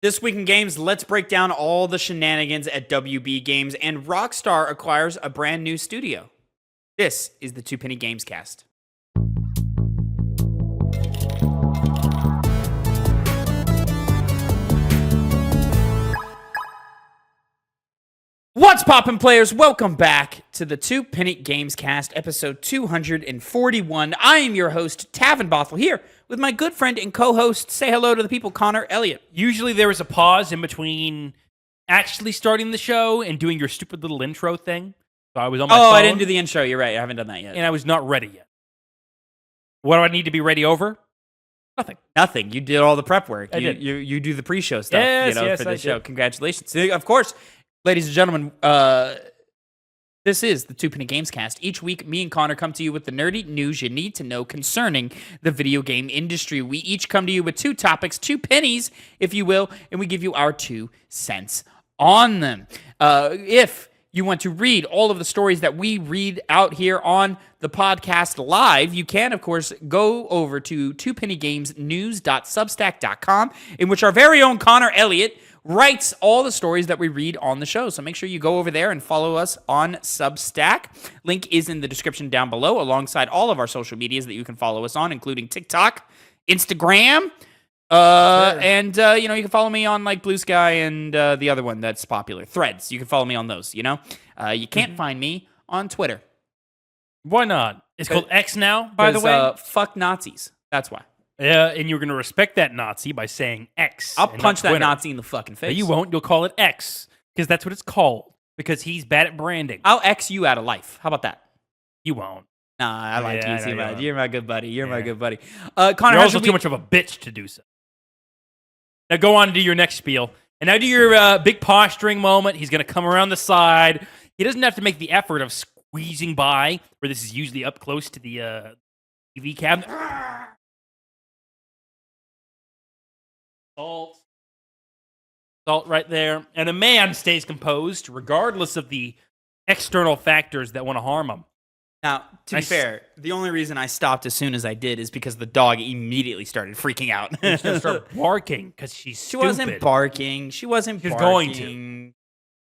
This week in games, let's break down all the shenanigans at WB Games, and Rockstar acquires a brand new studio. This is the Two Penny Gamescast. What's poppin', players? Welcome back to the Two Penny Gamescast, episode 241. I am your host, Tavin Bothel, here with my good friend and co-host. Say hello to the people, Connor Elliott. Usually there is a pause in between actually starting the show and doing your stupid little intro thing. So I was on my phone. I didn't do the intro. You're right. I haven't done that yet. And I was not ready yet. What do I need to be ready over? Nothing. You did all the prep work. I did. You do the pre-show stuff Yes, for the I show. did. Congratulations. Of course, ladies and gentlemen, this is the Two Penny Gamescast. Each week, me and Connor come to you with the nerdy news you need to know concerning the video game industry. We each come to you with two topics, two pennies, if you will, and we give you our 2 cents on them. If you want to read all of the stories that we read out here on the podcast live, you can, of course, go over to TwoPennyGamesNews.substack.com, in which our very own Connor Elliott writes all the stories that we read on the show. So make sure you go over there and follow us on Substack. Link is in the description down below, alongside all of our social medias that you can follow us on, including TikTok, Instagram, and you can follow me on like Blue Sky and the other one that's popular, Threads. You can follow me on those. You can't find me on Twitter. Why not? It's called X now, by the way. Fuck Nazis. That's why. And you're going to respect that Nazi by saying X. I'll punch that Nazi in the fucking face. No, you won't. You'll call it X, because that's what it's called, because he's bad at branding. I'll X you out of life. How about that? You won't. Nah, I like you. See, you you're my good buddy. You're my good buddy. Connor, you're also too much of a bitch to do so. Now go on and do your next spiel. And now do your big posturing moment. He's going to come around the side. He doesn't have to make the effort of squeezing by, where this is usually up close to the TV cabinet. Salt right there. And a man stays composed, regardless of the external factors that want to harm him. Now, to be fair, the only reason I stopped as soon as I did is because the dog immediately started freaking out. She started barking because she's stupid. She wasn't barking. She was going to. She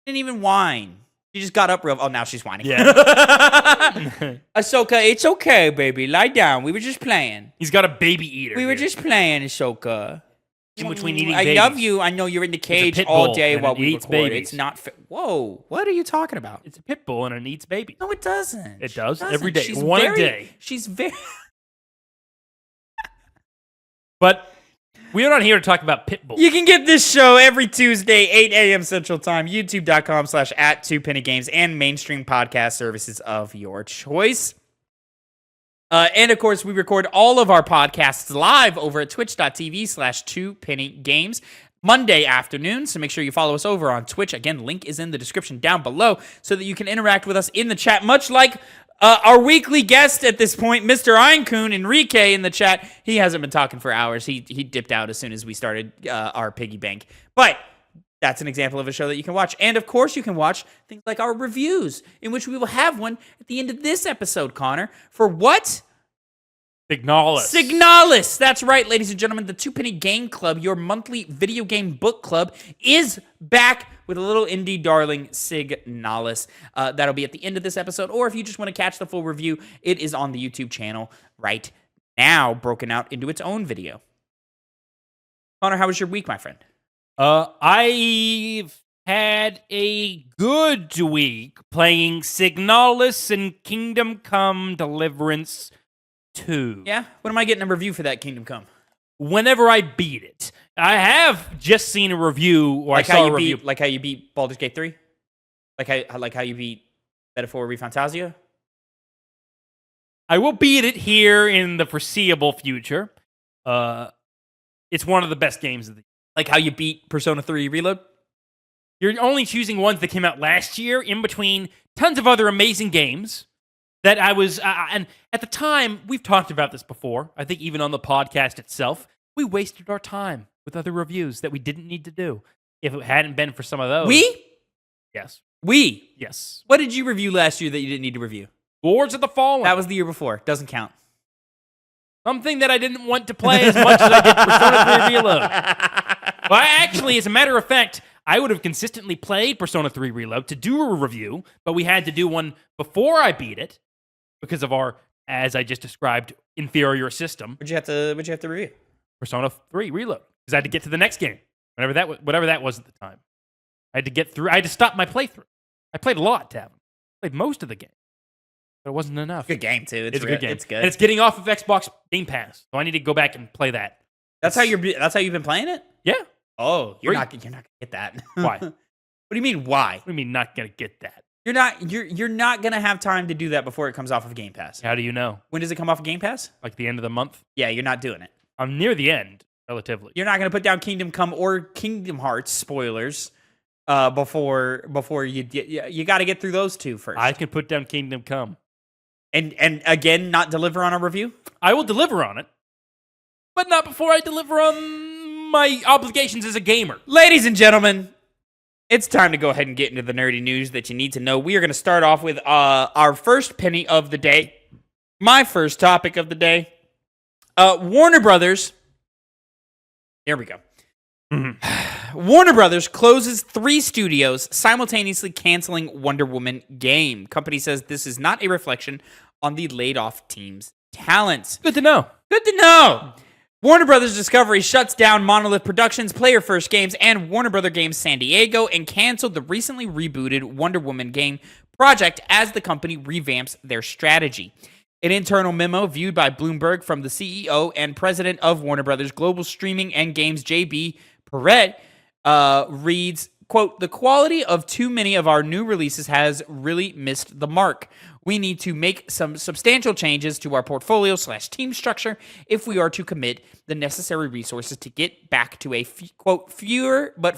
didn't even whine. She just got up real... Oh, now she's whining. Yeah. Ahsoka, it's okay, baby. Lie down. We were just playing. He's got a baby eater. We were just playing, Ahsoka. In between eating I babies. love you. I know you're in the cage all day while we record. Babies. It's not... Whoa. What are you talking about? It's a pit bull and it eats babies. No, it doesn't. It does. Doesn't. Every day. She's One a day. She's very... But we are not here to talk about pit bulls. You can get this show every Tuesday, 8 a.m. Central Time, youtube.com/@2pennygames, and mainstream podcast services of your choice. And, of course, we record all of our podcasts live over at twitch.tv/2pennygames Monday afternoon. So make sure you follow us over on Twitch. Again, link is in the description down below so that you can interact with us in the chat, much like our weekly guest at this point, Mr. Einkoon, Enrique, in the chat. He hasn't been talking for hours. He dipped out as soon as we started our piggy bank. But that's an example of a show that you can watch. And, of course, you can watch things like our reviews, in which we will have one at the end of this episode, Connor. For what? Signalis. That's right, ladies and gentlemen. The Two Penny Gameclub, your monthly video game book club, is back with a little indie darling, Signalis. That'll be at the end of this episode. Or if you just want to catch the full review, it is on the YouTube channel right now, broken out into its own video. Connor, how was your week, my friend? I've had a good week playing Signalis and Kingdom Come Deliverance 2. Yeah? When am I getting a review for that Kingdom Come? Whenever I beat it. I have just seen a review, or like I saw a review. Like how you beat Baldur's Gate 3? Like how you beat Metaphor Refantasia? I will beat it here in the foreseeable future. It's one of the best games of the year. Like how you beat Persona 3 Reload? You're only choosing ones that came out last year in between tons of other amazing games that I was... and at the time, we've talked about this before. I think even on the podcast itself, we wasted our time with other reviews that we didn't need to do. If it hadn't been for some of those... We? Yes. We? Yes. What did you review last year that you didn't need to review? Lords of the Fallen. That was the year before. Doesn't count. Something that I didn't want to play as much as I did Persona 3 Reload. Well, actually, as a matter of fact, I would have consistently played Persona 3 Reload to do a review, but we had to do one before I beat it because of our, as I just described, inferior system. What'd you have to review? Persona 3 Reload. Because I had to get to the next game, whatever that was at the time. I had to stop my playthrough. I played a lot, Tavin. Played most of the game. But it wasn't enough. Good game, too. It's a good game. It's good. And it's getting off of Xbox Game Pass. So I need to go back and play that. That's how you've been playing it? Yeah. Oh, you're not gonna get that. Why? What do you mean why? What do you mean not gonna get that? You're not gonna have time to do that before it comes off of Game Pass. How do you know? When does it come off of Game Pass? Like the end of the month? Yeah, you're not doing it. I'm near the end, relatively. You're not gonna put down Kingdom Come or Kingdom Hearts spoilers before you got to get through those two first. I can put down Kingdom Come. And again, not deliver on a review? I will deliver on it, but not before I deliver on my obligations as a gamer. Ladies and gentlemen, it's time to go ahead and get into the nerdy news that you need to know. We are going to start off with our first penny of the day. My first topic of the day. Warner Brothers. Here we go. Mm-hmm. Warner Brothers closes 3 studios, simultaneously canceling Wonder Woman game. Company says this is not a reflection on the laid-off team's talents. Good to know. Good to know. Warner Brothers Discovery shuts down Monolith Productions, Player First Games, and Warner Brothers Games San Diego, and canceled the recently rebooted Wonder Woman game project as the company revamps their strategy. An internal memo viewed by Bloomberg from the CEO and president of Warner Brothers Global Streaming and Games, J.B. Perrette, reads, quote, "The quality of too many of our new releases has really missed the mark. We need to make some substantial changes to our portfolio/team structure if we are to commit the necessary resources to get back to a, quote, fewer but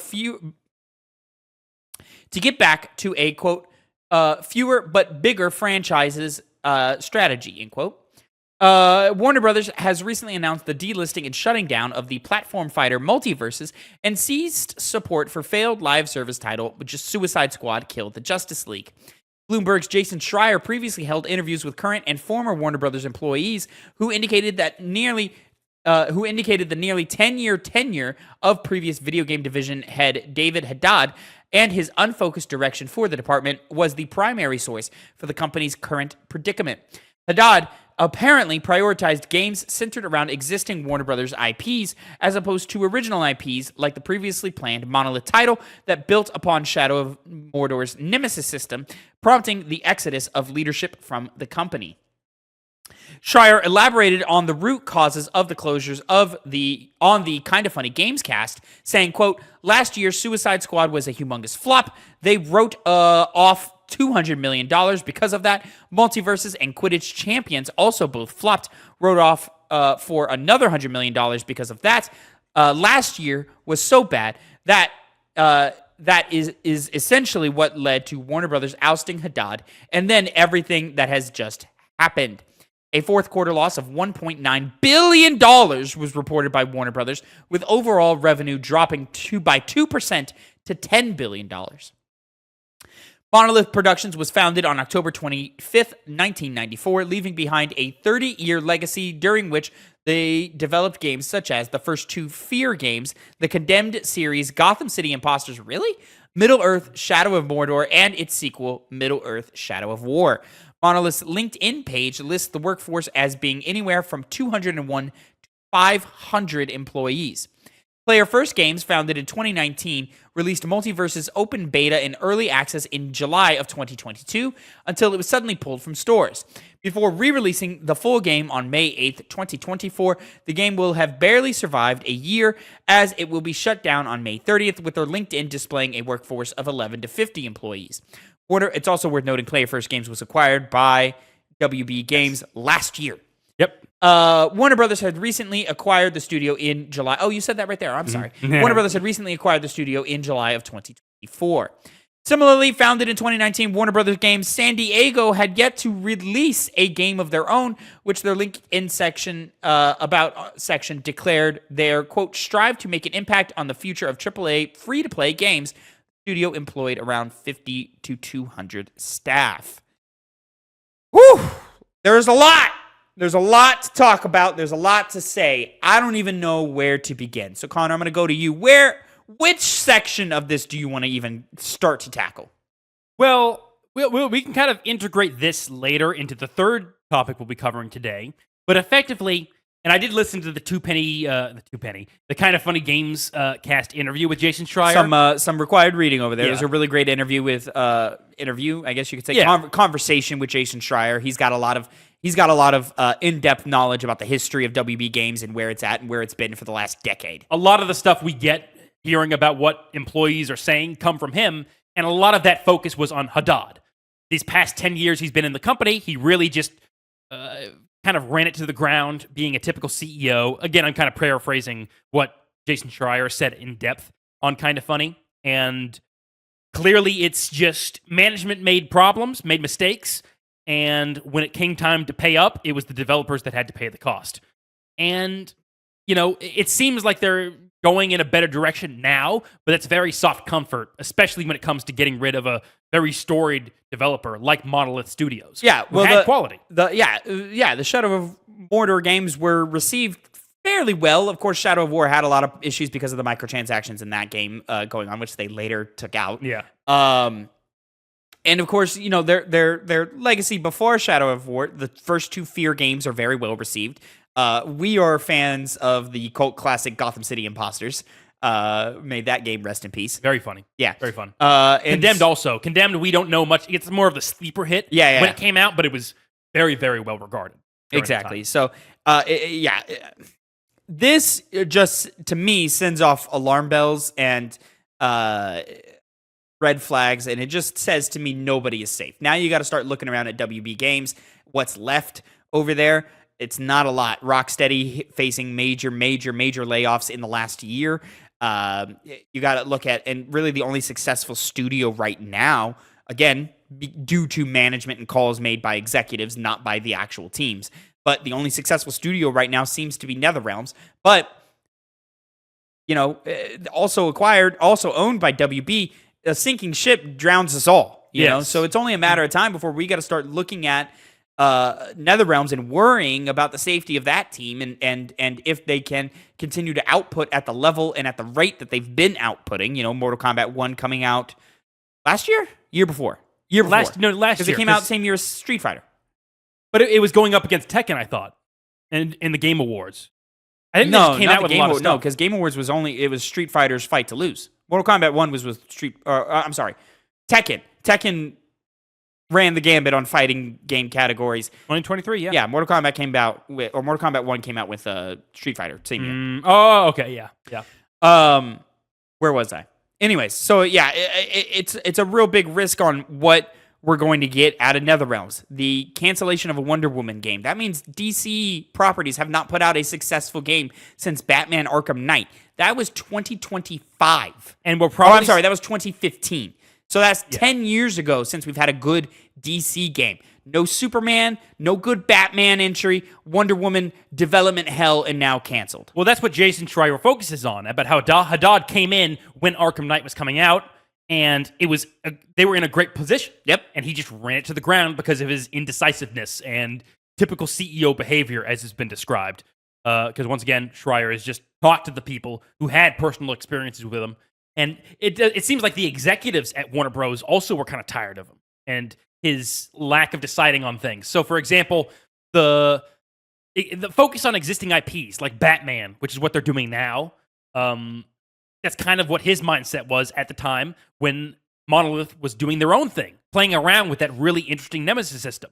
bigger franchises strategy," end quote. Warner Brothers has recently announced the delisting and shutting down of the platform fighter Multiverses and ceased support for failed live service title, which is Suicide Squad Kill the Justice League. Bloomberg's Jason Schreier previously held interviews with current and former Warner Brothers employees who indicated the nearly 10-year tenure of previous video game division head David Haddad and his unfocused direction for the department was the primary source for the company's current predicament. Haddad apparently prioritized games centered around existing Warner Brothers IPs as opposed to original IPs like the previously planned Monolith title that built upon Shadow of Mordor's Nemesis system, prompting the exodus of leadership from the company. Schreier elaborated on the root causes of the closures on the Kinda Funny Gamescast, saying, quote, "Last year, Suicide Squad was a humongous flop. They wrote off $200 million because of that. Multiverses and Quidditch Champions also both flopped, wrote off for another $100 million because of that. Last year was so bad that that is essentially what led to Warner Brothers ousting Haddad, and then everything that has just happened." A fourth quarter loss of $1.9 billion was reported by Warner Brothers, with overall revenue dropping by 2% to $10 billion. Monolith Productions was founded on October 25th, 1994, leaving behind a 30-year legacy during which they developed games such as the first 2 Fear games, the Condemned series Gotham City Imposters, really? Middle-earth Shadow of Mordor, and its sequel, Middle-earth Shadow of War. Monolith's LinkedIn page lists the workforce as being anywhere from 201 to 500 employees. Player First Games, founded in 2019, released Multiverse's open beta in early access in July of 2022 until it was suddenly pulled from stores. Before re-releasing the full game on May 8th, 2024, the game will have barely survived a year as it will be shut down on May 30th, with their LinkedIn displaying a workforce of 11 to 50 employees. It's also worth noting Player First Games was acquired by WB Games last year. Yep. Warner Brothers had recently acquired the studio in July. Oh, you said that right there. I'm sorry. Yeah. Warner Brothers had recently acquired the studio in July of 2024. Similarly, founded in 2019, Warner Brothers Games San Diego had yet to release a game of their own, which their LinkedIn section declared their, quote, strive to make an impact on the future of AAA free-to-play games. The studio employed around 50 to 200 staff. Whew! There's a lot There's a lot to talk about. There's a lot to say. I don't even know where to begin. So, Connor, I'm going to go to you. Which section of this do you want to even start to tackle? Well, we can kind of integrate this later into the third topic we'll be covering today. But effectively, and I did listen to the the Kind of Funny Games cast interview with Jason Schreier. Some required reading over there. Yeah. There's a really great interview with I guess you could say, conversation with Jason Schreier. He's got a lot of in-depth knowledge about the history of WB Games and where it's at and where it's been for the last decade. A lot of the stuff we get hearing about what employees are saying come from him, and a lot of that focus was on Haddad. These past 10 years he's been in the company, he really just kind of ran it to the ground, being a typical CEO. Again, I'm kind of paraphrasing what Jason Schreier said in depth on Kind of Funny, and clearly it's just management made mistakes, and when it came time to pay up, it was the developers that had to pay the cost. And, it seems like they're going in a better direction now, but it's very soft comfort, especially when it comes to getting rid of a very storied developer like Monolith Studios. Yeah, well, had quality. The Shadow of Mordor games were received fairly well. Of course, Shadow of War had a lot of issues because of the microtransactions in that game going on, which they later took out. Yeah. And of course, their legacy before Shadow of War, the first two Fear games are very well received. We are fans of the cult classic Gotham City Imposters. Made that game rest in peace. Very funny. Yeah. Very fun. And Condemned also. Condemned, we don't know much. It's more of the sleeper hit when it came out, but it was very, very well regarded. Exactly. So, this just, to me, sends off alarm bells and red flags, and it just says to me nobody is safe. Now you got to start looking around at WB Games. What's left over there? It's not a lot. Rocksteady facing major layoffs in the last year. You got to look at, and really the only successful studio right now, again, due to management and calls made by executives, not by the actual teams. But the only successful studio right now seems to be NetherRealms. But, also owned by WB, a sinking ship drowns us all. You know? So it's only a matter of time before we got to start looking at NetherRealms and worrying about the safety of that team and if they can continue to output at the level and at the rate that they've been outputting. Mortal Kombat 1 coming out last year? Year before. Last year. Because it came out the same year as Street Fighter. But it was going up against Tekken, I thought, in the Game Awards. I think this came out with a lot of stuff. No, because Game Awards was Street Fighter's fight to lose. Mortal Kombat 1 was with Tekken. Tekken ran the gambit on fighting game categories. 2023, yeah. Yeah, Mortal Kombat 1 came out with Street Fighter, same year. Oh, okay, yeah. Where was I? Anyways, so yeah, it's a real big risk on what we're going to get out of NetherRealms. The cancellation of a Wonder Woman game. That means DC properties have not put out a successful game since Batman Arkham Knight. That was 2025. And we're probably... that was 2015. So that's 10 years ago since we've had a good DC game. No Superman, no good Batman entry, Wonder Woman development hell, and now canceled. Well, that's what Jason Schreier focuses on, about how Haddad came in when Arkham Knight was coming out, and they were in a great position. Yep. And he just ran it to the ground because of his indecisiveness and typical CEO behavior, as has been described. Because once again, Schreier has just talked to the people who had personal experiences with him. And it seems like the executives at Warner Bros. Also were kind of tired of him and his lack of deciding on things. So, for example, the focus on existing IPs like Batman, which is what they're doing now, that's kind of what his mindset was at the time when Monolith was doing their own thing, playing around with that really interesting Nemesis system.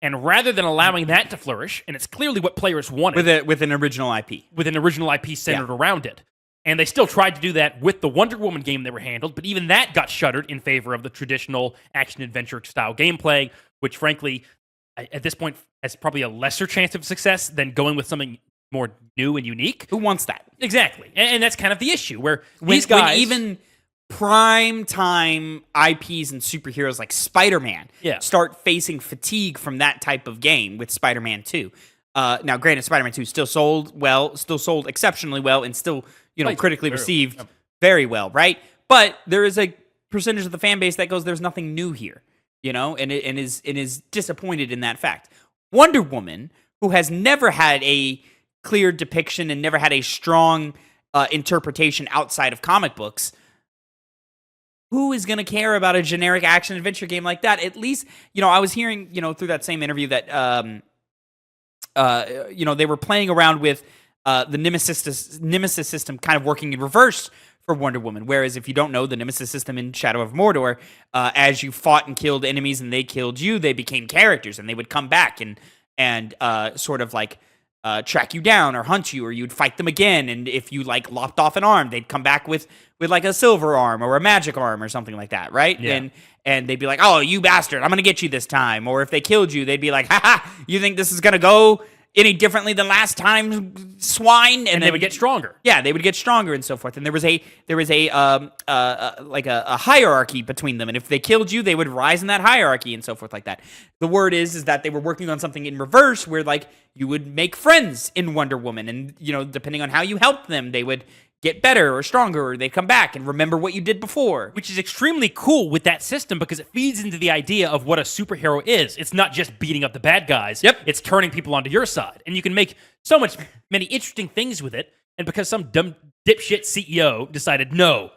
And rather than allowing that to flourish, and it's clearly what players wanted. With an original IP. With an original IP centered around it. And they still tried to do that with the Wonder Woman game they were handled, but even that got shuttered in favor of the traditional action-adventure style gameplay, which frankly, at this point, has probably a lesser chance of success than going with something more new and unique. Who wants that? Exactly. And that's kind of the issue, where when even prime time IPs and superheroes like Spider-Man start facing fatigue from that type of game with Spider-Man 2. Now, granted, Spider-Man 2 still sold exceptionally well, and still critically received very well, right? But there is a percentage of the fan base that goes, "There's nothing new here," and is disappointed in that fact. Wonder Woman who has never had a clear depiction and never had a strong interpretation outside of comic books, who is going to care about a generic action adventure game like that? At least, I was hearing, through that same interview that, they were playing around with the Nemesis system kind of working in reverse for Wonder Woman. Whereas if you don't know, the Nemesis system in Shadow of Mordor, as you fought and killed enemies and they killed you, they became characters and they would come back and sort of like track you down or hunt you, or you'd fight them again. And if you like lopped off an arm, they'd come back with like a silver arm or a magic arm or something like that, right? Yeah. And they'd be like, "Oh, you bastard, I'm gonna get you this time." Or if they killed you, they'd be like, "Ha ha, you think this is gonna go any differently than last time, swine?" And they would get stronger. Yeah, they would get stronger and so forth. And there was a hierarchy between them. And if they killed you, they would rise in that hierarchy and so forth like that. The word is that they were working on something in reverse, where like you would make friends in Wonder Woman, and depending on how you helped them, they would get better or stronger, or they'd come back and remember what you did before. Which is extremely cool with that system because it feeds into the idea of what a superhero is. It's not just beating up the bad guys. Yep. It's turning people onto your side. And you can make many interesting things with it. And because some dumb dipshit CEO decided, no,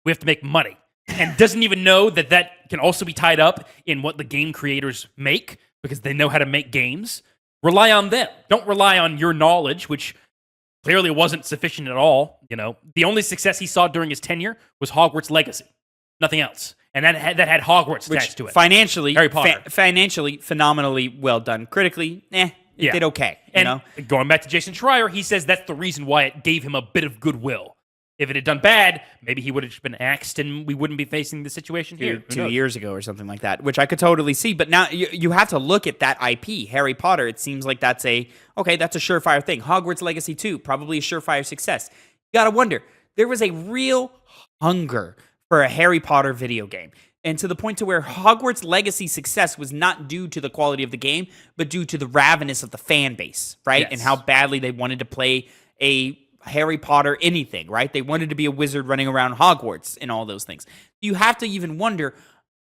we have to make money, and doesn't even know that can also be tied up in what the game creators make because they know how to make games, rely on them. Don't rely on your knowledge, which clearly wasn't sufficient at all. The only success he saw during his tenure was Hogwarts Legacy, nothing else, and that had Hogwarts attached to it. Financially, Harry Potter. Financially, phenomenally well done. Critically, it did okay. And going back to Jason Schreier, he says that's the reason why it gave him a bit of goodwill. If it had done bad, maybe he would have been axed, and we wouldn't be facing the situation here. 2 years ago or something like that, which I could totally see. But now you have to look at that IP, Harry Potter. It seems like that's a surefire thing. Hogwarts Legacy 2, probably a surefire success. You gotta wonder, there was a real hunger for a Harry Potter video game. And to the point to where Hogwarts Legacy success was not due to the quality of the game, but due to the ravenous of the fan base, right? Yes. And how badly they wanted to play a Harry Potter anything, right? They wanted to be a wizard running around Hogwarts and all those things. You have to even wonder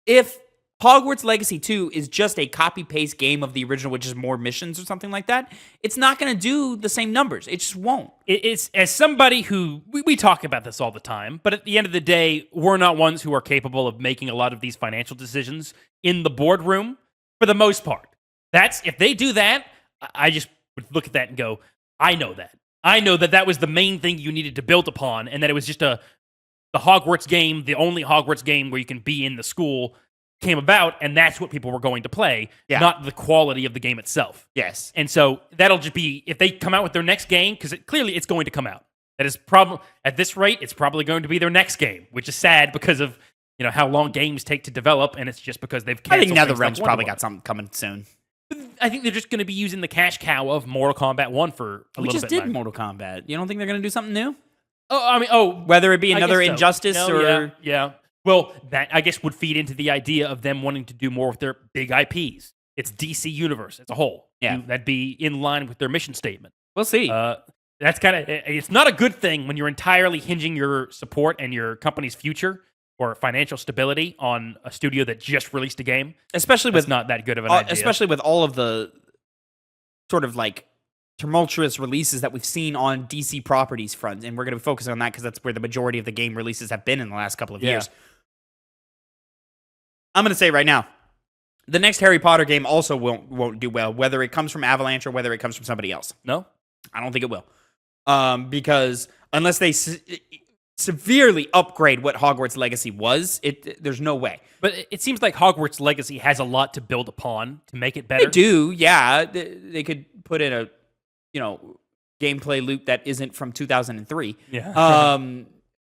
if Hogwarts Legacy 2 is just a copy-paste game of the original, which is more missions or something like that. It's not going to do the same numbers. It just won't. It's as somebody who, we talk about this all the time, but at the end of the day, we're not ones who are capable of making a lot of these financial decisions in the boardroom for the most part. If they do that, I just would look at that and go, I know that. I know that was the main thing you needed to build upon, and that it was just the Hogwarts game, the only Hogwarts game where you can be in the school, came about, and that's what people were going to play, not the quality of the game itself. Yes. And so that'll just be, if they come out with their next game, because clearly it's going to come out. That is at this rate, it's probably going to be their next game, which is sad because of how long games take to develop, and it's just because they've canceled. I think NetherRealm's probably got something coming soon. I think they're just going to be using the cash cow of Mortal Kombat 1 for a little bit. We just did Mortal Kombat. You don't think they're going to do something new? Whether it be another Injustice or... Yeah. Well, that, I guess, would feed into the idea of them wanting to do more with their big IPs. It's DC Universe as a whole. Yeah. That'd be in line with their mission statement. We'll see. That's kind of... It's not a good thing when you're entirely hinging your support and your company's future or financial stability on a studio that just released a game. Especially with... not that good of an idea. Especially with all of the sort of like tumultuous releases that we've seen on DC properties front. And we're going to focus on that because that's where the majority of the game releases have been in the last couple of years. I'm going to say right now, the next Harry Potter game also won't do well, whether it comes from Avalanche or whether it comes from somebody else. No? I don't think it will. Because unless they severely upgrade what Hogwarts Legacy was, there's no way. But it seems like Hogwarts Legacy has a lot to build upon to make it better. They do, yeah. They could put in a, gameplay loop that isn't from 2003. Yeah.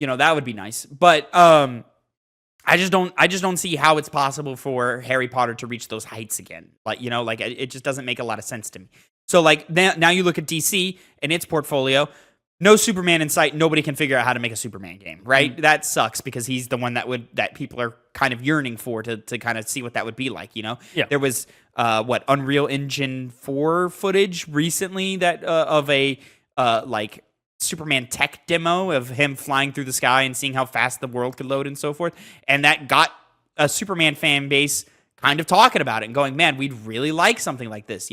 That would be nice. But I just don't see how it's possible for Harry Potter to reach those heights again. It just doesn't make a lot of sense to me. So now you look at DC and its portfolio. No Superman in sight. Nobody can figure out how to make a Superman game, right? Mm-hmm. That sucks because he's the one that people are kind of yearning for to kind of see what that would be like, Yeah. There was Unreal Engine 4 footage recently that of a Superman tech demo of him flying through the sky and seeing how fast the world could load and so forth, and that got a Superman fan base kind of talking about it and going, man, we'd really like something like this,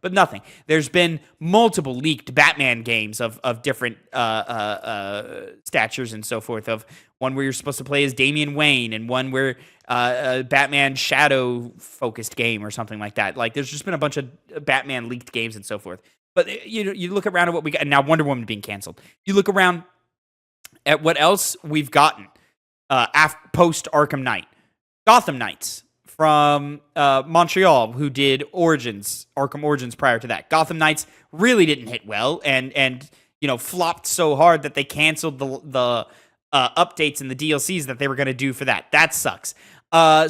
but nothing. There's been multiple leaked Batman games of different statures and so forth, of one where you're supposed to play as Damian Wayne and one where a Batman shadow focused game or something like that. Like, there's just been a bunch of Batman leaked games and so forth. But you look around at what we got, and now Wonder Woman being canceled. You look around at what else we've gotten post Arkham Knight. Gotham Knights from Montreal, who did Arkham Origins prior to that. Gotham Knights really didn't hit well, and flopped so hard that they canceled the updates and the DLCs that they were going to do for that. That sucks.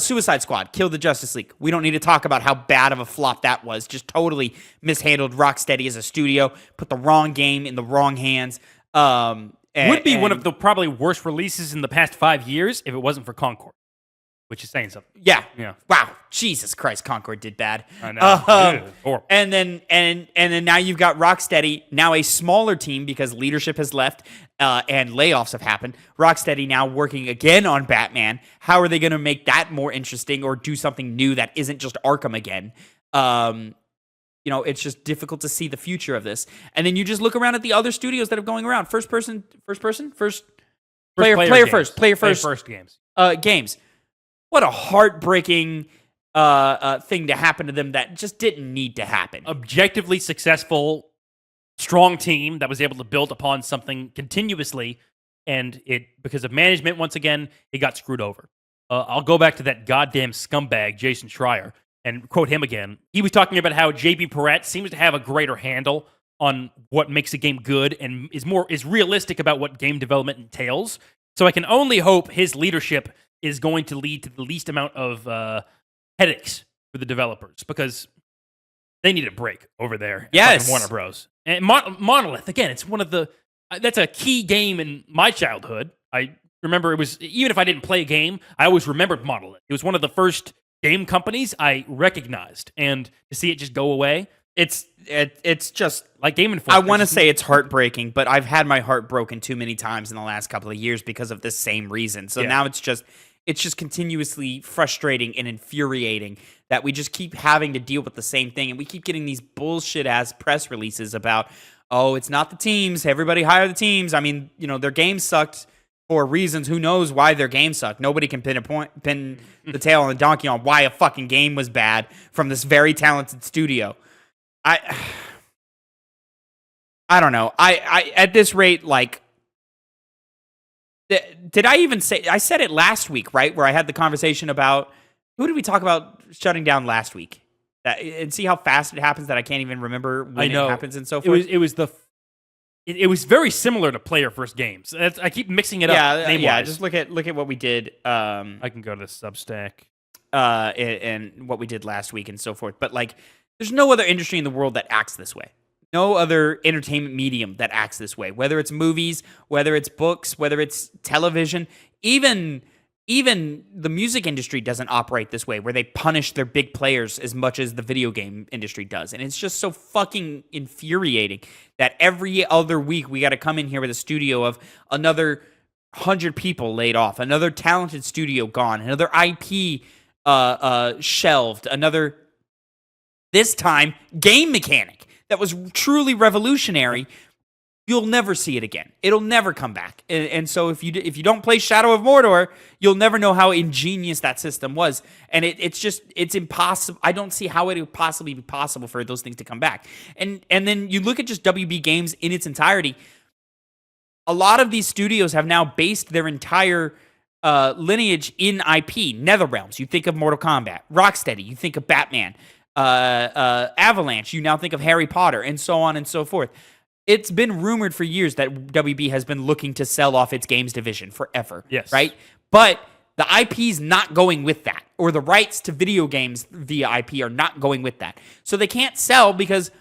Suicide Squad, Kill the Justice League. We don't need to talk about how bad of a flop that was. Just totally mishandled Rocksteady as a studio, put the wrong game in the wrong hands. Would be one of the probably worst releases in the past 5 years if it wasn't for Concord, which is saying something. Yeah. Yeah. Wow. Jesus Christ, Concord did bad. I know. Horrible. And then now you've got Rocksteady, now a smaller team because leadership has left and layoffs have happened. Rocksteady now working again on Batman. How are they going to make that more interesting or do something new that isn't just Arkham again? It's just difficult to see the future of this. And then you just look around at the other studios that are going around. Player first games. Games. What a heartbreaking thing to happen to them that just didn't need to happen. Objectively successful, strong team that was able to build upon something continuously, and because of management, once again, it got screwed over. I'll go back to that goddamn scumbag, Jason Schreier, and quote him again. He was talking about how JB Perrette seems to have a greater handle on what makes a game good and is realistic about what game development entails. So I can only hope his leadership is going to lead to the least amount of headaches for the developers, because they need a break over there. Yes. Warner Bros. And Monolith, again, it's one of the that's a key game in my childhood. I remember it was, even if I didn't play a game, I always remembered Monolith. It was one of the first game companies I recognized, and to see it just go away, it's just like Game Informer. I want to say it's heartbreaking, but I've had my heart broken too many times in the last couple of years because of this same reason. So now it's just continuously frustrating and infuriating that we just keep having to deal with the same thing, and we keep getting these bullshit ass press releases about, oh, it's not the teams, everybody hire the teams. I mean, their game sucked for reasons. Who knows why their game sucked? Nobody can pin the tail on the donkey on why a fucking game was bad from this very talented studio. I don't know. I at this rate, like, did I even say, I said it last week, right? Where I had the conversation about, who did we talk about shutting down last week? And see how fast it happens that I can't even remember when it happens and so forth. It was very similar to Player First Games. I keep mixing it up. Yeah. Just look at what we did. I can go to Substack. And what we did last week and so forth. But like, there's no other industry in the world that acts this way. No other entertainment medium that acts this way. Whether it's movies, whether it's books, whether it's television, even the music industry doesn't operate this way, where they punish their big players as much as the video game industry does. And it's just so fucking infuriating that every other week we got to come in here with a studio of another 100 people laid off, another talented studio gone, another IP shelved, another, this time, game mechanic that was truly revolutionary. You'll never see it again. It'll never come back. And so if you don't play Shadow of Mordor, you'll never know how ingenious that system was. And it's impossible. I don't see how it would possibly be possible for those things to come back. And then you look at just WB Games in its entirety. A lot of these studios have now based their entire lineage in IP. NetherRealms, you think of Mortal Kombat. Rocksteady, you think of Batman. Avalanche, you now think of Harry Potter, and so on and so forth. It's been rumored for years that WB has been looking to sell off its games division forever. Yes. Right? But the IP's not going with that, or the rights to video games via IP are not going with that. So they can't sell because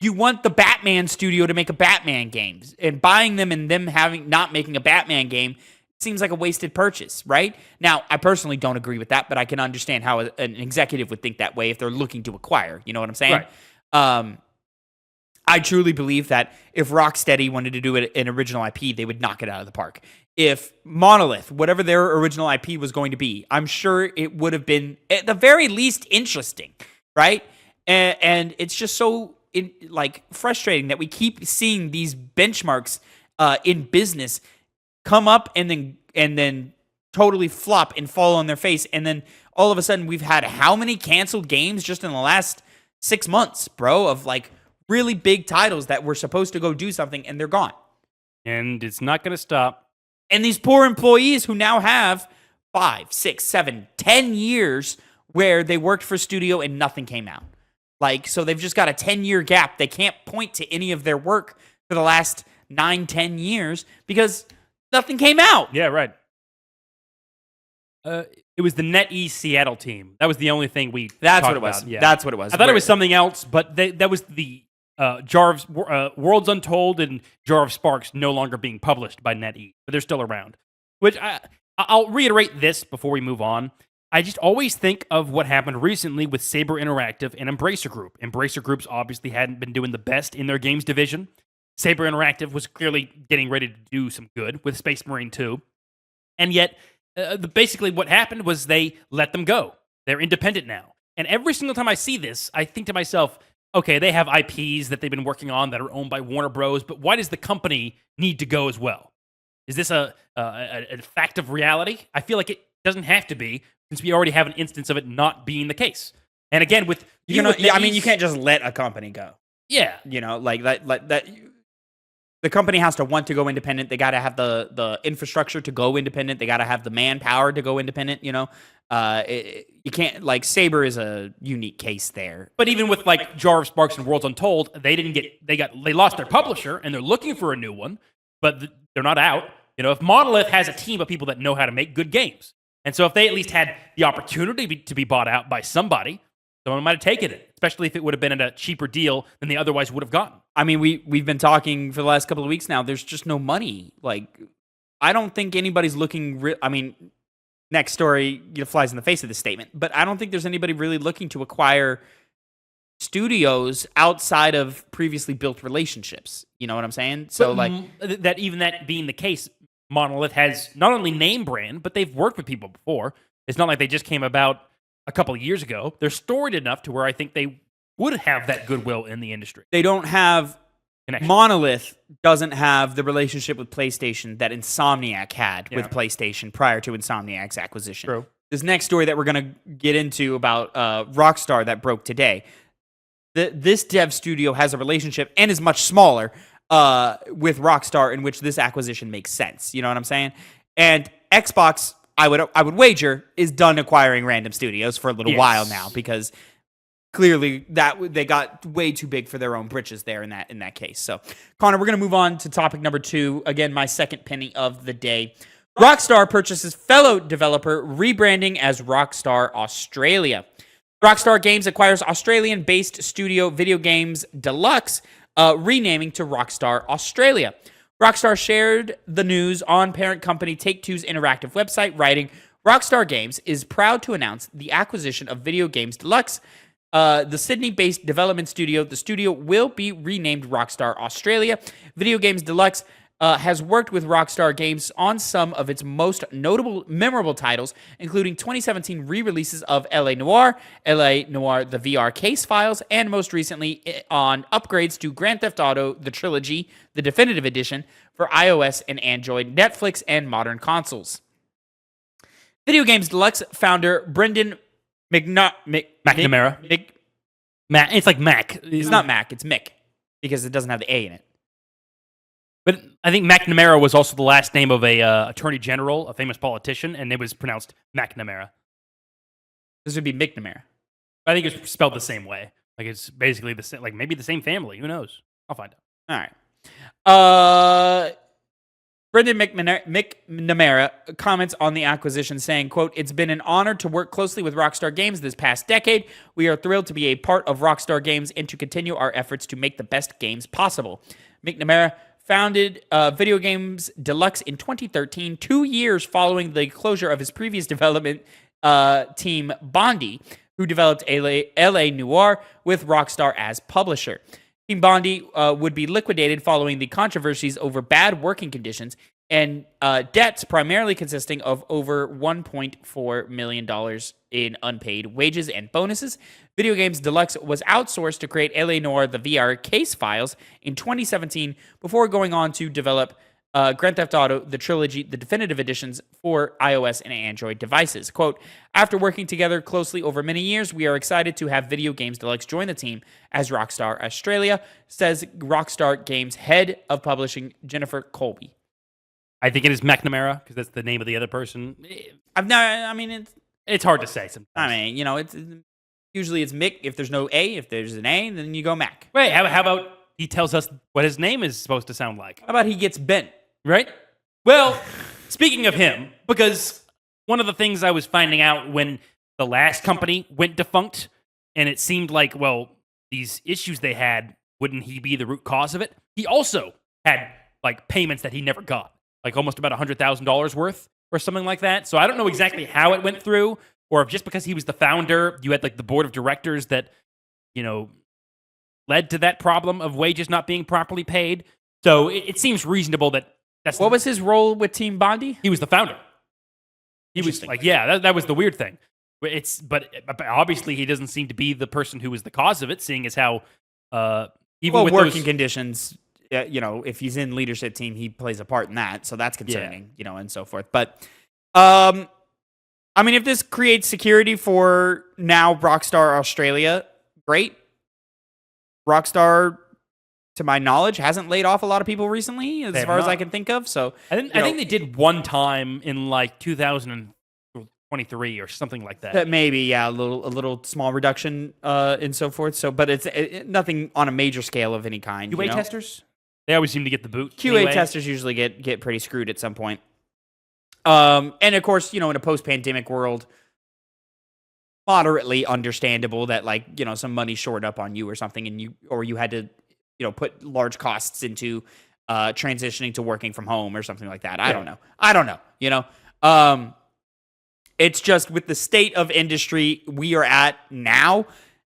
you want the Batman studio to make a Batman game, and buying them and them not making a Batman game seems like a wasted purchase, right? Now, I personally don't agree with that, but I can understand how an executive would think that way if they're looking to acquire. You know what I'm saying? Right. I truly believe that if Rocksteady wanted to do an original IP, they would knock it out of the park. if Monolith, whatever their original IP was going to be, I'm sure it would have been at the very least interesting, right? And it's just so frustrating that we keep seeing these benchmarks in business come up and then totally flop and fall on their face, and then all of a sudden we've had how many canceled games just in the last 6 months, bro, of like really big titles that were supposed to go do something and they're gone. And it's not going to stop. And these poor employees who now have 5, 6, 7, 10 years where they worked for a studio and nothing came out. Like, so they've just got a 10-year gap. They can't point to any of their work for the last 9, 10 years because nothing came out. Yeah, right. It was the NetEase Seattle team. That was the only thing we That's talked what it was. about. Yeah. That's what it was. I thought it was something else, but that was the Worlds Untold and Jar of Sparks no longer being published by NetEase, but they're still around. Which I'll reiterate this before we move on. I just always think of what happened recently with Saber Interactive and Embracer Group. Embracer Groups obviously hadn't been doing the best in their games division. Saber Interactive was clearly getting ready to do some good with Space Marine 2. And yet, basically what happened was they let them go. They're independent now. And every single time I see this, I think to myself, okay, they have IPs that they've been working on that are owned by Warner Bros., but why does the company need to go as well? Is this a fact of reality? I feel like it doesn't have to be, since we already have an instance of it not being the case. And again, with you can't just let a company go. Yeah, that. The company has to want to go independent. They got to have the infrastructure to go independent. They got to have the manpower to go independent. You can't, like, Saber is a unique case there. But even with like Jar of Sparks and Worlds Untold, they lost their publisher and they're looking for a new one, but they're not out. If Monolith has a team of people that know how to make good games, and so if they at least had the opportunity to be bought out by somebody, someone might have taken it, especially if it would have been at a cheaper deal than they otherwise would have gotten. I mean, we've been talking for the last couple of weeks now. There's just no money. Like, I don't think anybody's looking. Next story flies in the face of this statement, but I don't think there's anybody really looking to acquire studios outside of previously built relationships. You know what I'm saying? So, that being the case, Monolith has not only name brand, but they've worked with people before. It's not like they just came about a couple of years ago. They're storied enough to where I think they would have that goodwill in the industry. They don't have connection. Monolith doesn't have the relationship with PlayStation that Insomniac had with PlayStation prior to Insomniac's acquisition. True. This next story that we're going to get into about Rockstar that broke today, this dev studio has a relationship and is much smaller with Rockstar, in which this acquisition makes sense. You know what I'm saying? And Xbox, I would wager, is done acquiring random studios for a little while now, because clearly that they got way too big for their own britches there in that case. So, Connor, we're going to move on to topic number 2. Again, my second penny of the day. Rockstar purchases fellow developer, rebranding as Rockstar Australia. Rockstar Games acquires Australian-based studio Video Games Deluxe, renaming to Rockstar Australia. Rockstar shared the news on parent company Take-Two's interactive website, writing, Rockstar Games is proud to announce the acquisition of Video Games Deluxe, the Sydney-based development studio. The studio will be renamed Rockstar Australia. Video Games Deluxe has worked with Rockstar Games on some of its most memorable titles, including 2017 re-releases of L.A. Noire, The VR Case Files, and most recently on upgrades to Grand Theft Auto, the Trilogy, the Definitive Edition, for iOS and Android, Netflix, and modern consoles. Video Games Deluxe founder Brendan McNamara. It's like Mac. It's not Mac, it's Mick, because it doesn't have the A in it. But I think McNamara was also the last name of a attorney general, a famous politician, and it was pronounced McNamara. This would be McNamara. I think it's spelled the same way. Like, it's basically the same, like maybe the same family. Who knows? I'll find out. All right. Brendan McNamara comments on the acquisition, saying, quote, it's been an honor to work closely with Rockstar Games this past decade. We are thrilled to be a part of Rockstar Games and to continue our efforts to make the best games possible. McNamara founded Video Games Deluxe in 2013, 2 years following the closure of his previous development team, Bondi, who developed L.A. Noire with Rockstar as publisher. Team Bondi would be liquidated following the controversies over bad working conditions. and debts primarily consisting of over $1.4 million in unpaid wages and bonuses. Video Games Deluxe was outsourced to create L.A. Noire, the VR case files in 2017 before going on to develop Grand Theft Auto, the trilogy, the definitive editions for iOS and Android devices. Quote, after working together closely over many years, we are excited to have Video Games Deluxe join the team as Rockstar Australia, says Rockstar Games head of publishing Jennifer Colby. I think it is McNamara because that's the name of the other person. It's hard to say sometimes. I mean, it's usually it's Mick. If there's no A, if there's an A, then you go Mac. Wait, how about he tells us what his name is supposed to sound like? How about he gets bent? Right? Well, speaking of him, because one of the things I was finding out when the last company went defunct, and it seemed like, well, these issues they had, wouldn't he be the root cause of it? He also had like payments that he never got. Like almost about $100,000 worth or something like that. So I don't know exactly how it went through, or if just because he was the founder, you had like the board of directors that, led to that problem of wages not being properly paid. So it seems reasonable that's... What was his role with Team Bondi? He was the founder. He was like, that was the weird thing. But obviously he doesn't seem to be the person who was the cause of it, seeing as how even with working conditions... if he's in leadership team, he plays a part in that. So that's concerning, and so forth. But, if this creates security for now Rockstar Australia, great. Rockstar, to my knowledge, hasn't laid off a lot of people recently, as far as I can think of. So I think they did one time in like 2023 or something like that. That maybe, a little small reduction and so forth. So, but it's nothing on a major scale of any kind. QA testers? They always seem to get the boot. QA testers usually get pretty screwed at some point. And of course, in a post-pandemic world, moderately understandable that some money shored up on you or something, and you had to put large costs into transitioning to working from home or something like that. I don't know. It's just with the state of industry we are at now,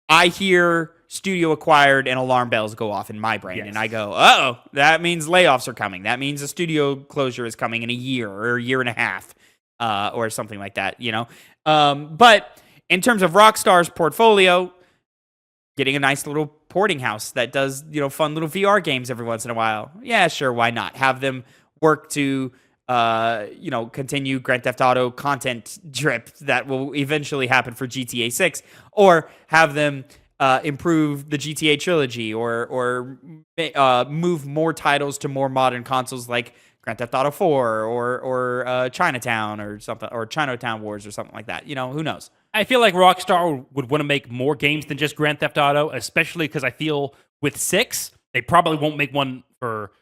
I hear studio acquired and alarm bells go off in my brain. Yes. And I go, uh-oh, that means layoffs are coming. That means a studio closure is coming in a year or a year and a half or something like that, But in terms of Rockstar's portfolio, getting a nice little porting house that does, fun little VR games every once in a while. Yeah, sure, why not? Have them work to, continue Grand Theft Auto content drip that will eventually happen for GTA 6, or have them improve the GTA trilogy, or move more titles to more modern consoles like Grand Theft Auto 4 or Chinatown or something, or Chinatown Wars or something like that. Who knows? I feel like Rockstar would want to make more games than just Grand Theft Auto, especially because I feel with 6, they probably won't make one for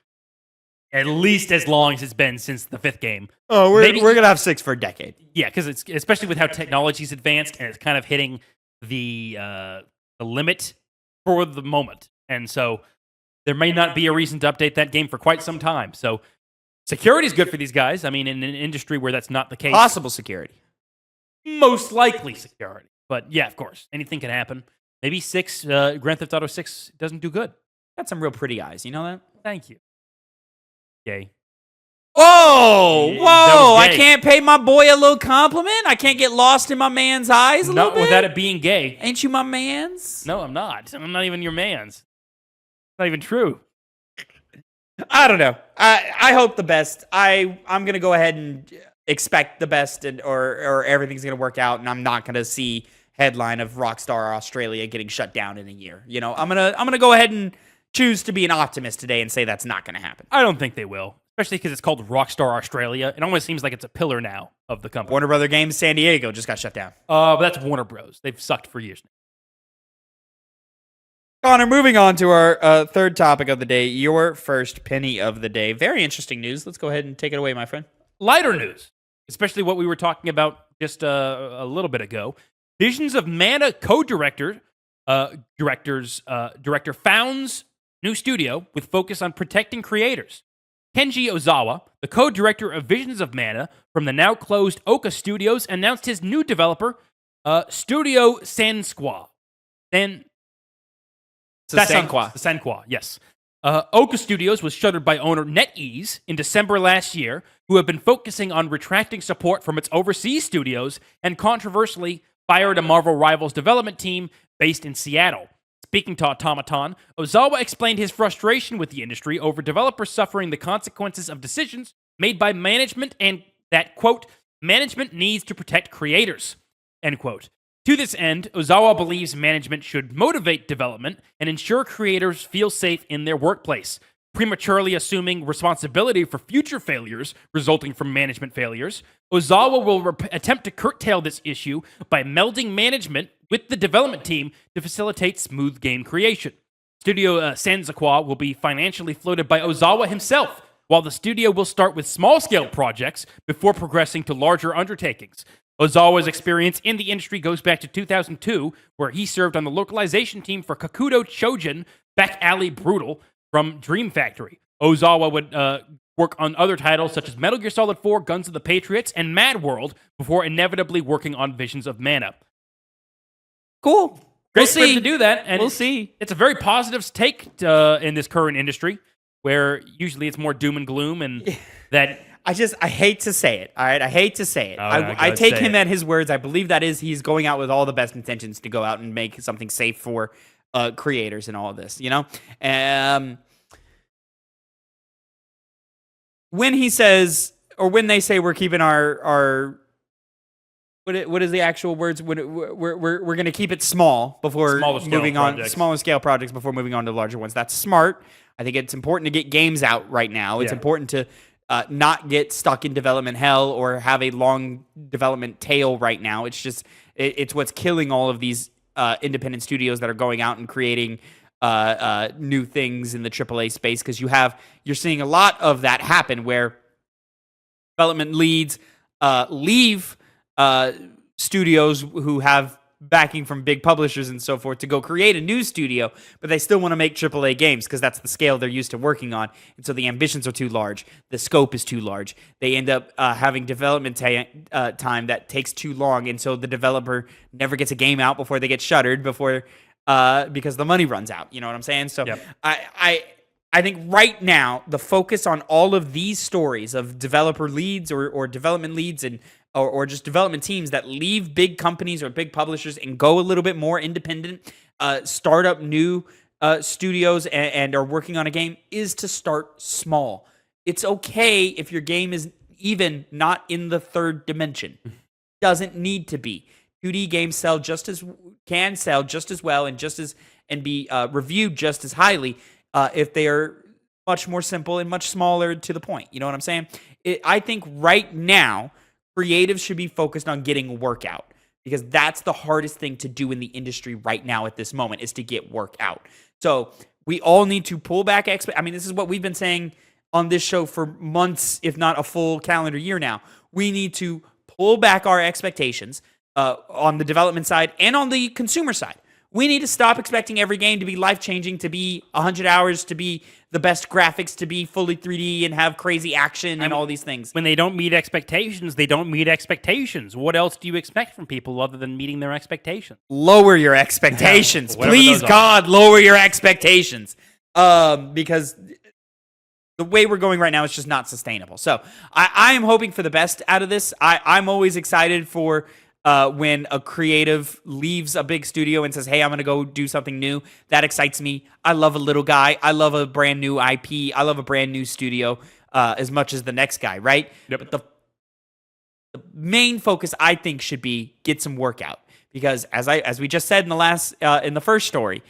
at least as long as it's been since the 5th game. Oh, we're going to have 6 for a decade. Yeah, because it's especially with how technology's advanced and it's kind of hitting the limit for the moment. And so there may not be a reason to update that game for quite some time. So security is good for these guys. In an industry where that's not the case. Possible security. Most likely security. But yeah, of course, anything can happen. Maybe Grand Theft Auto 6 doesn't do good. Got some real pretty eyes, you know that? Thank you. Yay. Whoa! I can't pay my boy a little compliment? I can't get lost in my man's eyes a little bit? Not without it being gay. Ain't you my man's? No, I'm not. I'm not even your man's. It's not even true. I don't know. I hope the best. I'm going to go ahead and expect the best, or everything's going to work out, and I'm not going to see headline of Rockstar Australia getting shut down in a year. I'm going to go ahead and choose to be an optimist today and say that's not going to happen. I don't think they will, especially because it's called Rockstar Australia. It almost seems like it's a pillar now of the company. Warner Brother Games San Diego just got shut down. But that's Warner Bros. They've sucked for years now. Connor, moving on to our third topic of the day, your first penny of the day. Very interesting news. Let's go ahead and take it away, my friend. Lighter news, especially what we were talking about just a little bit ago. Visions of Mana co-director founds new studio with focus on protecting creators. Kenji Ozawa, the co-director of Visions of Mana from the now closed Oka Studios, announced his new developer, Studio Sanqua. The Sanqua, yes. Oka Studios was shuttered by owner NetEase in December last year, who have been focusing on retracting support from its overseas studios and controversially fired a Marvel Rivals development team based in Seattle. Speaking to Automaton, Ozawa explained his frustration with the industry over developers suffering the consequences of decisions made by management and that, quote, management needs to protect creators, end quote. To this end, Ozawa believes management should motivate development and ensure creators feel safe in their workplace. Prematurely assuming responsibility for future failures resulting from management failures, Ozawa will attempt to curtail this issue by melding management with the development team to facilitate smooth game creation. Studio Sanzawa will be financially floated by Ozawa himself, while the studio will start with small-scale projects before progressing to larger undertakings. Ozawa's experience in the industry goes back to 2002, where he served on the localization team for Kakudo Chojin Back Alley Brutal from Dream Factory. Ozawa would work on other titles such as Metal Gear Solid 4, Guns of the Patriots, and Mad World before inevitably working on Visions of Mana. Cool. Great for him to do that, and we'll see. It's a very positive take in this current industry, where usually it's more doom and gloom, and that... I hate to say it, all right? I hate to say it. Oh, I take him at his words. I believe that is he's going out with all the best intentions to go out and make something safe for creators and all of this, you know? When he says, or when they say we're keeping our what is the actual words? We're going to keep it small before moving on, smaller scale projects before moving on to larger ones. That's smart. I think it's important to get games out right now. It's important to not get stuck in development hell or have a long development tail right now. It's just, it's what's killing all of these independent studios that are going out and creating new things in the AAA space, because you're seeing a lot of that happen where development leads leave studios who have backing from big publishers and so forth to go create a new studio, but they still want to make AAA games because that's the scale they're used to working on. And so the ambitions are too large. The scope is too large. They end up having development time that takes too long. And so the developer never gets a game out before they get shuttered because the money runs out. You know what I'm saying? So I think right now the focus on all of these stories of developer leads or development leads and or just development teams that leave big companies or big publishers and go a little bit more independent, start up new studios and are working on a game, is to start small. It's okay if your game is even not in the third dimension. Doesn't need to be. 2D games can sell just as well and be reviewed just as highly if they are much more simple and much smaller to the point. You know what I'm saying? I think right now, creatives should be focused on getting work out, because that's the hardest thing to do in the industry right now at this moment, is to get work out. So we all need to pull back. This is what we've been saying on this show for months, if not a full calendar year now. We need to pull back our expectations on the development side and on the consumer side. We need to stop expecting every game to be life-changing, to be 100 hours, to be the best graphics, to be fully 3D and have crazy action and all these things. When they don't meet expectations, they don't meet expectations. What else do you expect from people other than meeting their expectations? Lower your expectations. Please, God, lower your expectations. Because the way we're going right now is just not sustainable. So I am hoping for the best out of this. I'm always excited for... when a creative leaves a big studio and says, hey, I'm going to go do something new. That excites me. I love a little guy. I love a brand new IP. I love a brand new studio as much as the next guy, right? Yep. But the main focus, I think, should be get some workout. Because as we just said in the first story,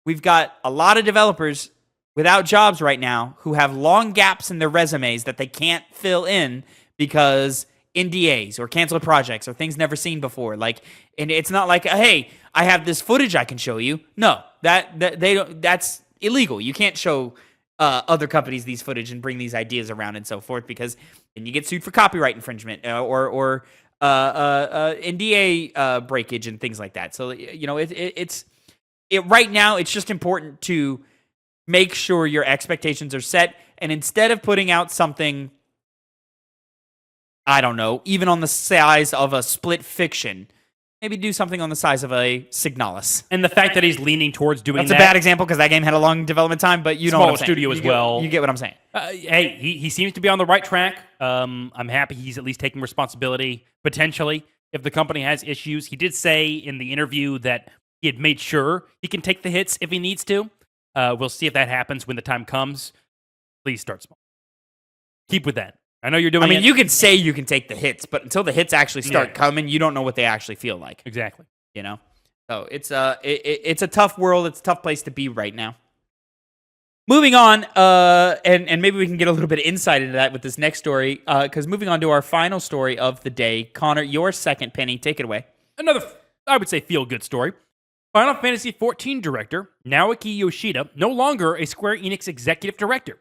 we've got a lot of developers without jobs right now who have long gaps in their resumes that they can't fill in because NDAs or canceled projects or things never seen before. And it's not like, hey, I have this footage I can show you. No, that's illegal. You can't show other companies these footage and bring these ideas around and so forth, because then you get sued for copyright infringement or NDA breakage and things like that. So right now it's just important to make sure your expectations are set, and instead of putting out something, I don't know, even on the size of a Split Fiction, maybe do something on the size of a Signalis. And the fact that he's leaning towards doing That's a bad example because that game had a long development time, but you know what I'm saying. Studio as well. You get what I'm saying. Hey, he seems to be on the right track. I'm happy he's at least taking responsibility, potentially, if the company has issues. He did say in the interview that he had made sure he can take the hits if he needs to. We'll see if that happens when the time comes. Please start small. Keep with that. I know you're doing it. You can say you can take the hits, but until the hits actually start coming, you don't know what they actually feel like. Exactly. You know? So it's a tough world. It's a tough place to be right now. Moving on, and maybe we can get a little bit of insight into that with this next story, because moving on to our final story of the day. Connor, your second penny. Take it away. Another, I would say, feel-good story. Final Fantasy XIV director Naoki Yoshida no longer a Square Enix executive director.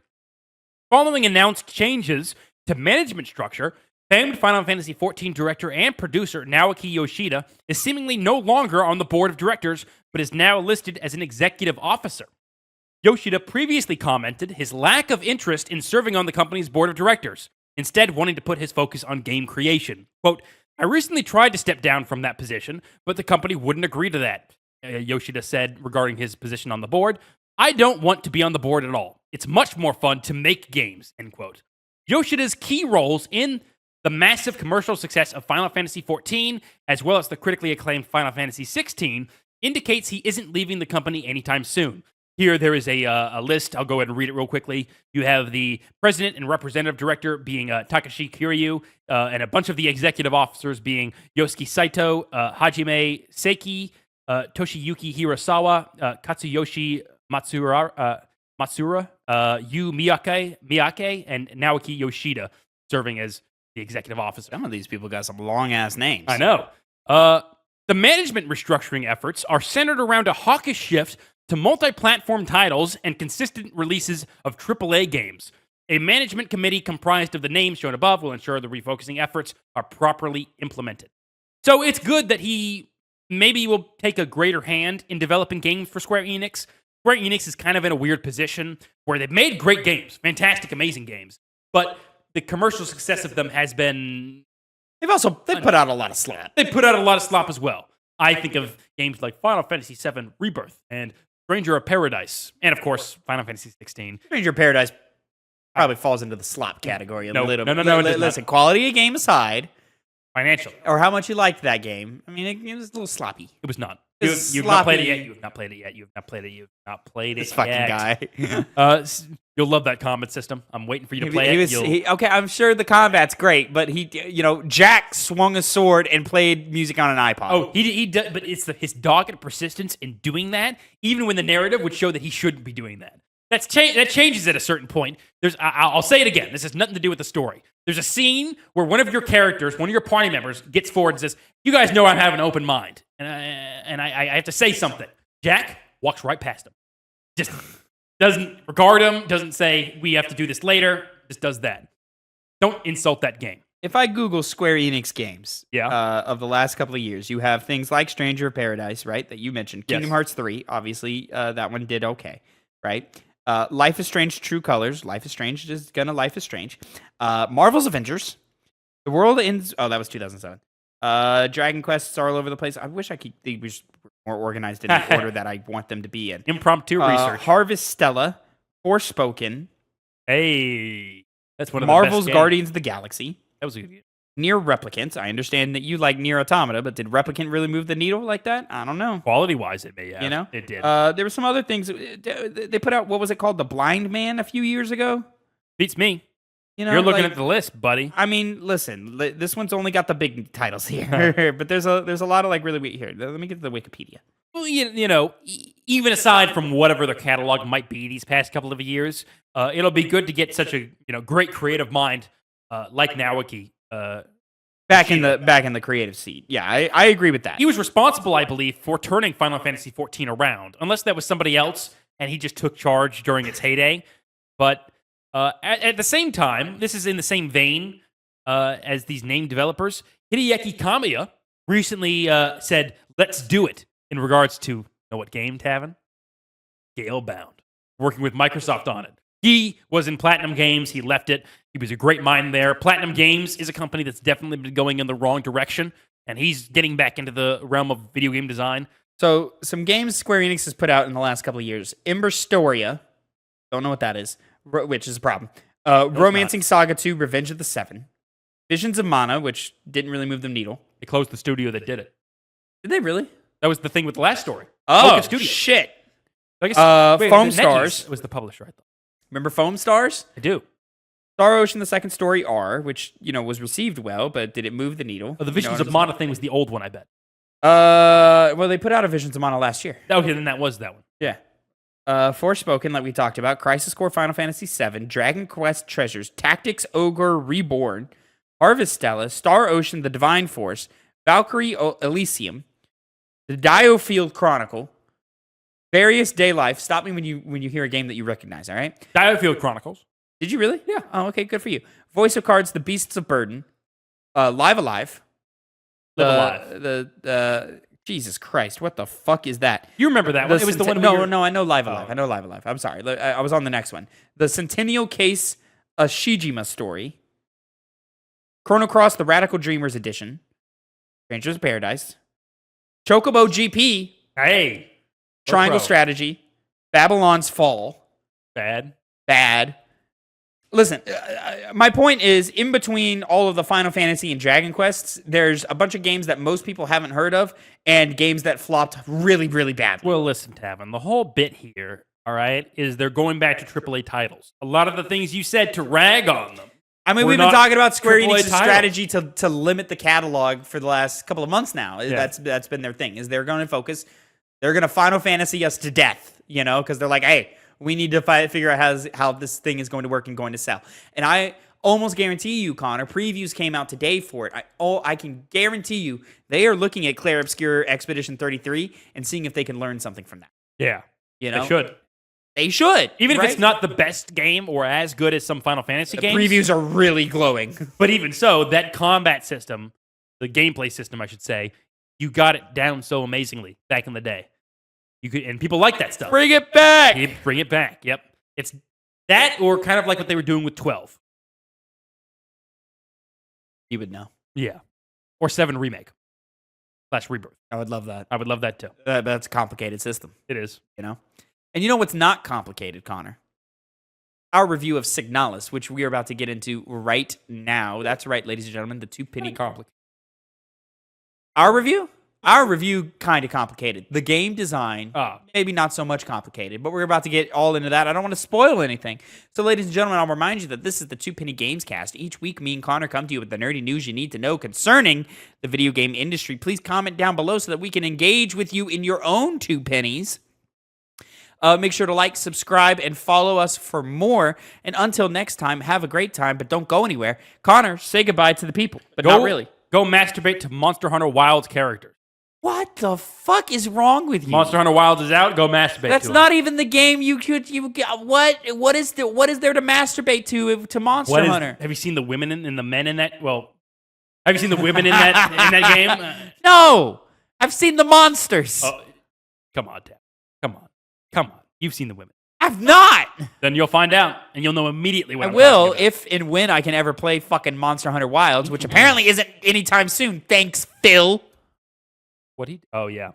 Following announced changes to management structure, famed Final Fantasy XIV director and producer Naoki Yoshida is seemingly no longer on the board of directors, but is now listed as an executive officer. Yoshida previously commented his lack of interest in serving on the company's board of directors, instead wanting to put his focus on game creation. Quote, I recently tried to step down from that position, but the company wouldn't agree to that, Yoshida said regarding his position on the board. I don't want to be on the board at all. It's much more fun to make games, end quote. Yoshida's key roles in the massive commercial success of Final Fantasy XIV, as well as the critically acclaimed Final Fantasy XVI, indicates he isn't leaving the company anytime soon. Here, there is a list. I'll go ahead and read it real quickly. You have the president and representative director being Takashi Kiryu, and a bunch of the executive officers being Yosuke Saito, Hajime Seiki, Toshiyuki Hirasawa, Katsuyoshi Matsura, Yu Miyake, and Naoki Yoshida serving as the executive officer. Some of these people got some long-ass names. I know. The management restructuring efforts are centered around a hawkish shift to multi-platform titles and consistent releases of AAA games. A management committee comprised of the names shown above will ensure the refocusing efforts are properly implemented. So it's good that he maybe will take a greater hand in developing games for Square Enix. Square Enix is kind of in a weird position where they've made great games, fantastic, amazing games, but the commercial success of them has been... They've put out a lot of slop. They put out a lot of slop as well. I think of games like Final Fantasy VII Rebirth and Stranger of Paradise, and of course, Final Fantasy XVI. Stranger of Paradise probably falls into the slop category a little bit. No. Listen, quality of game aside, financially, or how much you liked that game. I mean, it was a little sloppy. It was not. You've not played it yet. You have not played it yet. You have not played it. You have not played it this fucking yet. guy. You'll love that combat system. I'm waiting for you to play it. Okay, I'm sure the combat's great, but Jack swung a sword and played music on an iPod. Oh, he does, but it's his dogged persistence in doing that, even when the narrative would show that he shouldn't be doing that. That changes at a certain point. I'll say it again. This has nothing to do with the story. There's a scene where one of your characters, one of your party members, gets forward and says, "You guys know I have an open mind," and I have to say something. Jack walks right past him. Just doesn't regard him. Doesn't say we have to do this later. Just does that. Don't insult that game. If I Google Square Enix games of the last couple of years, you have things like Stranger of Paradise, right, that you mentioned. Kingdom Hearts 3, obviously, that one did okay, right? Life is Strange True Colors. Life is Strange is gonna Life is Strange. Marvel's Avengers. The World Ends... Oh, that was 2007. Dragon Quests are all over the place. I wish they were more organized in the order that I want them to be in. Impromptu research. Harvest Stella. Forspoken. Hey. That's one of Marvel's the best Guardians of the Galaxy. That was a good game. Nier Replicant. I understand that you like Nier Automata, but did Replicant really move the needle like that? I don't know. Quality-wise, it may have. You know? It did. There were some other things. They put out, what was it called? The Blind Man a few years ago? Beats me. You're looking at the list, buddy. I mean, listen, this one's only got the big titles here, but there's a lot of like really weird here. Let me get to the Wikipedia. Well, even aside from whatever their catalog might be these past couple of years, it'll be good to get such a great creative mind like Naoki back in the creative seat. Yeah, I agree with that. He was responsible, I believe, for turning Final Fantasy XIV around, unless that was somebody else and he just took charge during its heyday. But at the same time, this is in the same vein as these named developers. Hideki Kamiya recently said, "Let's do it," in regards to, know what game, Tavin? Scalebound. Working with Microsoft on it. He was in Platinum Games. He left it. He was a great mind there. Platinum Games is a company that's definitely been going in the wrong direction and he's getting back into the realm of video game design. So, some games Square Enix has put out in the last couple of years. Emberstoria, don't know what that is, which is a problem. Romancing Saga 2, Revenge of the Seven. Visions of Mana, which didn't really move the needle. They closed the studio that did it. Did they really? That was the thing with the last story. Oh, shit. I guess, Foam Stars was the publisher, I thought. Remember Foam Stars? I do. Star Ocean, the second story, R, which, was received well, but did it move the needle? Oh, the Visions of Mana thing was the old one, I bet. Well, they put out a Visions of Mana last year. Okay, then that was that one. Yeah. Forspoken, like we talked about, Crisis Core Final Fantasy VII, Dragon Quest Treasures, Tactics Ogre Reborn, Harvest Stella, Star Ocean, The Divine Force, Valkyrie Elysium, The Diofield Chronicle, Various Day Life. Stop me when you hear a game that you recognize, all right? Diofield Chronicles. Did you really? Yeah. Oh, okay, good for you. Voice of Cards, The Beasts of Burden, Live Alive. Alive. Jesus Christ, what the fuck is that? You remember that one? It was the one. No, I know Live Alive. I know Live Alive. I'm sorry. I was on the next one. The Centennial Case, a Shijima Story. Chrono Cross, The Radical Dreamers Edition. Strangers of Paradise. Chocobo GP. Hey. Triangle Strategy. Babylon's Fall. Bad. Listen, my point is, in between all of the Final Fantasy and Dragon Quests, there's a bunch of games that most people haven't heard of, and games that flopped really, really badly. Well, listen, Tavin, the whole bit here, all right, is they're going back to AAA titles. A lot of the things you said to rag on them. I mean, we've been talking about Square Enix's strategy to limit the catalog for the last couple of months now. Yeah. That's been their thing, is they're going to focus, they're going to Final Fantasy us to death, because they're like, hey, we need to figure out how this thing is going to work and going to sell. And I almost guarantee you, Connor, previews came out today for it. I can guarantee you they are looking at Clair Obscur Expedition 33 and seeing if they can learn something from that. Yeah. They should. They should. Even if it's not the best game or as good as some Final Fantasy games. Previews are really glowing. But even so, that combat system, the gameplay system, I should say, you got it down so amazingly back in the day. And people like that stuff. Bring it back. Bring it back. Yep. It's that or kind of like what they were doing with 12. You would know. Yeah. Or 7 Remake / Rebirth. I would love that. I would love that too. That's a complicated system. It is. And you know what's not complicated, Connor? Our review of Signalis, which we are about to get into right now. That's right, ladies and gentlemen, the Two Penny complicated. Our review? Our review, kind of complicated. The game design, maybe not so much complicated, but we're about to get all into that. I don't want to spoil anything. So, ladies and gentlemen, I'll remind you that this is the Two Penny Gamescast. Each week, me and Connor come to you with the nerdy news you need to know concerning the video game industry. Please comment down below so that we can engage with you in your own two pennies. Make sure to like, subscribe, and follow us for more. And until next time, have a great time, but don't go anywhere. Connor, say goodbye to the people, but not really. Go masturbate to Monster Hunter Wilds characters. What the fuck is wrong with you? Monster Hunter Wilds is out. Go masturbate. That's to not even the game you what is there to masturbate to Monster Hunter? Have you seen the women and the men in that? Well, have you seen the women in that game? No, I've seen the monsters. Oh, come on, Tab. Come on. You've seen the women. I've not. Then you'll find out, and you'll know immediately what I will if and when I can ever play fucking Monster Hunter Wilds, which apparently isn't anytime soon. Thanks, Phil. Oh, yeah.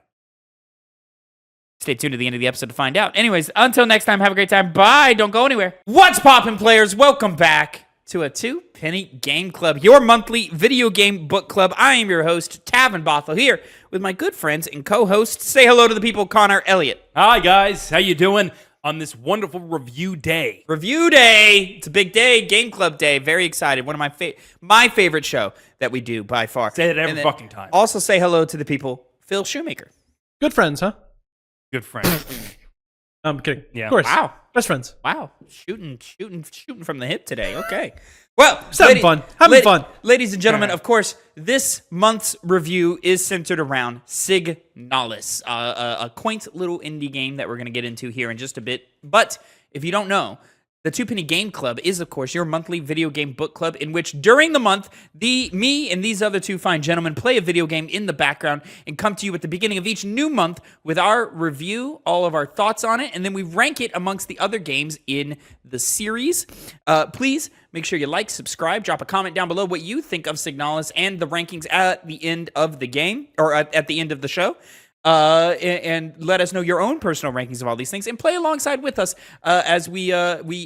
Stay tuned to the end of the episode to find out. Anyways, until next time, have a great time. Bye. Don't go anywhere. What's poppin', players? Welcome back to a Two Penny Game Club, your monthly video game book club. I am your host, Tavin Bothel, here with my good friends and co-hosts. Say hello to the people, Connor, Elliott. Hi, guys. How you doing on this wonderful review day? Review day. It's a big day. Game Club day. Very excited. One of my favorite show that we do by far. Say that every fucking time. Also say hello to the people, Phil Shoemaker. Good friends, huh? Good friends. I'm kidding. Yeah. Of course. Wow. Best friends. Wow. Shooting from the hip today. Okay. Well, having fun. Having fun. Ladies and gentlemen, of course, this month's review is centered around Signalis, a quaint little indie game that we're going to get into here in just a bit. But if you don't know, The Two Penny Game Club is, of course, your monthly video game book club in which during the month, me and these other two fine gentlemen play a video game in the background and come to you at the beginning of each new month with our review, all of our thoughts on it, and then we rank it amongst the other games in the series. Please make sure you like, subscribe, drop a comment down below what you think of Signalis and the rankings at the end of the game, or at the end of the show. And let us know your own personal rankings of all these things, and play alongside with us as we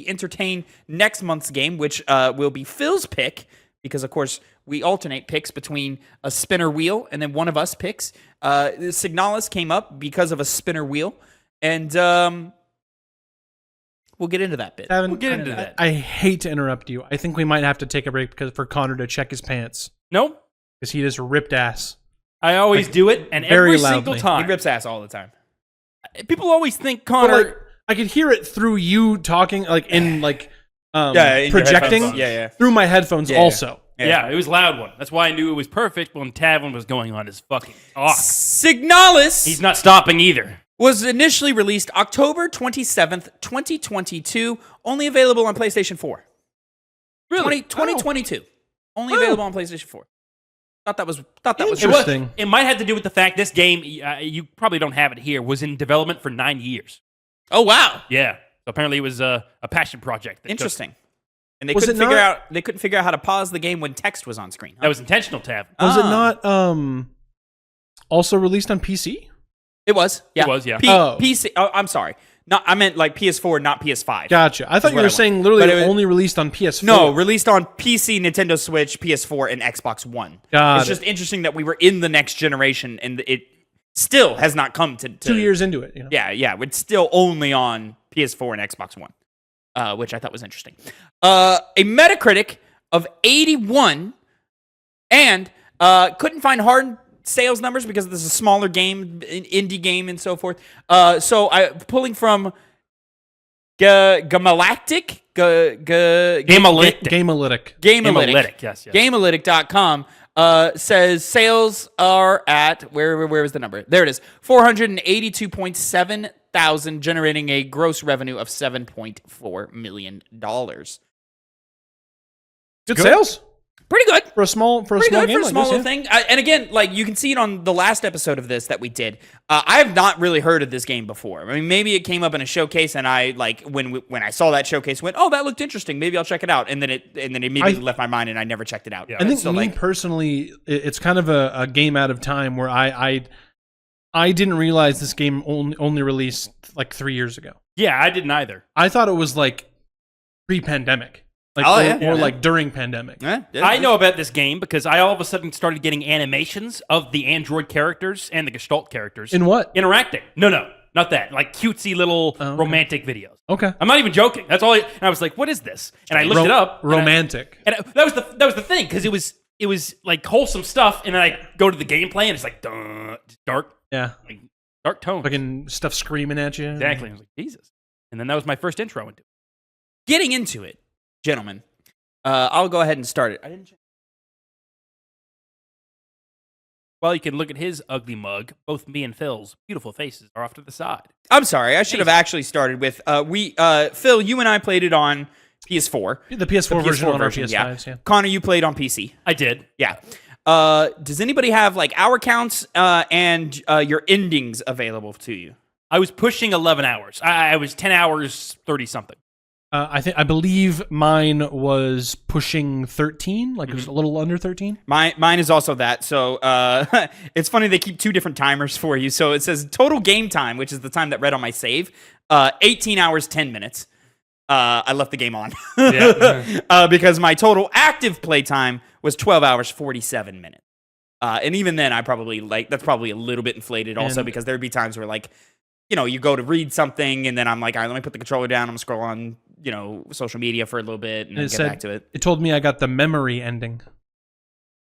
entertain next month's game, which will be Phil's pick, because of course we alternate picks between a spinner wheel and then one of us picks. Signalis came up because of a spinner wheel, and we'll get into that bit. Tavin, We'll get into that. I hate to interrupt you. I think we might have to take a break for Connor to check his pants No, because he just ripped ass. I always do it, and very every single loudly. He time. rips ass all the time. People always think But, Connor. like, I could hear it through you talking, like in like In your projecting headphones. Yeah. through my headphones. Yeah. Also, Yeah, it was a loud one. That's why I knew it was perfect when Tavin was going on his fucking talk. Signalis He's not stopping either. was initially released October 27th, 2022, only available on PlayStation 4. Really? 2022. Only Oh. available on PlayStation 4. Thought that was Interesting. It might have to do with the fact this game, you probably don't have it here, was in development for 9 years. Oh wow. Yeah. So apparently it was a passion project. Interesting. And they Was couldn't it figure not- out how to pause the game when text was on screen. Huh? That was intentional, Tav. was it Ah. not also released on PC? It was. Yeah. It was, yeah. PC. Oh, I'm sorry. No, I meant like PS4, not PS5. Gotcha. I thought you what I were want. saying literally But it was- only released on PS4. No, released on PC, Nintendo Switch, PS4, and Xbox One. Got It's just interesting that we were in the next generation, and it still has not come to 2 years into it. You know? Yeah. It's still only on PS4 and Xbox One, which I thought was interesting. A Metacritic of 81, and couldn't find hard sales numbers because this is a smaller game, indie game, and so forth. So I pulling from Gamalactic, Gamealytic. Gamealytic. Yes. Gamealytic.com says sales are at where is the number? There it is. 482.7 thousand, generating a gross revenue of $7.4 million. Good sales Pretty good. for a small Pretty game good for a like small this, little thing. And again, like you can see it on the last episode of this that we did. I have not really heard of this game before. I mean, maybe it came up in a showcase, and I like when I saw that showcase, went, "Oh, that looked interesting. Maybe I'll check it out." And then it immediately left my mind, and I never checked it out. Yeah. I think so, me like, personally, it's kind of a game out of time where I didn't realize this game only released like 3 years ago. Yeah, I didn't either. I thought it was like pre-pandemic, like or like during pandemic. I know about this game because I all of a sudden started getting animations of the Android characters and the Gestalt characters. In what? Interacting. No, not that. Like cutesy little romantic videos. Okay. I'm not even joking. That's all. And I was like, "What is this?" And I looked it up. Romantic. That was the thing because it was like wholesome stuff, and then I go to the gameplay and it's like dark, Yeah. like dark tone. Fucking stuff screaming at you. Exactly. I was like, Jesus. And then that was my first intro into it. Getting into it, gentlemen. I'll go ahead and start it. I didn't check. Well, you can look at his ugly mug. Both me and Phil's beautiful faces are off to the side. I'm sorry. I should have actually started with Phil, you and I played it on PS4. The PS4 version on our version, PS5s, yeah. Connor, you played on PC. I did. Yeah. Does anybody have like hour counts and your endings available to you? I was pushing 11 hours. I was 10 hours, 30 something. I believe mine was pushing 13, like it was a little under 13. Mine is also that. So it's funny they keep two different timers for you. So it says total game time, which is the time that read on my save, 18 hours 10 minutes. I left the game on because my total active play time was 12 hours 47 minutes. And even then, I probably that's probably a little bit inflated also because there'd be times where like, you know, you go to read something and then I'm like, all right, let me put the controller down. I'm gonna scroll on, you know, social media for a little bit and then get back to it. It told me I got the memory ending.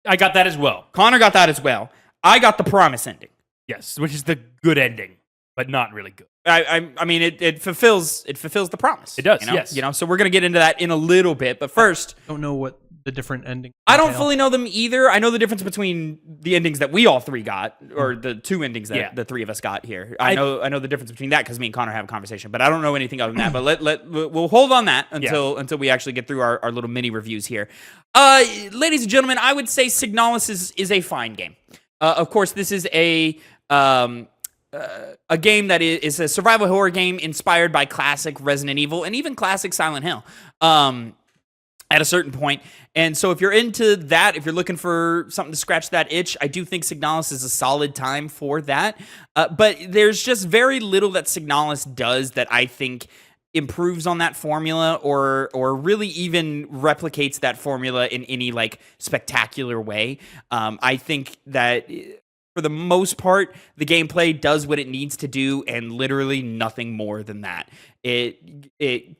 I got that as well. Connor got that as well. I got the promise ending. Yes, which is the good ending, but not really good. I mean, it fulfills the promise. It does, you know? yes. You know, so we're gonna get into that in a little bit, but first, I don't know what the different endings? I don't entail? fully know them either. I know the difference between the endings that we all three got, or the two endings that the three of us got here. I know the difference between that because me and Connor have a conversation, but I don't know anything other than that. But we'll hold on that until we actually get through our little mini reviews here. Ladies and gentlemen, I would say Signalis is a fine game. Of course, this is a game that is a survival horror game inspired by classic Resident Evil and even classic Silent Hill. At a certain point. And so if you're into that, if you're looking for something to scratch that itch, I do think Signalis is a solid time for that. But there's just very little that Signalis does that I think improves on that formula or really even replicates that formula in any like spectacular way. I think that for the most part, the gameplay does what it needs to do and literally nothing more than that. It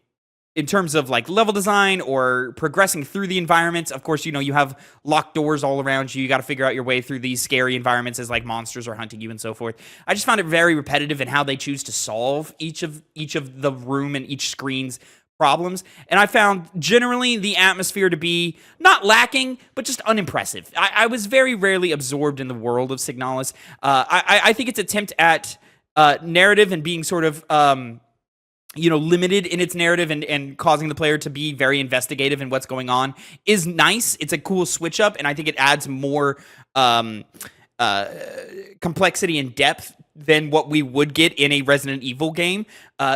in terms of like level design or progressing through the environments, of course, you have locked doors all around you. You got to figure out your way through these scary environments as like monsters are hunting you and so forth. I just found it very repetitive in how they choose to solve each of the room and each screen's problems. And I found generally the atmosphere to be not lacking, but just unimpressive. I was very rarely absorbed in the world of Signalis. I think its attempt at narrative and being sort of limited in its narrative and causing the player to be very investigative in what's going on is nice. It's a cool switch up, and I think it adds more complexity and depth than what we would get in a Resident Evil game.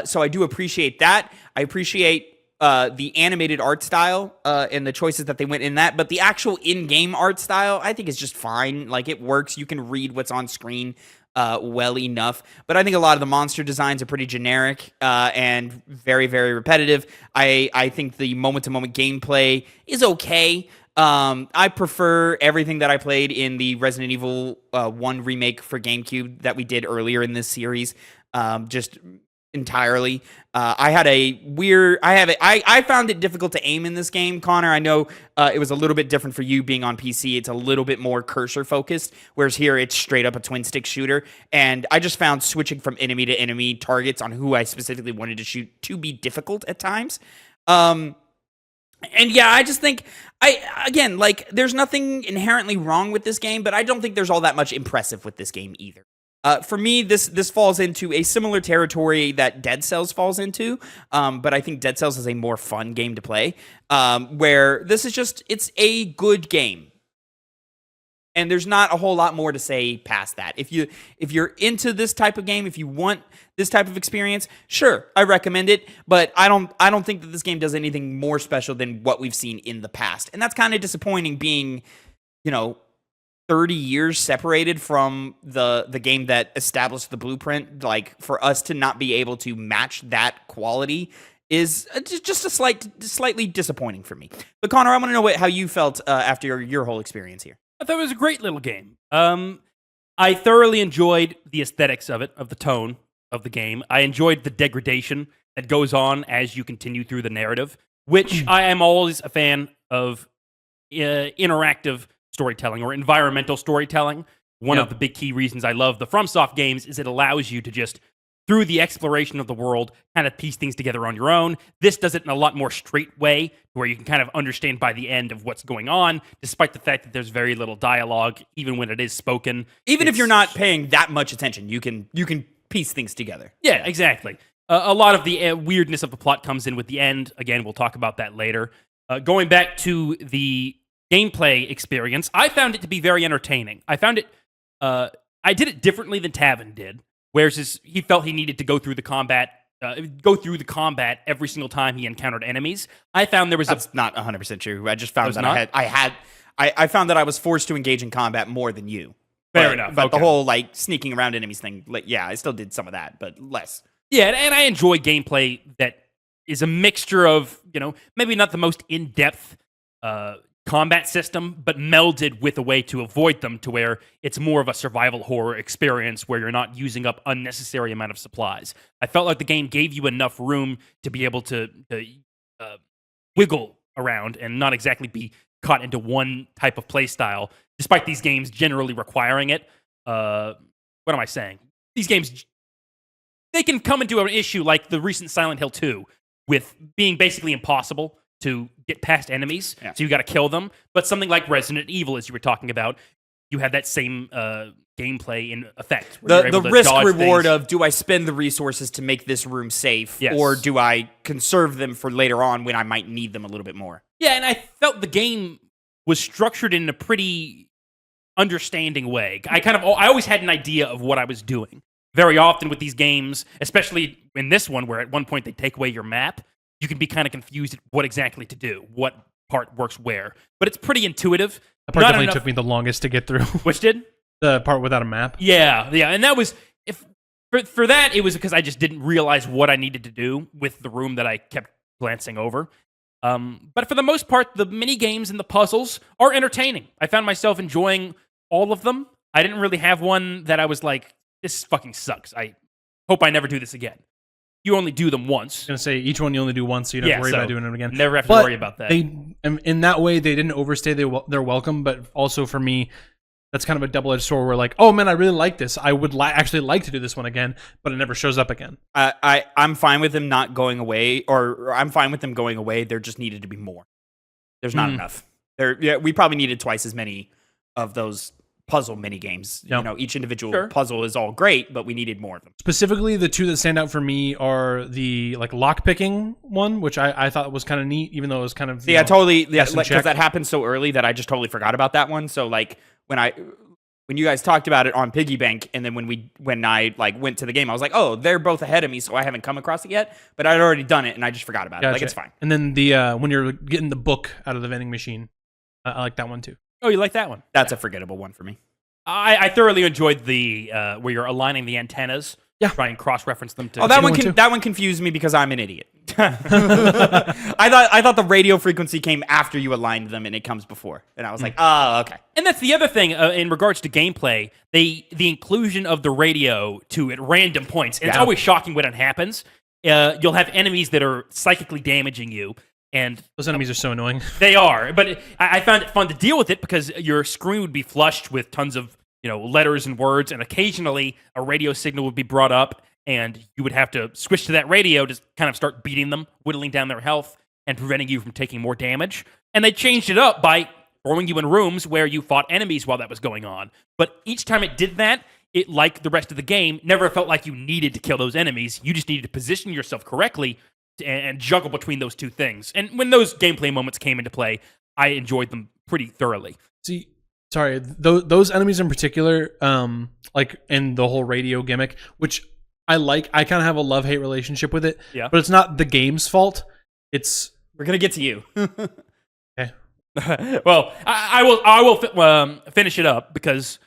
So I do appreciate that. I appreciate the animated art style and the choices that they went in that, but the actual in-game art style I think is just fine. Like, it works. You can read what's on screen well enough, but I think a lot of the monster designs are pretty generic and very, very repetitive. I think the moment-to-moment gameplay is okay. I prefer everything that I played in the Resident Evil 1 remake for GameCube that we did earlier in this series, just entirely. I found it difficult to aim in this game, Connor. I know it was a little bit different for you being on PC. It's a little bit more cursor focused, whereas here it's straight up a twin stick shooter. And I just found switching from enemy to enemy targets on who I specifically wanted to shoot to be difficult at times. And yeah, I just think there's nothing inherently wrong with this game, but I don't think there's all that much impressive with this game either. For me, this falls into a similar territory that Dead Cells falls into, but I think Dead Cells is a more fun game to play, where this is it's a good game. And there's not a whole lot more to say past that. If you're into this type of game, if you want this type of experience, sure, I recommend it, but I don't think that this game does anything more special than what we've seen in the past. And that's kind of disappointing, being, 30 years separated from the game that established the blueprint. Like, for us to not be able to match that quality is just slightly disappointing for me. But Connor, I want to know how you felt after your whole experience here. I thought it was a great little game. I thoroughly enjoyed the aesthetics of it, of the tone of the game. I enjoyed the degradation that goes on as you continue through the narrative, which I am always a fan of interactive storytelling or environmental storytelling. One of the big key reasons I love the FromSoft games is it allows you to just, through the exploration of the world, kind of piece things together on your own. This does it in a lot more straight way, where you can kind of understand by the end of what's going on, despite the fact that there's very little dialogue, even when it is spoken. Even if you're not paying that much attention, you can piece things together. Yeah, exactly. A lot of the weirdness of the plot comes in with the end. Again, we'll talk about that later. Going back to the gameplay experience, I found it to be very entertaining. I found it, I did it differently than Tavin did, whereas he felt he needed to go through the combat every single time he encountered enemies. I found that's not 100% true. I just found that I found that I was forced to engage in combat more than you. Fair enough. But the whole sneaking around enemies thing, I still did some of that, but less. Yeah, and I enjoy gameplay that is a mixture of, maybe not the most in-depth combat system, but melded with a way to avoid them, to where it's more of a survival horror experience where you're not using up unnecessary amount of supplies. I felt like the game gave you enough room to be able to wiggle around and not exactly be caught into one type of play style, despite these games generally requiring it. What am I saying? These games, they can come into an issue like the recent Silent Hill 2 with being basically impossible to get past enemies, Yeah. so you got to kill them. But something like Resident Evil, as you were talking about, you have that same gameplay in effect. The risk reward of, do I spend the resources to make this room safe, Yes. or do I conserve them for later on when I might need them a little bit more? Yeah, and I felt the game was structured in a pretty understanding way. I always had an idea of what I was doing. Very often with these games, especially in this one, where at one point they take away your map, you can be kind of confused at what exactly to do, what part works where. But it's pretty intuitive. That part definitely took me the longest to get through. Which did? The part without a map. Yeah, and that was for that, it was because I just didn't realize what I needed to do with the room that I kept glancing over. But for the most part, the mini games and the puzzles are entertaining. I found myself enjoying all of them. I didn't really have one that I was like, this fucking sucks. I hope I never do this again. You only do them once. I was going to say, each one you only do once, so you don't have to worry about doing it again. Never have to worry about that. In that way, they didn't overstay their welcome, but also for me, that's kind of a double-edged sword where like, oh man, I really like this. I would actually like to do this one again, but it never shows up again. I'm fine with them not going away, or I'm fine with them going away. There just needed to be more. There's not enough. We probably needed twice as many of those puzzle mini games. Yep. You know, each individual puzzle is all great, but we needed more of them. Specifically, the two that stand out for me are the like lock picking one, which I thought was kind of neat, even though it was kind of because that happened so early that I just totally forgot about that one. So like when you guys talked about it on Piggy Bank, and then when I like went to the game, I was like, oh, they're both ahead of me, so I haven't come across it yet. But I'd already done it, and I just forgot about it. Like, it's fine. And then the when you're getting the book out of the vending machine, I like that one too. Oh, you like that one? That's a forgettable one for me. I thoroughly enjoyed the where you're aligning the antennas. Yeah. Try and cross-reference them to. Oh, that one confused me because I'm an idiot. I thought the radio frequency came after you aligned them, and it comes before. And I was like, oh, okay. And that's the other thing in regards to gameplay. The inclusion of the radio at random points. And it's always shocking when it happens. You'll have enemies that are psychically damaging you. And those enemies are so annoying. They are, but I found it fun to deal with it because your screen would be flushed with tons of letters and words, and occasionally a radio signal would be brought up, and you would have to switch to that radio to kind of start beating them, whittling down their health, and preventing you from taking more damage. And they changed it up by throwing you in rooms where you fought enemies while that was going on. But each time it did that, it, like the rest of the game, never felt like you needed to kill those enemies. You just needed to position yourself correctly and juggle between those two things. And when those gameplay moments came into play, I enjoyed them pretty thoroughly. See, sorry, those enemies in particular, like in the whole radio gimmick, which I like. I kind of have a love-hate relationship with it. Yeah. But it's not the game's fault. We're gonna get to you. Okay. Well, I will finish it up because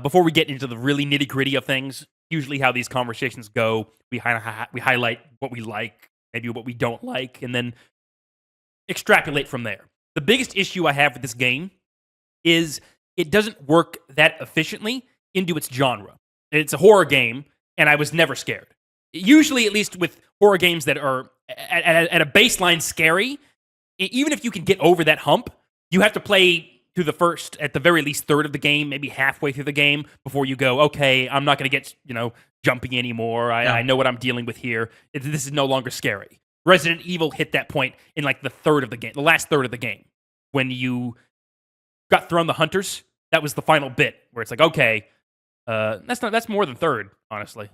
before we get into the really nitty-gritty of things, usually how these conversations go, we highlight what we like, maybe what we don't like, and then extrapolate from there. The biggest issue I have with this game is it doesn't work that efficiently into its genre. It's a horror game, and I was never scared. Usually, at least with horror games that are at a baseline scary, even if you can get over that hump, you have to play through the first, at the very least, third of the game, maybe halfway through the game, before you go, okay, I'm not going to get, jumpy anymore. I know what I'm dealing with here. This is no longer scary. Resident Evil hit that point in like the last third of the game. When you got thrown the hunters, that was the final bit where it's like, okay, that's more than third, honestly.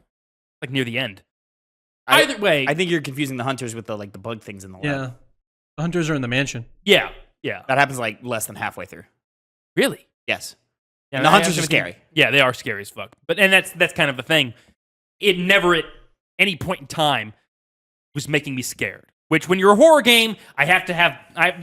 Like near the end. Either way. I think you're confusing the hunters with the bug things in the lab. Yeah. The hunters are in the mansion. Yeah. That happens like less than halfway through. Really? Yes. Yeah, and the hunters are scary. Yeah, they are scary as fuck. And that's kind of the thing. It never at any point in time was making me scared. Which when you're a horror game, that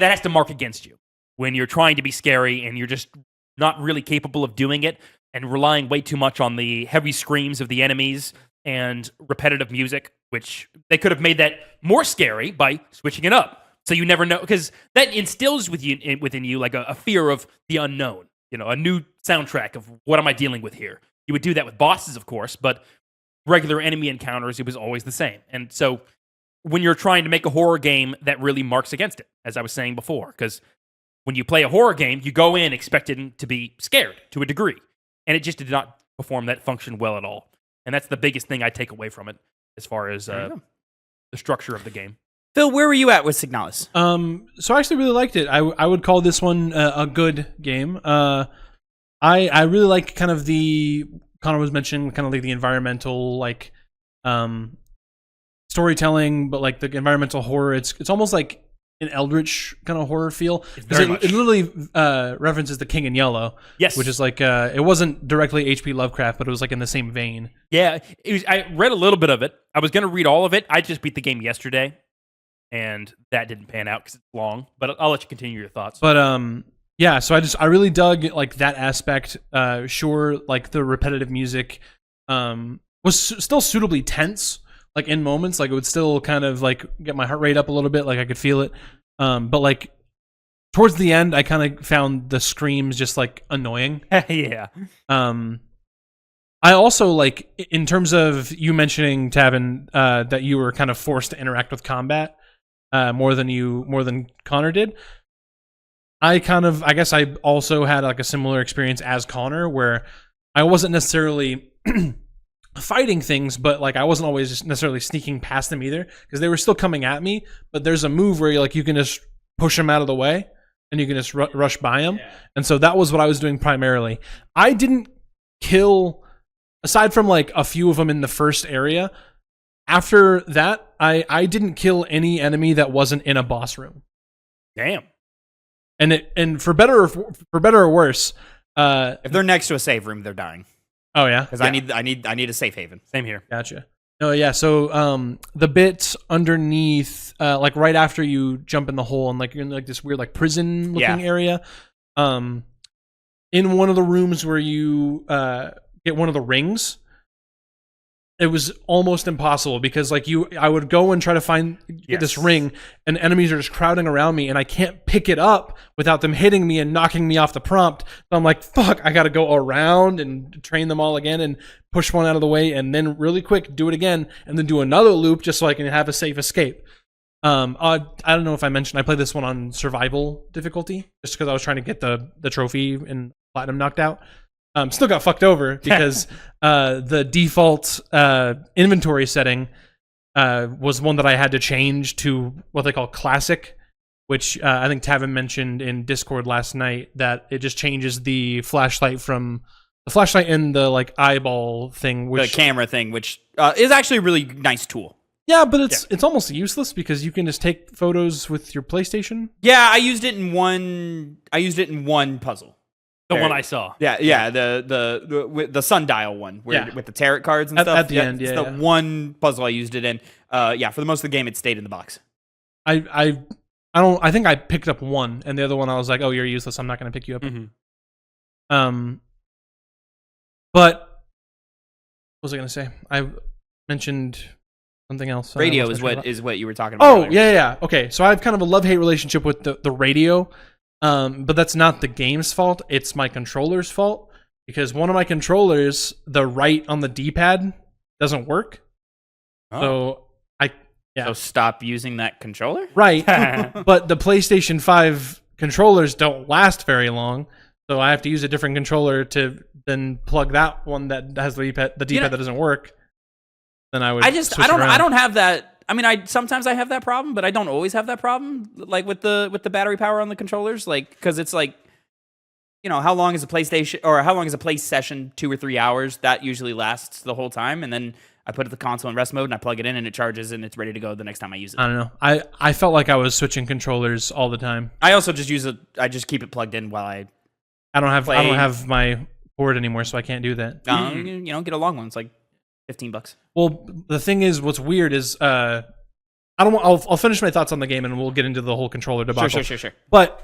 has to mark against you. When you're trying to be scary and you're just not really capable of doing it and relying way too much on the heavy screams of the enemies and repetitive music, which they could have made that more scary by switching it up. So you never know, because that instills within you like a fear of the unknown. A new soundtrack of what am I dealing with here? You would do that with bosses, of course, but regular enemy encounters, it was always the same. And so when you're trying to make a horror game, that really marks against it, as I was saying before, because when you play a horror game, you go in expecting to be scared to a degree, and it just did not perform that function well at all. And that's the biggest thing I take away from it as far as the structure of the game. Phil, where were you at with Signalis? So I actually really liked it. I would call this one a good game. I really like kind of the Connor was mentioning kind of like the environmental like storytelling, but like the environmental horror. It's almost like an Eldritch kind of horror feel. It literally references The King in Yellow. Yes, which is like it wasn't directly H.P. Lovecraft, but it was like in the same vein. Yeah, I read a little bit of it. I was going to read all of it. I just beat the game yesterday, and that didn't pan out because it's long. But I'll let you continue your thoughts. But yeah, so I really dug like that aspect. Sure, like the repetitive music was still suitably tense. Like in moments, like it would still kind of like get my heart rate up a little bit, like I could feel it. But like towards the end, I kind of found the screams just like annoying. Yeah. I also like in terms of you mentioning Tavin that you were kind of forced to interact with combat more than Connor did. I guess I also had like a similar experience as Connor where I wasn't necessarily fighting things, but like I wasn't always just necessarily sneaking past them either because they were still coming at me. But there's a move where you can just push them out of the way and you can just rush by them. Yeah. And so that was what I was doing primarily. I didn't kill, aside from like a few of them in the first area. After that, I didn't kill any enemy that wasn't in a boss room. Damn. And for better or worse, if they're next to a save room, they're dying. Oh yeah, because I need a safe haven. Same here. Gotcha. No, yeah. So the bit underneath, like right after you jump in the hole and like you're in like this weird like prison looking area, in one of the rooms where you get one of the rings, it was almost impossible because like I would go and try to get this ring and enemies are just crowding around me and I can't pick it up without them hitting me and knocking me off the prompt. So I'm like, fuck, I got to go around and train them all again and push one out of the way and then really quick do it again and then do another loop just so I can have a safe escape. I don't know if I mentioned I played this one on survival difficulty just because I was trying to get the trophy and platinum knocked out. Still got fucked over because the default inventory setting was one that I had to change to what they call classic, which I think Tavin mentioned in Discord last night that it just changes the flashlight from the flashlight and the like eyeball thing, the camera thing, which is actually a really nice tool. Yeah, but it's almost useless because you can just take photos with your PlayStation. Yeah, I used it in one puzzle. The one I saw. Yeah, the sundial one with the tarot cards and stuff. At the end, the one puzzle I used it in. For the most of the game, it stayed in the box. I think I picked up one, and the other one I was like, oh, you're useless. I'm not going to pick you up. Mm-hmm. But what was I going to say? I mentioned something else. Radio is what you were talking about. Oh, yeah. Okay, so I have kind of a love-hate relationship with the radio. But that's not the game's fault. It's my controller's fault because one of my controllers, the right on the D-pad, doesn't work. Oh. So stop using that controller? Right. But the PlayStation 5 controllers don't last very long, so I have to use a different controller to then plug that one that has the D-pad that doesn't work. Then I would. I don't have that. I mean, sometimes I have that problem, but I don't always have that problem. Like with the battery power on the controllers, like because it's like, how long is a PlayStation or how long is a play session? 2 or 3 hours. That usually lasts the whole time, and then I put the console in rest mode and I plug it in and it charges and it's ready to go the next time I use it. I don't know. I felt like I was switching controllers all the time. I also just use it. I just keep it plugged in while I don't have my cord anymore, so I can't do that. Get a long one. It's like $15. Well, the thing is, what's weird is, I'll finish my thoughts on the game and we'll get into the whole controller debacle. Sure. But,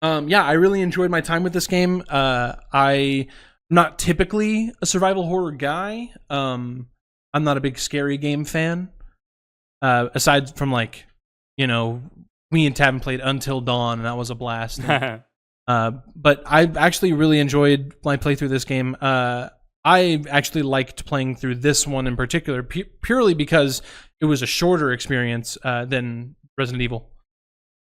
I really enjoyed my time with this game. I'm not typically a survival horror guy. I'm not a big scary game fan. Aside from like, me and Tavin played Until Dawn and that was a blast. But I actually really enjoyed my playthrough of this game. I actually liked playing through this one in particular purely because it was a shorter experience than Resident Evil,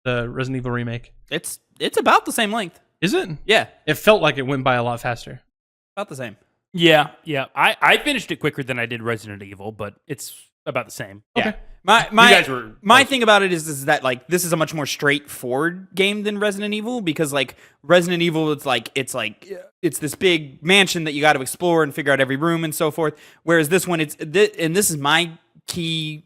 the Resident Evil remake. It's about the same length. Is it? Yeah. It felt like it went by a lot faster. About the same. Yeah. I finished it quicker than I did Resident Evil, but it's about the same. Okay. My You guys were my thing about it is that like this is a much more straightforward game than Resident Evil, because like Resident Evil it's this big mansion that you got to explore and figure out every room and so forth, whereas this one and this is my key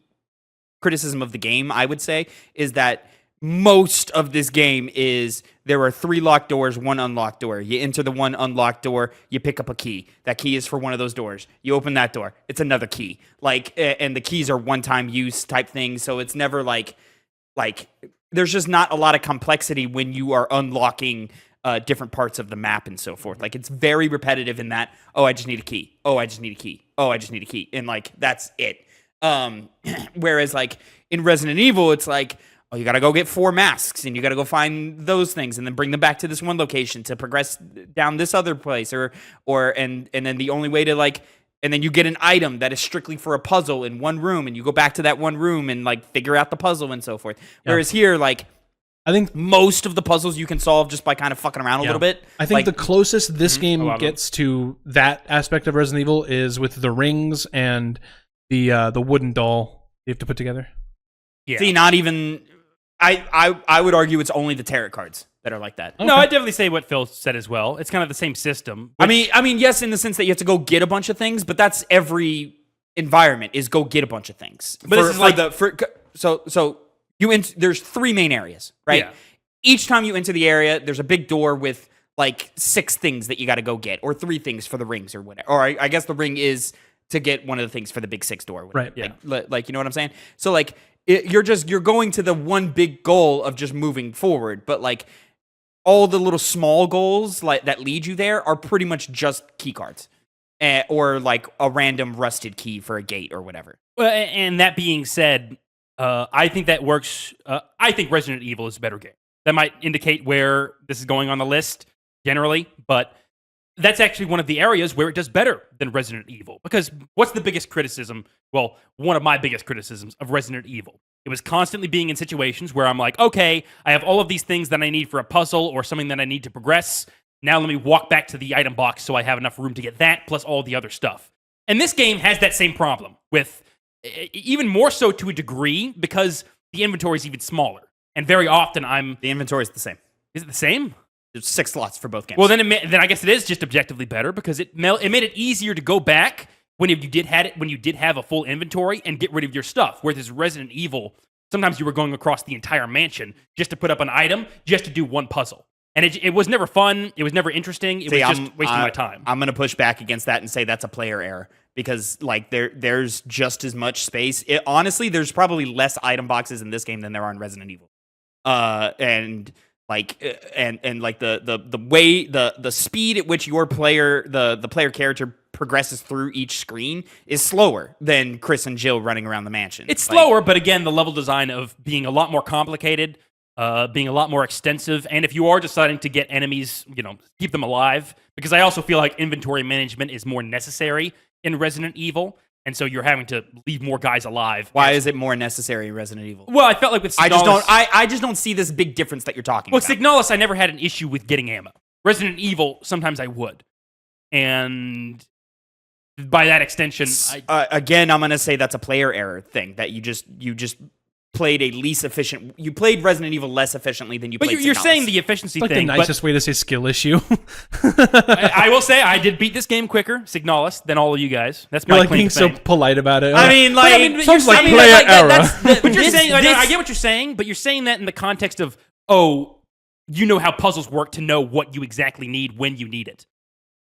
criticism of the game, I would say, is that most of this game is there are 3 locked doors, 1 unlocked door. You enter the 1 unlocked door, you pick up a key. That key is for one of those doors. You open that door, it's another key. Like, and the keys are one-time use type things, so it's never like there's just not a lot of complexity when you are unlocking different parts of the map and so forth. Like, it's very repetitive in that, oh, I just need a key. Oh, I just need a key. Oh, I just need a key. And like, that's it. Whereas like in Resident Evil, it's like, oh, you got to go get 4 masks, and you got to go find those things, and then bring them back to this one location to progress down this other place, and then the only way to like, and then you get an item that is strictly for a puzzle in one room, and you go back to that one room and like figure out the puzzle and so forth. Yeah. Whereas here, like, I think most of the puzzles you can solve just by kind of fucking around a little bit. I think the closest this game gets to that aspect of Resident Evil is with the rings and the wooden doll you have to put together. Yeah. See, not even. I would argue it's only the tarot cards that are like that. Okay. No, I definitely say what Phil said as well. It's kind of the same system. Which... I mean, yes, in the sense that you have to go get a bunch of things, but that's every environment is go get a bunch of things. But this is like so there's 3 main areas, right? Yeah. Each time you enter the area, there's a big door with like 6 things that you got to go get, or 3 things for the rings, or whatever. Or I guess the ring is to get one of the things for the big 6 door, right? Yeah. Like you know what I'm saying? So like. You're going to the one big goal of just moving forward, but like all the little small goals like that lead you there are pretty much just key cards, or like a random rusted key for a gate or whatever. Well, and that being said, I think that works. I think Resident Evil is a better game. That might indicate where this is going on the list generally, but that's actually one of the areas where it does better than Resident Evil. Because what's the biggest criticism? Well, one of my biggest criticisms of Resident Evil. It was constantly being in situations where I'm like, okay, I have all of these things that I need for a puzzle or something that I need to progress. Now let me walk back to the item box so I have enough room to get that, plus all the other stuff. And this game has that same problem, with even more so to a degree, because the inventory is even smaller. And very often The inventory is the same. Is it the same? There's 6 slots for both games. Well, then I guess it is just objectively better, because it made it easier to go back when you did have a full inventory and get rid of your stuff. Whereas Resident Evil, sometimes you were going across the entire mansion just to put up an item, just to do one puzzle. And it was never fun. It was never interesting. It was just wasting my time. I'm going to push back against that and say that's a player error, because like there's just as much space. Honestly, there's probably less item boxes in this game than there are in Resident Evil. And like the way the speed at which your player the player character progresses through each screen is slower than Chris and Jill running around the mansion. It's slower, but again, the level design of being a lot more complicated, being a lot more extensive, and if you are deciding to get enemies, keep them alive, because I also feel like inventory management is more necessary in Resident Evil. And so you're having to leave more guys alive. Why is it more necessary in Resident Evil? Well, I felt like with Signalis... I just don't see this big difference that you're talking about. Well, Signalis, I never had an issue with getting ammo. Resident Evil, sometimes I would. And by that extension... again, I'm going to say that's a player error thing, that you just played a least efficient... You played Resident Evil less efficiently than you played Signalis. But you're saying the efficiency thing... It's like the nicest way to say skill issue. I will say I did beat this game quicker, Signalis, than all of you guys. That's my claim claim being so polite about it. I mean, sounds like player error. But you're saying... I get what you're saying, but you're saying that in the context of, you know how puzzles work to know what you exactly need when you need it.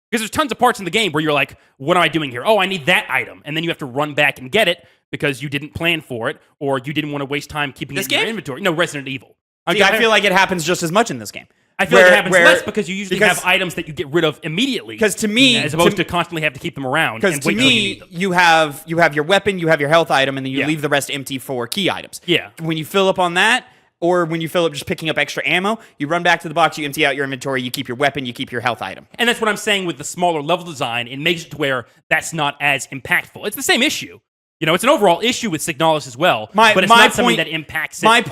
Because there's tons of parts in the game where you're like, what am I doing here? Oh, I need that item. And then you have to run back and get it because you didn't plan for it, or you didn't want to waste time keeping it in your inventory. No, Resident Evil. See, I feel like it happens just as much in this game. I feel like it happens less because you usually have items that you get rid of immediately. Because to me... As opposed to constantly have to keep them around. Because to me, you have your weapon, you have your health item, and then you leave the rest empty for key items. Yeah. When you fill up on that... Or when you fill up just picking up extra ammo, you run back to the box, you empty out your inventory, you keep your weapon, you keep your health item. And that's what I'm saying with the smaller level design. It makes it to where that's not as impactful. It's the same issue. It's an overall issue with Signalis as well, but it's not something that impacts it my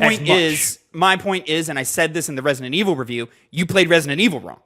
point is, and I said this in the Resident Evil review, you played Resident Evil wrong.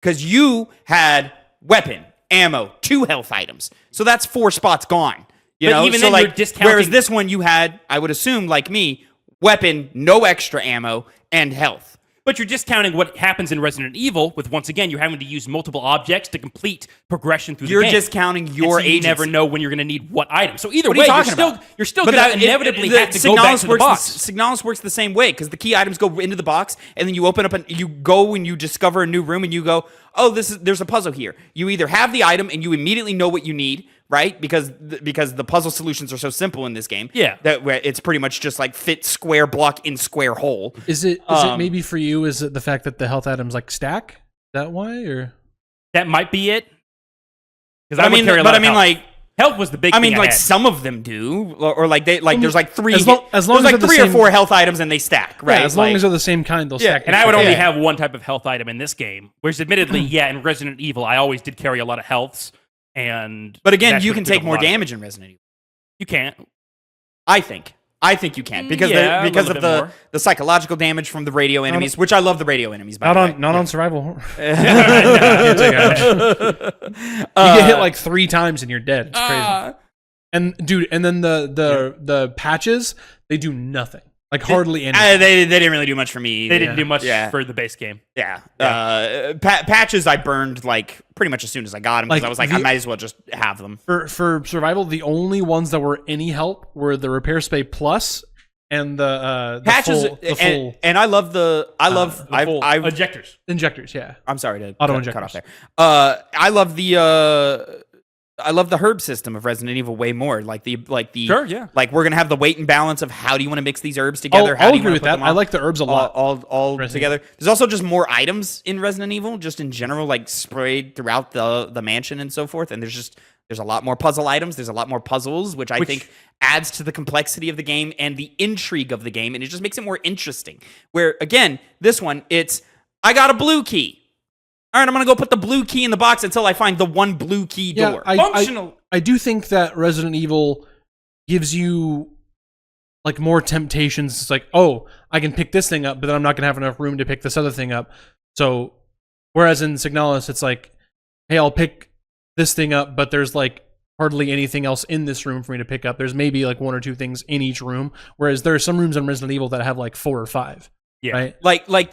Because you had weapon, ammo, 2 health items. So that's 4 spots gone. You But know, even so then, you're like, discounting- whereas this one you had, I would assume, like me, weapon, no extra ammo, and health. But you're discounting what happens in Resident Evil with, once again, you're having to use multiple objects to complete progression through You're the game. discounting your and so you agency. never know when you're going to need what item. So either What are way, you you're talking still, about? you're still But going to that- inevitably the have to go back Signalis to the works box. Signalis works the same way because the key items go into the box, and then you open up and you go and you discover a new room, and you go, oh, there's a puzzle here. You either have the item and you immediately know what you need, right? Because the puzzle solutions are so simple in this game. Yeah. That where it's pretty much just like fit square block in square hole. Is it maybe for you? Is it the fact that the health items like stack? Is that why or? That might be it. Because I mean, but I mean, like. health was the big. I mean, thing like had. some of them do, or like they like. There's like three. as long there's as like they're the 3 or same- 4 health items and they stack, right? Yeah, as long as they're the same kind, they'll stack. And I would only Yeah. have one type of health item in this game. Whereas, admittedly, in Resident Evil, I always did carry a lot of healths. But again, that's you what can took take up a more lot of- damage in Resident Evil. You can't. I think you can because Yeah, a because little of bit more. the psychological damage from the radio enemies, which I love the radio enemies. By Not the way. on not on survival. you Uh, get hit like 3 times and you're dead. It's crazy. And dude, and then the patches, they do nothing. Like hardly anything. They didn't really do much for me. They didn't do much Yeah. for the base game. Yeah. Patches I burned like pretty much as soon as I got them because Like, I was like, I might as well just have them. For survival, the only ones that were any help were the repair spray plus and the Patches full and I love the Full I've injectors. injectors. Yeah, I'm sorry to Auto cut injectors. off there. I love the herb system of Resident Evil way more. Like the Sure, yeah. Like we're gonna have the weight and balance of how do you want to mix these herbs together? How I'll do you agree wanna with put that. them I all- like the herbs a lot. all Resident together. There's also just more items in Resident Evil, just in general, like sprayed throughout the mansion and so forth. And there's a lot more puzzle items. There's a lot more puzzles, which I think adds to the complexity of the game and the intrigue of the game, and it just makes it more interesting. Where again, this one, I got a blue key. All right, I'm gonna go put the blue key in the box until I find the one blue key door. Functional. I do think that Resident Evil gives you like more temptations. It's like, oh, I can pick this thing up, but then I'm not gonna have enough room to pick this other thing up. So, whereas in Signalis, it's like, hey, I'll pick this thing up, but there's like hardly anything else in this room for me to pick up. There's maybe like 1 or 2 things in each room. Whereas there are some rooms in Resident Evil that have like 4 or 5. Yeah. Right? Like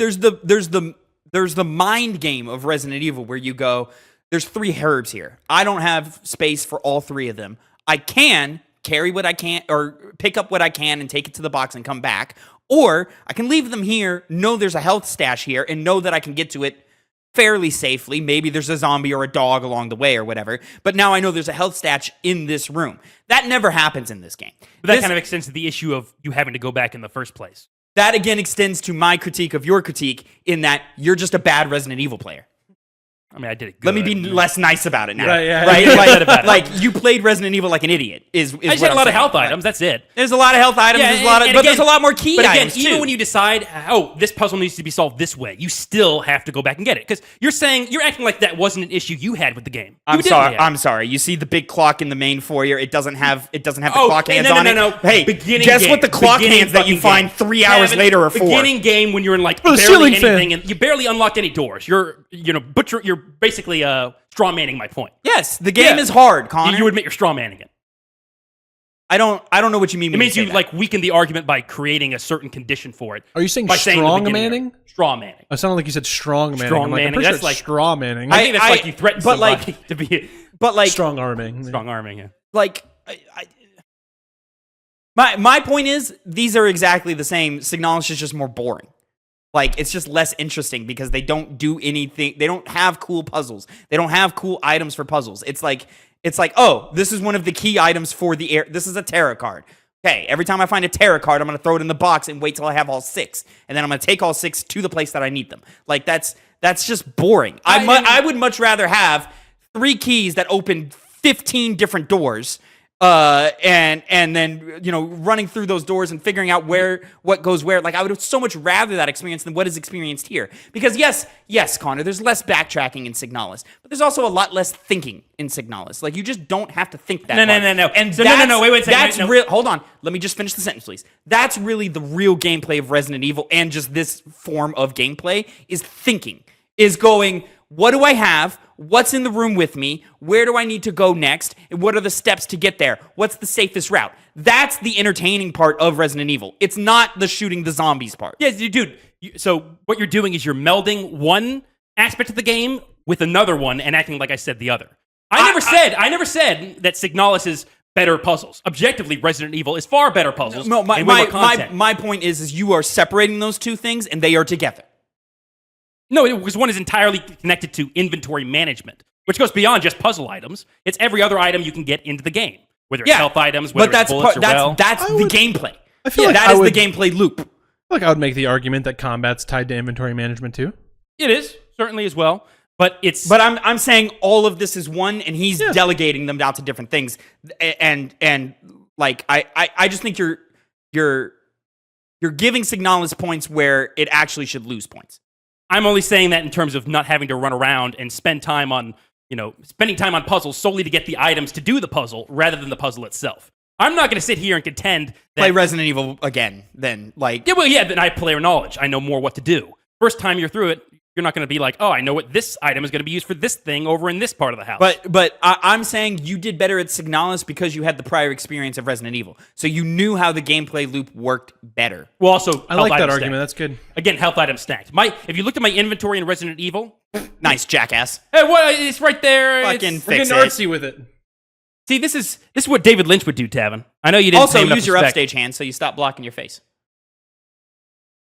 there's the mind game of Resident Evil where you go, there's 3 herbs here. I don't have space for all 3 of them. I can carry what I can or pick up what I can and take it to the box and come back. Or I can leave them here, know there's a health stash here, and know that I can get to it fairly safely. Maybe there's a zombie or a dog along the way or whatever. But now I know there's a health stash in this room. That never happens in this game. But that This- kind of extends to the issue of you having to go back in the first place. That again extends to my critique of your critique in that you're just a bad Resident Evil player. I mean, I did it good. Let me be less nice about it now. Right, yeah. Right? Yeah, said about it. Like you played Resident Evil like an idiot. Is I what just had a I'm lot of saying. health items. That's it. There's a lot of health items. Yeah, There's a lot of, and but again- there's a lot more key But again, items even too. when you decide, oh, this puzzle needs to be solved this way, you still have to go back and get it because you're acting like that wasn't an issue you had with the game. I'm You didn't sorry. yet. I'm sorry. You see the big clock in the main foyer. It doesn't have the Oh, clock hands no, on no, it. no, no. Hey, Beginning guess game. what the clock Beginning hands that you fucking find game. 3 hours Tavin, later are for? Beginning game when you're in like the barely ceiling fan. anything and you barely unlocked any doors. You're basically straw manning my point. Yes, the game Yeah. is hard, Connor. You admit you're straw manning it. I don't know what you mean. It when means say you that. like weaken the argument by creating a certain condition for it. Are you saying by saying the strong beginning manning? area. Straw manning. It sounded like you said strong manning. Strong I'm like, I'm manning, pretty that's sure like- it's straw manning. I think that's I- like you threaten but, somebody like- to be but like strong arming. strong arming. Yeah. like my point is these are exactly the same. Signalis is just more boring. Like it's just less interesting because they don't do anything. They don't have cool puzzles. They don't have cool items for puzzles. It's like oh, this is one of the key items for the air. This is a tarot card. Okay, every time I find a tarot card, I'm gonna throw it in the box and wait till I have all 6, and then I'm gonna take all 6 to the place that I need them. Like that's just boring. I would much rather have 3 keys that open 15 different doors. And then running through those doors and figuring out what goes where. Like I would so much rather that experience than what is experienced here. Because yes, Connor, there's less backtracking in Signalis, but there's also a lot less thinking in Signalis. Like you just don't have to think that. No. And So, no, wait a second, That's wait, no. real. Hold on, let me just finish the sentence, please. That's really the real gameplay of Resident Evil, and just this form of gameplay is thinking. Is going, what do I have? What's in the room with me? Where do I need to go next? And what are the steps to get there? What's the safest route? That's the entertaining part of Resident Evil. It's not the shooting the zombies part. Yeah, dude. So what you're doing is you're melding one aspect of the game with another one and acting like I said the other. I never said that Signalis is better puzzles. Objectively, Resident Evil is far better puzzles. No, my point is you are separating those two things and they are together. No, because one is entirely connected to inventory management, which goes beyond just puzzle items. It's every other item you can get into the game, whether it's health items, whether it's bullets or that's the gameplay. I feel like that is the gameplay loop. I feel like I would make the argument that combat's tied to inventory management too. It is, certainly as well. But I'm saying all of this is one, and he's delegating them down to different things, and like I just think you're giving Signalis points where it actually should lose points. I'm only saying that in terms of not having to run around and spending time on puzzles solely to get the items to do the puzzle rather than the puzzle itself. I'm not going to sit here and contend that play Resident Evil again. Then then I have player knowledge. I know more what to do. First time you're through it, you're not going to be like, oh, I know what this item is going to be used for this thing over in this part of the house. But I'm saying you did better at Signalis because you had the prior experience of Resident Evil. So you knew how the gameplay loop worked better. Well, also, I like that argument. That's good. Again, health items stacked. If you looked at my inventory in Resident Evil... Nice, jackass. Hey, what? It's right there. Fucking We're fix getting it. artsy with it. See, this is what David Lynch would do, Tavin. I know you didn't also pay enough use your respect. upstage hand so you stop blocking your face. Is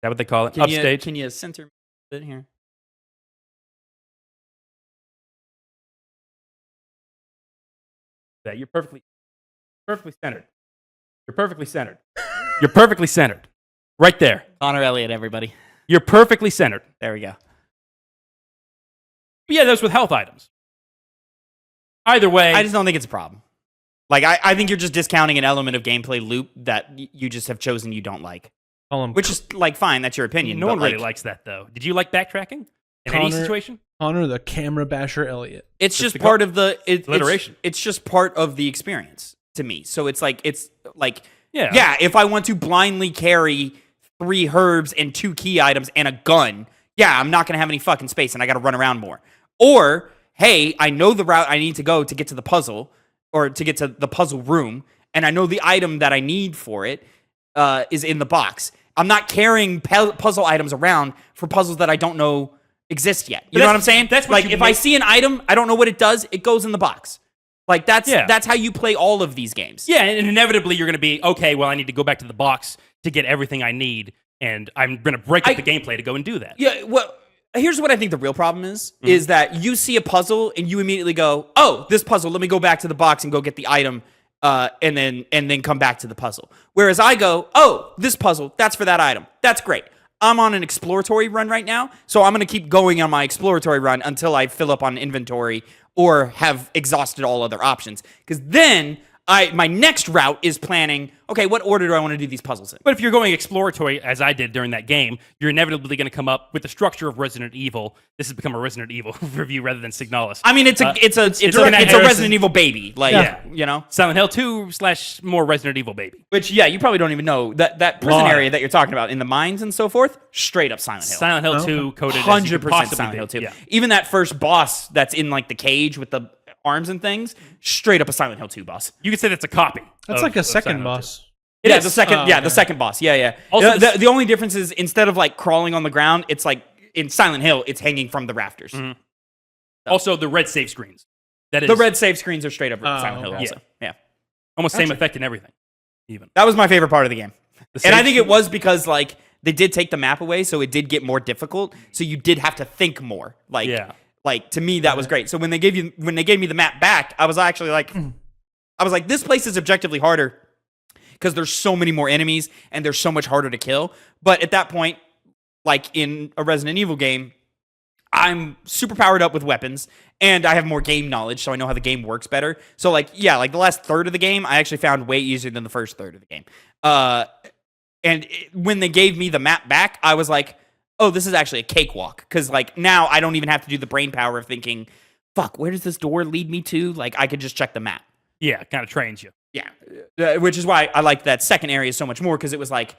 that what they call it? Can Upstage? Can you center it here? That you're perfectly centered. You're perfectly centered. You're perfectly centered. Right there. Connor Elliott, everybody. You're perfectly centered. There we go. But yeah, those with health items. Either way, I just don't think it's a problem. Like, I think you're just discounting an element of gameplay loop that you just have chosen you don't like. Which is, like, fine. That's your opinion. No one really likes that, though. Did you like backtracking in any situation? Connor, the camera basher Elliott. It's just part of the... alliteration. It's just part of the experience to me. So it's like... Yeah. Yeah, if I want to blindly carry 3 herbs and 2 key items and a gun, yeah, I'm not going to have any fucking space and I got to run around more. Or, hey, I know the route I need to go to get to the puzzle or to get to the puzzle room, and I know the item that I need for it is in the box. I'm not carrying puzzle items around for puzzles that I don't know exist yet. You know what I'm saying? That's what like if I see an item, I don't know what it does, it goes in the box. Like that's how you play all of these games. Yeah, and inevitably you're going to be, okay, well, I need to go back to the box to get everything I need, and I'm going to break up the gameplay to go and do that. Yeah, well, here's what I think the real problem is that you see a puzzle and you immediately go, oh, this puzzle, let me go back to the box and go get the item and then come back to the puzzle. Whereas I go, oh, this puzzle, that's for that item. That's great. I'm on an exploratory run right now, so I'm going to keep going on my exploratory run until I fill up on inventory or have exhausted all other options. Because then my next route is planning, okay, what order do I want to do these puzzles in? But if you're going exploratory, as I did during that game, you're inevitably going to come up with the structure of Resident Evil. This has become a Resident Evil review rather than Signalis. I mean, it's a Resident Evil baby. Like, you know? Silent Hill 2 / more Resident Evil baby. Which, yeah, you probably don't even know. That prison area that you're talking about in the mines and so forth, straight up Silent Hill. Silent Hill 2 coded 100% Silent Hill 2. Yeah. Even that first boss that's in, like, the cage with the arms and things, straight up a Silent Hill 2 boss. You could say that's a copy. That's like a second boss. Yeah, the second boss. Yeah. Also, the only difference is instead of like crawling on the ground, it's like in Silent Hill, it's hanging from the rafters. Mm-hmm. Also, the red save screens. That is the red save screens are straight up Silent Hill. Also, yeah, almost same effect and everything. Even that was my favorite part of the game, and I think it was because like they did take the map away, so it did get more difficult. So you did have to think more. Like to me, that was great. So when they gave me the map back, I was actually like, this place is objectively harder because there's so many more enemies and they're so much harder to kill. But at that point, like in a Resident Evil game, I'm super powered up with weapons and I have more game knowledge, so I know how the game works better. So like the last third of the game, I actually found way easier than the first third of the game. When they gave me the map back, I was like, oh, this is actually a cakewalk. Because, like, now I don't even have to do the brain power of thinking, fuck, where does this door lead me to? Like, I could just check the map. Yeah, it kind of trains you. Yeah. Which is why I liked that second area so much more, because it was like,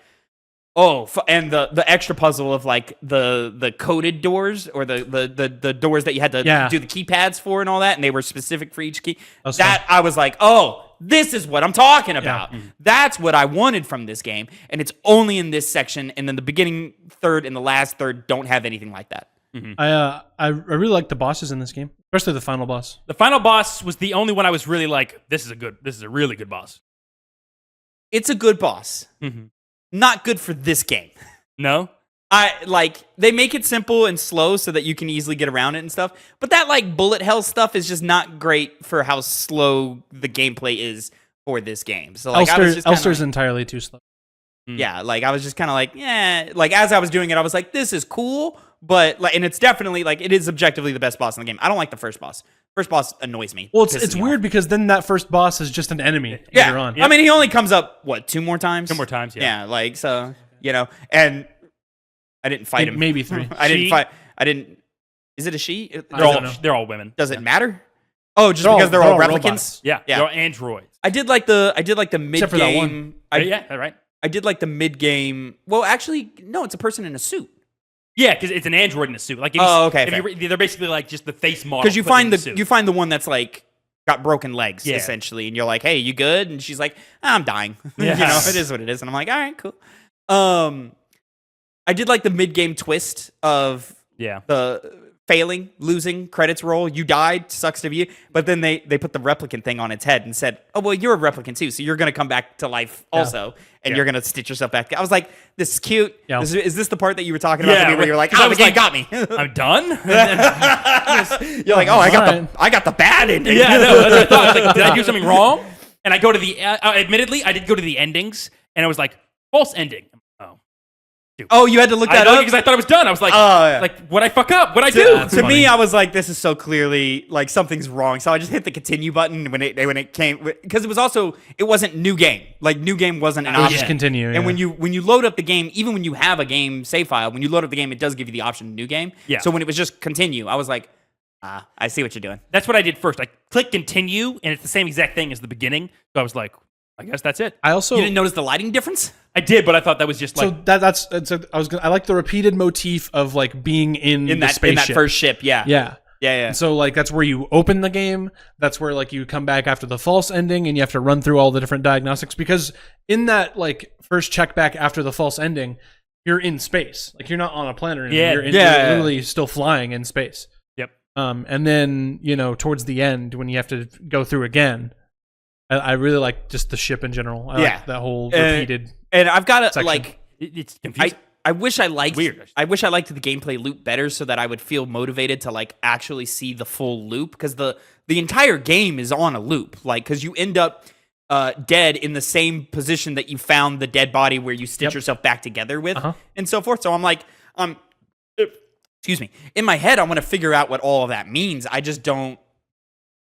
And the extra puzzle of like the coded doors or the doors that you had to do the keypads for and all that, and they were specific for each key. I was like, oh, this is what I'm talking about. That's what I wanted from this game, and it's only in this section. And then the beginning third and the last third don't have anything like that. I really like the bosses in this game, especially the final boss. The final boss was the only one I was really like, this is a really good boss. It's a good boss. Not good for this game. No? They make it simple and slow so that you can easily get around it and stuff. But that like bullet hell stuff is just not great for how slow the gameplay is for this game. So like Elster's entirely too slow. Yeah, like I was just kind of like, yeah. Like as I was doing it, I was like, this is cool, but like, and it's definitely like it is objectively the best boss in the game. I don't like the first boss. First boss annoys me. Well, it's weird because then that first boss is just an enemy later on. I mean, he only comes up two more times. Two more times, yeah. Yeah, like so, and I didn't fight him. Maybe 3. I didn't. Is it a she? They're all women. Does it matter? Oh, just because they're all replicants. Robots. Yeah, they're all androids. I did like the mid Except for that one. Right. I did like the mid game. Well, actually, no, it's a person in a suit. Yeah, because it's an android in a suit. Like, they're basically like just the face model. Because you find the one that's like got broken legs essentially, and you're like, "Hey, you good?" And she's like, "I'm dying." Yeah. It is what it is. And I'm like, "All right, cool." I did like the mid game twist of the failing, losing, credits roll. You died, sucks to be you. But then they put the replicant thing on its head and said, "Oh well, you're a replicant too, so you're gonna come back to life also, and you're gonna stitch yourself back." I was like, "This is cute." Yeah. Is this the part that you were talking about to me where you're like, "Oh, the game got me. I'm done." You're like, "Oh, I got the bad ending." Yeah, no, that's what I thought. I was like, did I do something wrong? And I go to the. Admittedly, I did go to the endings, and I was like, false ending. Oh, you had to look that up? Because I thought it was done. I was like, like, what'd I fuck up? What'd I do? To me, I was like, this is so clearly, like, something's wrong. So I just hit the continue button when it came, because it wasn't new game. Like, new game wasn't an option. Just continue, And when you load up the game, even when you have a game save file, when you load up the game, it does give you the option new game. Yeah. So when it was just continue, I was like, I see what you're doing. That's what I did first. I clicked continue, and it's the same exact thing as the beginning. So I was like, I guess that's it. You didn't notice the lighting difference? I did, but I thought that was just like I like the repeated motif of like being in the spaceship. In that first ship, yeah. Yeah. And so like that's where you open the game. That's where like you come back after the false ending and you have to run through all the different diagnostics, because in that like first check back after the false ending, you're in space. Like you're not on a planet anymore. You're literally still flying in space. Yep. And then, towards the end when you have to go through again, I really like just the ship in general. I like that whole repeated. And I've got to section. like, it's confusing. I wish I liked Weird. I wish I liked the gameplay loop better so that I would feel motivated to like actually see the full loop, because the entire game is on a loop. Like, because you end up dead in the same position that you found the dead body where you stitch yourself back together with and so forth. So I'm like, excuse me. In my head, I want to figure out what all of that means. I just don't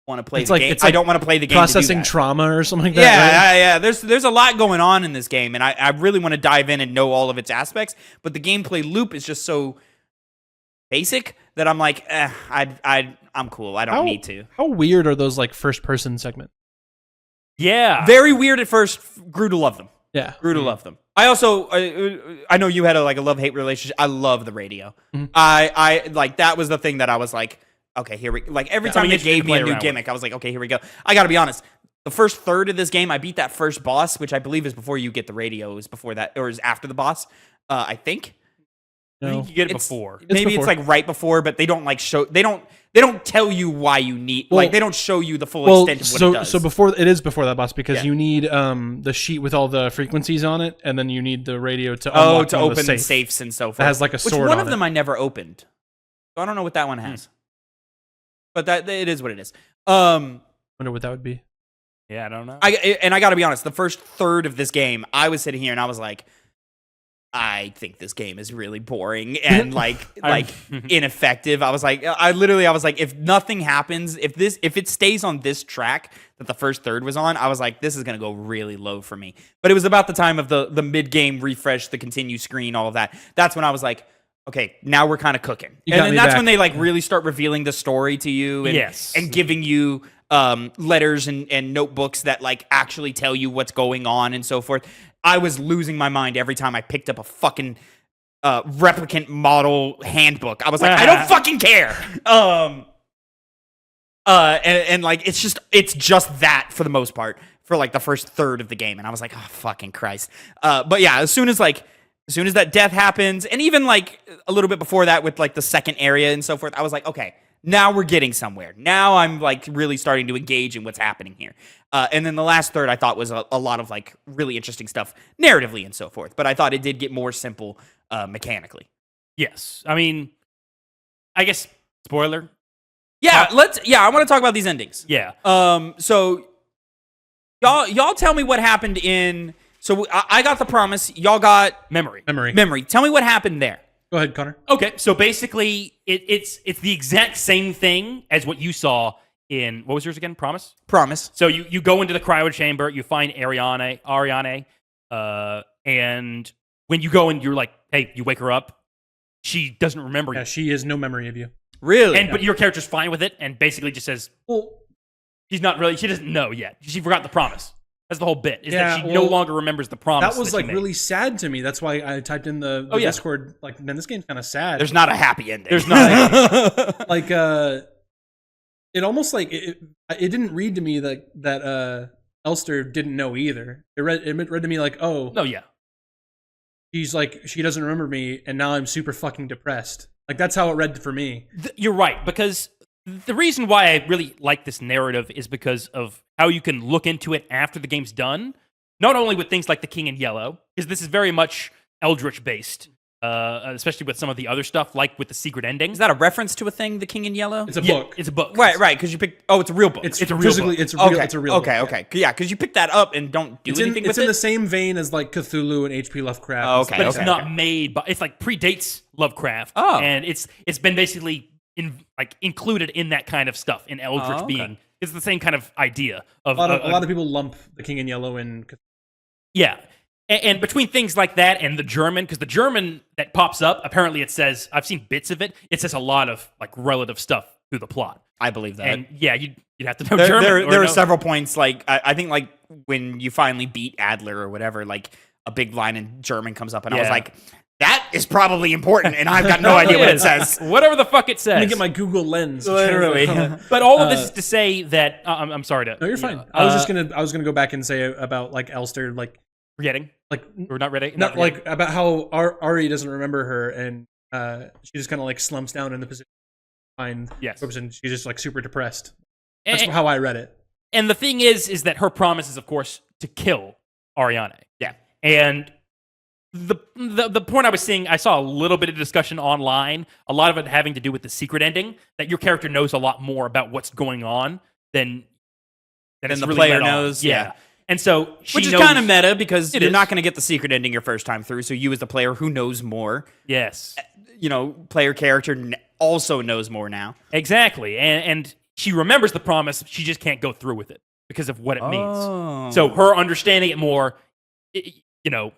want to play the game. I don't want to play the game. Processing trauma or something like that. Yeah. There's a lot going on in this game, and I really want to dive in and know all of its aspects. But the gameplay loop is just so basic that I'm like, I'm cool. I don't need to. How weird are those like first person segments? Yeah, very weird at first. Grew to love them. Yeah, grew to love them. I also, I know you had a love-hate relationship. I love the radio. I like that was the thing that I was like, okay, here we like every time they gave me a new gimmick, I was like, okay, here we go. I got to be honest. The first third of this game, I beat that first boss, which I believe is before you get the radio. Is before that, or is after the boss? I think. No. I think you get it before. Maybe it's like right before, but they don't like show. They don't tell you why you need. Like they don't show you the full extent of what it does. So before that boss, because you need the sheet with all the frequencies on it, and then you need the radio to unlock to open the safes and so forth. It has like a sword. Which one of them I never opened. So I don't know what that one has. But that it is what it is. Wonder what that would be. Yeah, I don't know. I got to be honest. The first third of this game, I was sitting here and I was like, I think this game is really boring and like ineffective. I was like, if nothing happens, if it stays on this track that the first third was on, I was like, this is gonna go really low for me. But it was about the time of the mid game refresh, the continue screen, all of that. That's when I was like, okay, now we're kind of cooking. And that's when they like really start revealing the story to you and giving you letters and notebooks that like actually tell you what's going on and so forth. I was losing my mind every time I picked up a fucking replicant model handbook. I was like, I don't fucking care. And like it's just that for the most part for like the first third of the game, and I was like, oh fucking Christ. But yeah, as soon as that death happens, and even like a little bit before that with like the second area and so forth, I was like, okay, now we're getting somewhere. Now I'm like really starting to engage in what's happening here. And then the last third I thought was a lot of like really interesting stuff narratively and so forth. But I thought it did get more simple mechanically. Yes. I mean, I guess, spoiler. Yeah, I want to talk about these endings. Yeah. So y'all tell me what happened in. So I got the promise. Y'all got Memory. Tell me what happened there. Go ahead, Connor. Okay, so basically, it's the exact same thing as what you saw in, what was yours again? Promise? Promise. So you go into the cryo chamber, you find Ariane, and when you go and you're like, hey, you wake her up, she doesn't remember you. Yeah, she has no memory of you. Really? But your character's fine with it, and basically just says, well, she doesn't know yet. She forgot the promise. That's the whole bit, is that she no longer remembers the promise. That was like really sad to me. That's why I typed in the Discord, like, man, this game's kind of sad. There's not a happy ending. There's not. Like, it almost like, it didn't read to me that Elster didn't know either. It read to me like, oh. No, yeah. She's like, she doesn't remember me, and now I'm super fucking depressed. Like, that's how it read for me. You're right, because the reason why I really like this narrative is because of how you can look into it after the game's done. Not only with things like the King in Yellow, because this is very much Eldritch based, especially with some of the other stuff, like with the secret ending. Is that a reference to a thing, the King in Yellow? It's a book. It's a book. Right, because you picked... Oh, it's a real book. It's a real book. It's a real book. Okay. Yeah, because you picked that up and don't do anything with it. It's in the same vein as like Cthulhu and H.P. Lovecraft. But it's not made, but it's like predates Lovecraft. Oh. And it's been basically included in that kind of stuff, in Eldritch being. It's the same kind of idea. Of a lot of people lump the King in Yellow and Cthulhu. Yeah. And between things like that and the German, because the German that pops up, apparently it says, I've seen bits of it, it says a lot of like relative stuff through the plot. I believe that. And yeah, you'd have to know German. There are several points, like, I think like when you finally beat Adler or whatever, like a big line in German comes up and I was like, that is probably important, and I've got no idea what it says. Whatever the fuck it says. Let me get my Google Lens. Literally. But all of this is to say that, I'm sorry to... No, you're fine. I was gonna go back and say about like Elster, like... Forgetting? Like, we're not ready? Not like about how Ari doesn't remember her, and she just kind of like slumps down in the position behind and she's just like super depressed. That's how I read it. And the thing is that her promise is, of course, to kill Ariane. Yeah. And the point I was seeing, I saw a little bit of discussion online, a lot of it having to do with the secret ending, that your character knows a lot more about what's going on than the really player knows. Yeah. And so which is kind of meta, because you're not going to get the secret ending your first time through, so you as the player who knows more. Yes. Player character also knows more now. Exactly. And she remembers the promise, she just can't go through with it because of what it means. So her understanding it more, that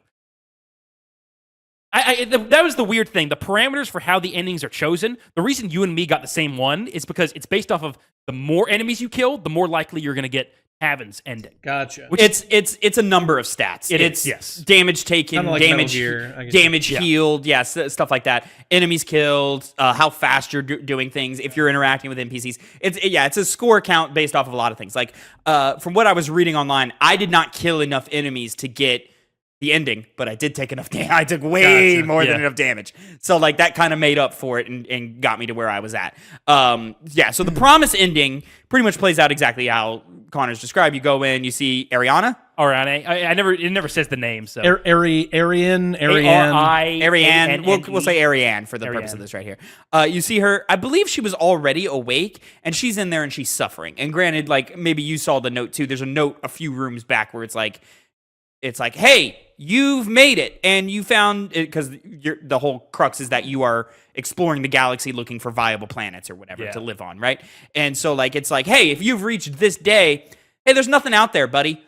was the weird thing. The parameters for how the endings are chosen, the reason you and me got the same one is because it's based off of the more enemies you kill, the more likely you're going to get Tavin's ending. Gotcha. It's a number of stats. It's damage taken, like damage healed, stuff like that. Enemies killed, how fast you're doing things, if you're interacting with NPCs. It's a score count based off of a lot of things. Like from what I was reading online, I did not kill enough enemies to get the ending, but I did take enough damage. I took way more than enough damage. So like that kind of made up for it and got me to where I was at. So the promise ending pretty much plays out exactly how Connor's described. You go in, you see Ariane. It never says the name, so. Ariane. We'll say Ariane for the purpose of this right here. You see her, I believe she was already awake, and she's in there and she's suffering. And granted, like, maybe you saw the note too. There's a note a few rooms back where it's like, hey, you've made it, and you found it, because the whole crux is that you are exploring the galaxy looking for viable planets or whatever to live on, right? And so like it's like, hey, if you've reached this day, hey, there's nothing out there, buddy.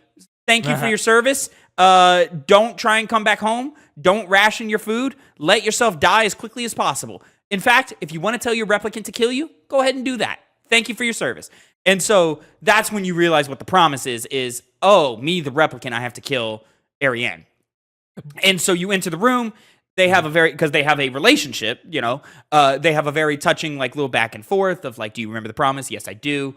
Thank you for your service. Don't try and come back home. Don't ration your food. Let yourself die as quickly as possible. In fact, if you want to tell your replicant to kill you, go ahead and do that. Thank you for your service. And so that's when you realize what the promise is, oh, me, the replicant, I have to kill Ariane. And so you enter the room. They have because they have a relationship, you know, they have a very touching, like, little back and forth of, like, do you remember the promise? Yes, I do.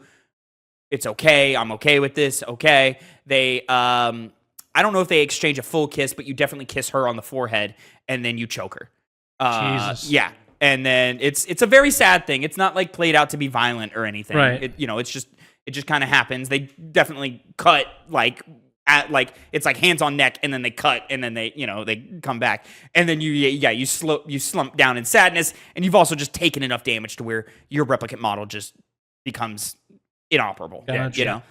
It's okay. I'm okay with this. Okay. They, I don't know if they exchange a full kiss, but you definitely kiss her on the forehead and then you choke her. Jesus. Yeah. And then it's a very sad thing. It's not like played out to be violent or anything. Right. It just kind of happens. They definitely cut it's like hands on neck, and then they cut, and then they come back, and then you slump down in sadness, and you've also just taken enough damage to where your replicant model just becomes inoperable. Gotcha. You know,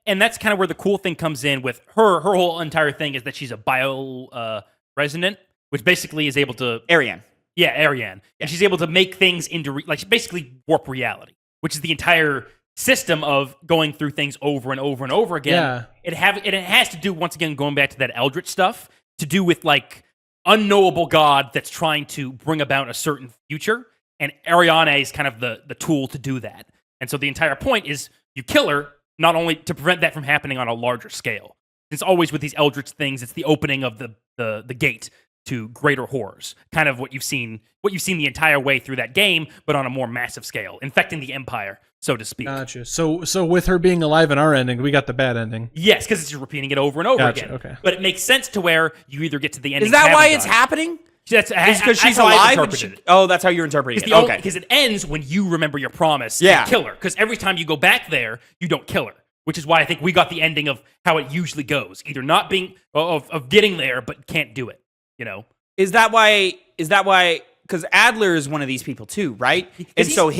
and that's kind of where the cool thing comes in with her. Her whole entire thing is that she's a bio resonant, which basically is able to Ariane. Yeah, Ariane, and she's able to make things into basically warp reality, which is the entire system of going through things over and over and over again. Yeah. It has to do, once again, going back to that Eldritch stuff, to do with like unknowable god that's trying to bring about a certain future, and Ariane is kind of the tool to do that. And so the entire point is you kill her, not only to prevent that from happening on a larger scale. It's always with these Eldritch things, it's the opening of the gate to greater horrors. Kind of what you've seen the entire way through that game, but on a more massive scale, infecting the Empire, so to speak. Gotcha. So with her being alive in our ending, we got the bad ending. Yes, because it's just repeating it over and over Gotcha, again. okay. But it makes sense to where you either get to the ending. Is that why it's Sabotage. happening? That's Because she's how I've alive. interpreted it. Oh, that's how you're interpreting it. Okay. Because it ends when you remember your promise Yeah. and kill her. Because every time you go back there, you don't kill her. Which is why I think we got the ending of how it usually goes. Either not being of getting there, but can't do it. You know. Is that why? Because Adler is one of these people too, right? And so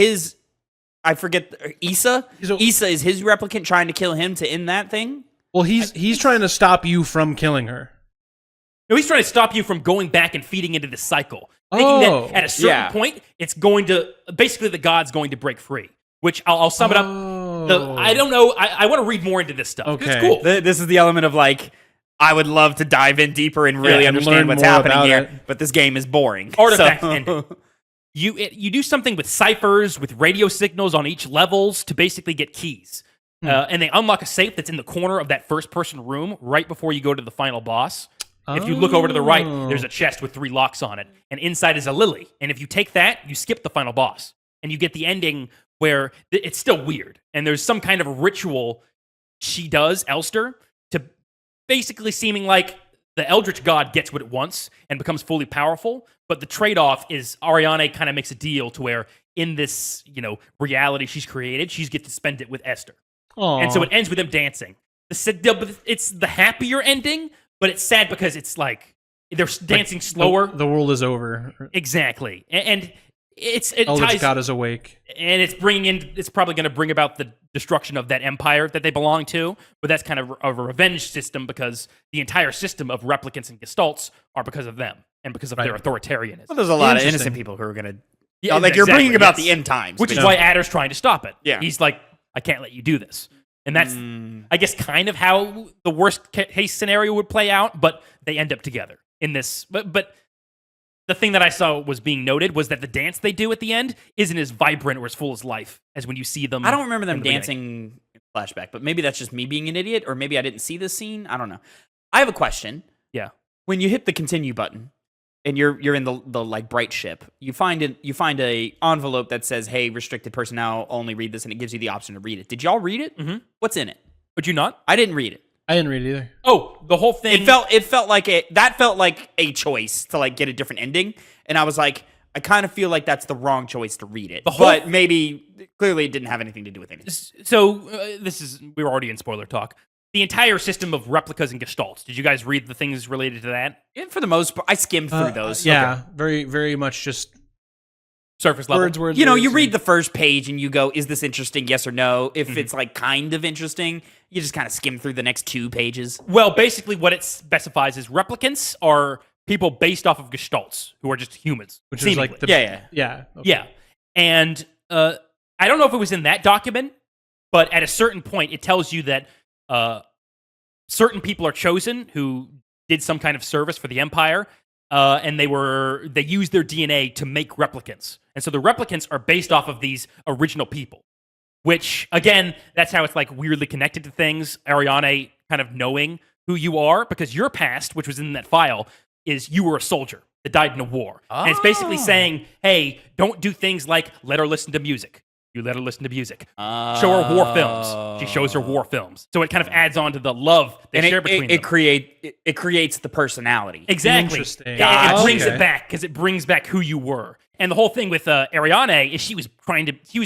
I forget, Issa is his replicant trying to kill him to end that thing. Well, he's trying to stop you from killing her. No, he's trying to stop you from going back and feeding into this cycle. Thinking that at a certain point, it's going to basically the god's going to break free. Which I'll sum it up. I don't know. I want to read more into this stuff. Okay. It's cool. This is the element of like, I would love to dive in deeper and really and understand learn what's more happening about here, it. but this game is boring. Artifact So- ending. You do something with ciphers, with radio signals on each levels to basically get keys. And they unlock a safe that's in the corner of that first-person room right before you go to the final boss. If you look over to the right, there's a chest with 3 locks on it. And inside is a lily. And if you take that, you skip the final boss. And you get the ending where it's still weird. And there's some kind of ritual she does, Elster, to basically seeming like the Eldritch God gets what it wants and becomes fully powerful. But the trade-off is Ariane kind of makes a deal to where in this, reality she's created, she's get to spend it with Esther. Aww. And so it ends with them dancing. It's the happier ending, but it's sad because it's like they're dancing slower. The world is over. Exactly. And it Eldritch ties, God is awake. and it's probably going to bring about the destruction of that empire that they belong to, but that's kind of a revenge system because the entire system of replicants and gestalts are because of them and because of their authoritarianism. Well, there's a lot of Interesting. innocent people who are going to... Yeah, like, you're bringing exactly, about yes. the end times. Which is why Adder's trying to stop it. Yeah. He's like, I can't let you do this. And that's, I guess, kind of how the worst case scenario would play out, but they end up together in this. But the thing that I saw was being noted was that the dance they do at the end isn't as vibrant or as full as life as when you see them. I don't remember them in the dancing in flashback, but maybe that's just me being an idiot, or maybe I didn't see this scene. I don't know. I have a question. Yeah. When you hit the continue button and you're in the like bright ship, you find a envelope that says, "Hey, restricted personnel only read this," and it gives you the option to read it. Did y'all read it? Mm-hmm. What's in it? Would you not? I didn't read it. I didn't read it either. Oh, the whole thing. It felt like a choice to like get a different ending, and I was like, I kind of feel like that's the wrong choice to read it. But maybe clearly it didn't have anything to do with anything. So we were already in spoiler talk. The entire system of replicas and gestalts. Did you guys read the things related to that? And for the most part, I skimmed through those. Yeah, very, very much just Surface level. words. You read the first page and you go, "Is this interesting? Yes or no?" If it's like kind of interesting, you just kind of skim through the next 2 pages. Well, basically what it specifies is replicants are people based off of gestalts who are just humans. which is like seemingly. yeah. Okay. Yeah. And I don't know if it was in that document, but at a certain point it tells you that certain people are chosen who did some kind of service for the Empire, and they used their DNA to make replicants. And so the replicants are based off of these original people, which, again, that's how it's like weirdly connected to things. Ariane kind of knowing who you are because your past, which was in that file, is you were a soldier that died in a war. And it's basically saying, hey, don't do things like let her listen to music. You let her listen to music. Show her war films. She shows her war films. So it kind of adds on to the love they share between them. It creates the personality. Exactly. Interesting. It brings it back because it brings back who you were. And the whole thing with Ariane is she was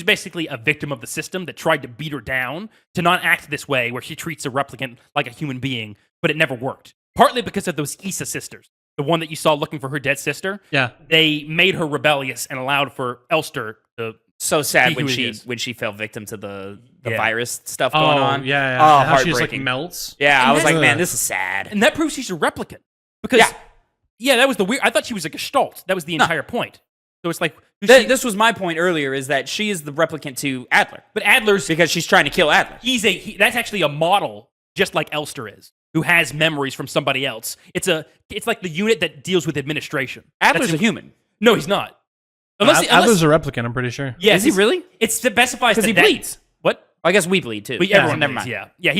basically a victim of the system that tried to beat her down to not act this way, where she treats a replicant like a human being, but it never worked. Partly because of those Issa sisters. The one that you saw looking for her dead sister. Yeah. They made her rebellious and allowed for Elster to... So sad when she fell victim to the virus stuff going on. Yeah. Oh, How she just like heartbreaking. melts. Yeah, And I was that's- like, man, this is sad. And that proves she's a replicant. Because, that was the weird... I thought she was a Gestalt. That was the entire point. So it's like... This was my point earlier, is that she is the replicant to Adler. But Adler's... Because she's trying to kill Adler. That's actually a model, just like Elster is, who has memories from somebody else. It's like the unit that deals with administration. Adler's a human. No, he's not. Adler's a replicant, I'm pretty sure. Yeah, Is he really? It specifies Because he that bleeds. What? I guess we bleed too. But everyone never bleeds, mind. Yeah,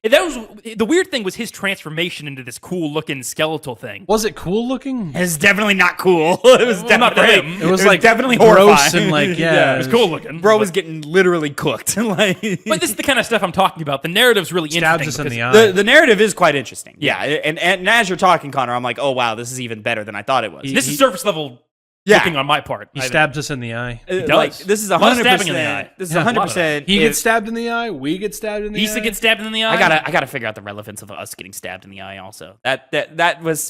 the weird thing was his transformation into this cool looking skeletal thing. Was it cool looking? It's definitely not cool. It was not for definitely him. It was like definitely gross horrifying. and like yeah, It was cool looking. Bro was getting literally cooked. Like, But this is the kind of stuff I'm talking about. The narrative's really stabs interesting. us in the because- eye. the narrative is quite interesting. Yeah, and as you're talking, Connor, I'm like, oh wow, this is even better than I thought it was. This is surface level Yeah. looking on my part. He stabs us in the eye. Like, does. this is A lot of stabbing 100%. in the eye. This is Yeah. 100%. He gets stabbed in the eye. We get stabbed in the eye. Issa gets stabbed in the eye. I gotta figure out the relevance of us getting stabbed in the eye. Also, that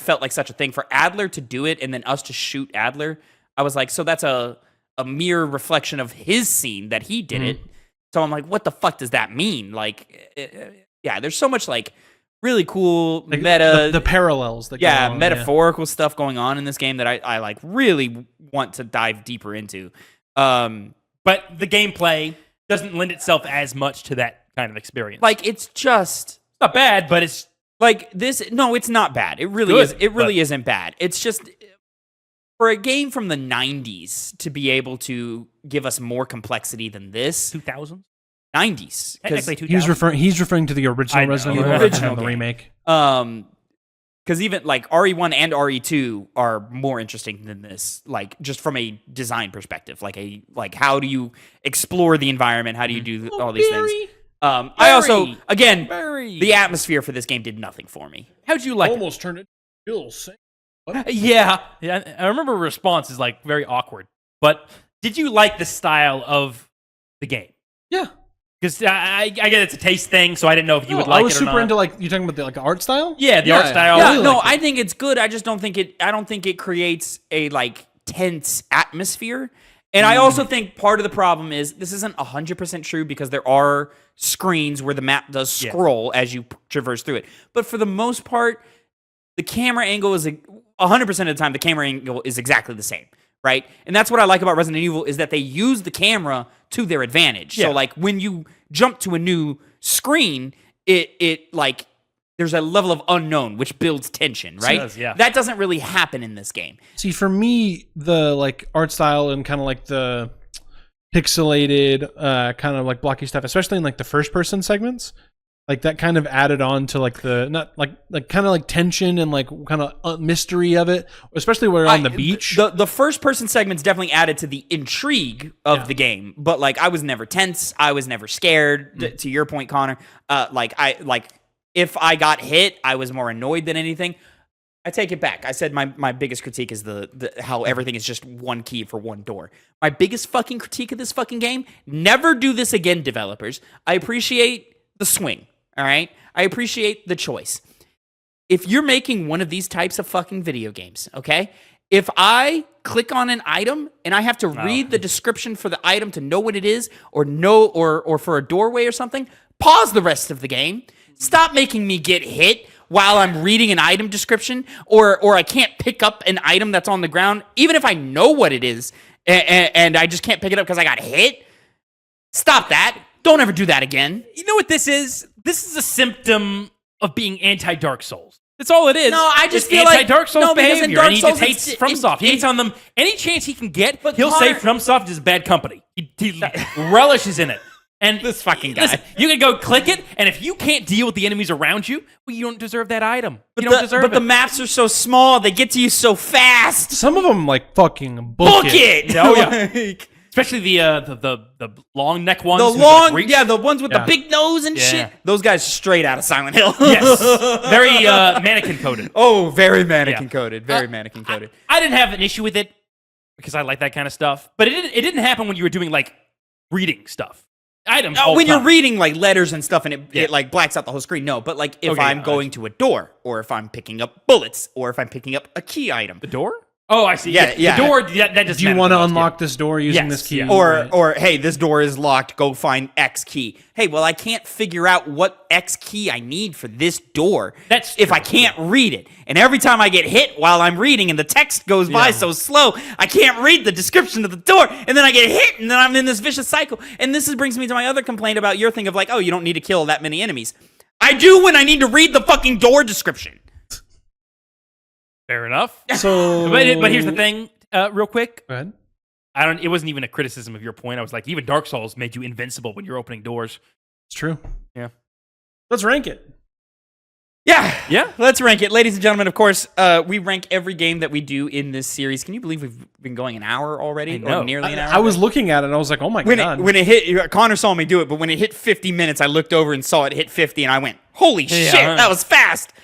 felt like such a thing for Adler to do it, and then us to shoot Adler. I was like, so that's a mere reflection of his scene that he did it. So I'm like, what the fuck does that mean? Like, yeah, there's so much like really cool Like, meta, the parallels that go on, metaphorical stuff going on in this game that I like really want to dive deeper into. But the gameplay doesn't lend itself as much to that kind of experience. Like, it's just not bad, but it's like this. No, it's not bad. It really Good, is. It really but- isn't bad. It's just for a game from the 90s to be able to give us more complexity than this. 2000s. 90s. 'cause, Technically 2000s. He's referring to the original I know. Resident The Evil, original and the game. remake. because even like RE1 and RE2 are more interesting than this, like just from a design perspective, like how do you explore the environment? How do you do all these things? I also, again, the atmosphere for this game did nothing for me. How'd you like Almost turned it Bill Sing. it? Yeah. I remember response is like very awkward. But did you like the style of the game? Yeah. Because I get it's a taste thing, so I didn't know if you would like it or not. I was super into like you talking about the like art style. Yeah, the art style. Yeah, really no, liked it. I think it's good. I just don't think it. I don't think it creates a like tense atmosphere. And I also think part of the problem is this isn't 100% true because there are screens where the map does scroll as you traverse through it. But for the most part, the camera angle is 100% of the time the camera angle is exactly the same, right? And that's what I like about Resident Evil is that they use the camera to their advantage. Yeah. So like when you jump to a new screen, it like there's a level of unknown which builds tension, right? does, yeah. That doesn't really happen in this game. See, for me, the like art style and kind of like the pixelated, kind of like blocky stuff, especially in like the first person segments, like that kind of added on to like the not like kind of like tension and like kind of mystery of it, especially when we're on the beach. The first person segments definitely added to the intrigue of the game, but like I was never tense, I was never scared. To your point, Connor, if I got hit, I was more annoyed than anything. I take it back. I said my biggest critique is the how everything is just one key for one door. My biggest fucking critique of this fucking game, never do this again, developers. I appreciate the swing, all right? I appreciate the choice. If you're making one of these types of fucking video games, okay? If I click on an item and I have to read the description for the item to know what it is or for a doorway or something, pause the rest of the game. Stop making me get hit while I'm reading an item description, or I can't pick up an item that's on the ground, even if I know what it is, and I just can't pick it up because I got hit. Stop that. Don't ever do that again. You know what this is? This is a symptom of being anti-Dark Souls. That's all it is. No, I just It's feel like- anti-Dark Souls no, because in behavior, Dark and he Souls, just hates it's- FromSoft. He hates on them any chance he can get. But He'll say Connor- FromSoft is bad company. He relishes in it. And This fucking guy. Listen, you can go click it, and if you can't deal with the enemies around you, well, you don't deserve that item. You don't deserve it. But the maps are so small; they get to you so fast. Some of them like fucking Book it! Oh, yeah. Especially the long neck ones. The who, long, like, reach. yeah, the ones with the Yeah. big nose and Yeah. shit. Those guys straight out of Silent Hill. Yes. Very mannequin coded. Oh, very mannequin Yeah. coded. Very mannequin coded. I didn't have an issue with it because I like that kind of stuff. But it didn't happen when you were doing like reading stuff. Items. all When the you're time. reading like letters and stuff, and it Yeah. like blacks out the whole screen. No, but like if Okay, I'm yeah, going to a door, or if I'm picking up bullets, or if I'm picking up a key item, The door? Oh, I see. Yeah. The door, that doesn't Do you matter want to the most, unlock this door using Yes, this key? yeah. or hey, this door is locked. Go find X key. Hey, well, I can't figure out what X key I need for this door. That's if true. I can't read it. And every time I get hit while I'm reading, and the text goes by Yeah. so slow, I can't read the description of the door. And then I get hit, and then I'm in this vicious cycle. And this brings me to my other complaint about your thing of like, oh, you don't need to kill that many enemies. I do when I need to read the fucking door description. Fair enough. So, But here's the thing, real quick. Go ahead. It wasn't even a criticism of your point. I was like, even Dark Souls made you invincible when you're opening doors. It's true. Yeah. Let's rank it. Yeah. Let's rank it. Ladies and gentlemen, of course, we rank every game that we do in this series. Can you believe we've been going an hour already? I know. Or nearly an hour? I was looking at it and I was like, oh my God. When it hit, Connor saw me do it, but when it hit 50 minutes, I looked over and saw it hit 50, and I went, holy shit, that was fast.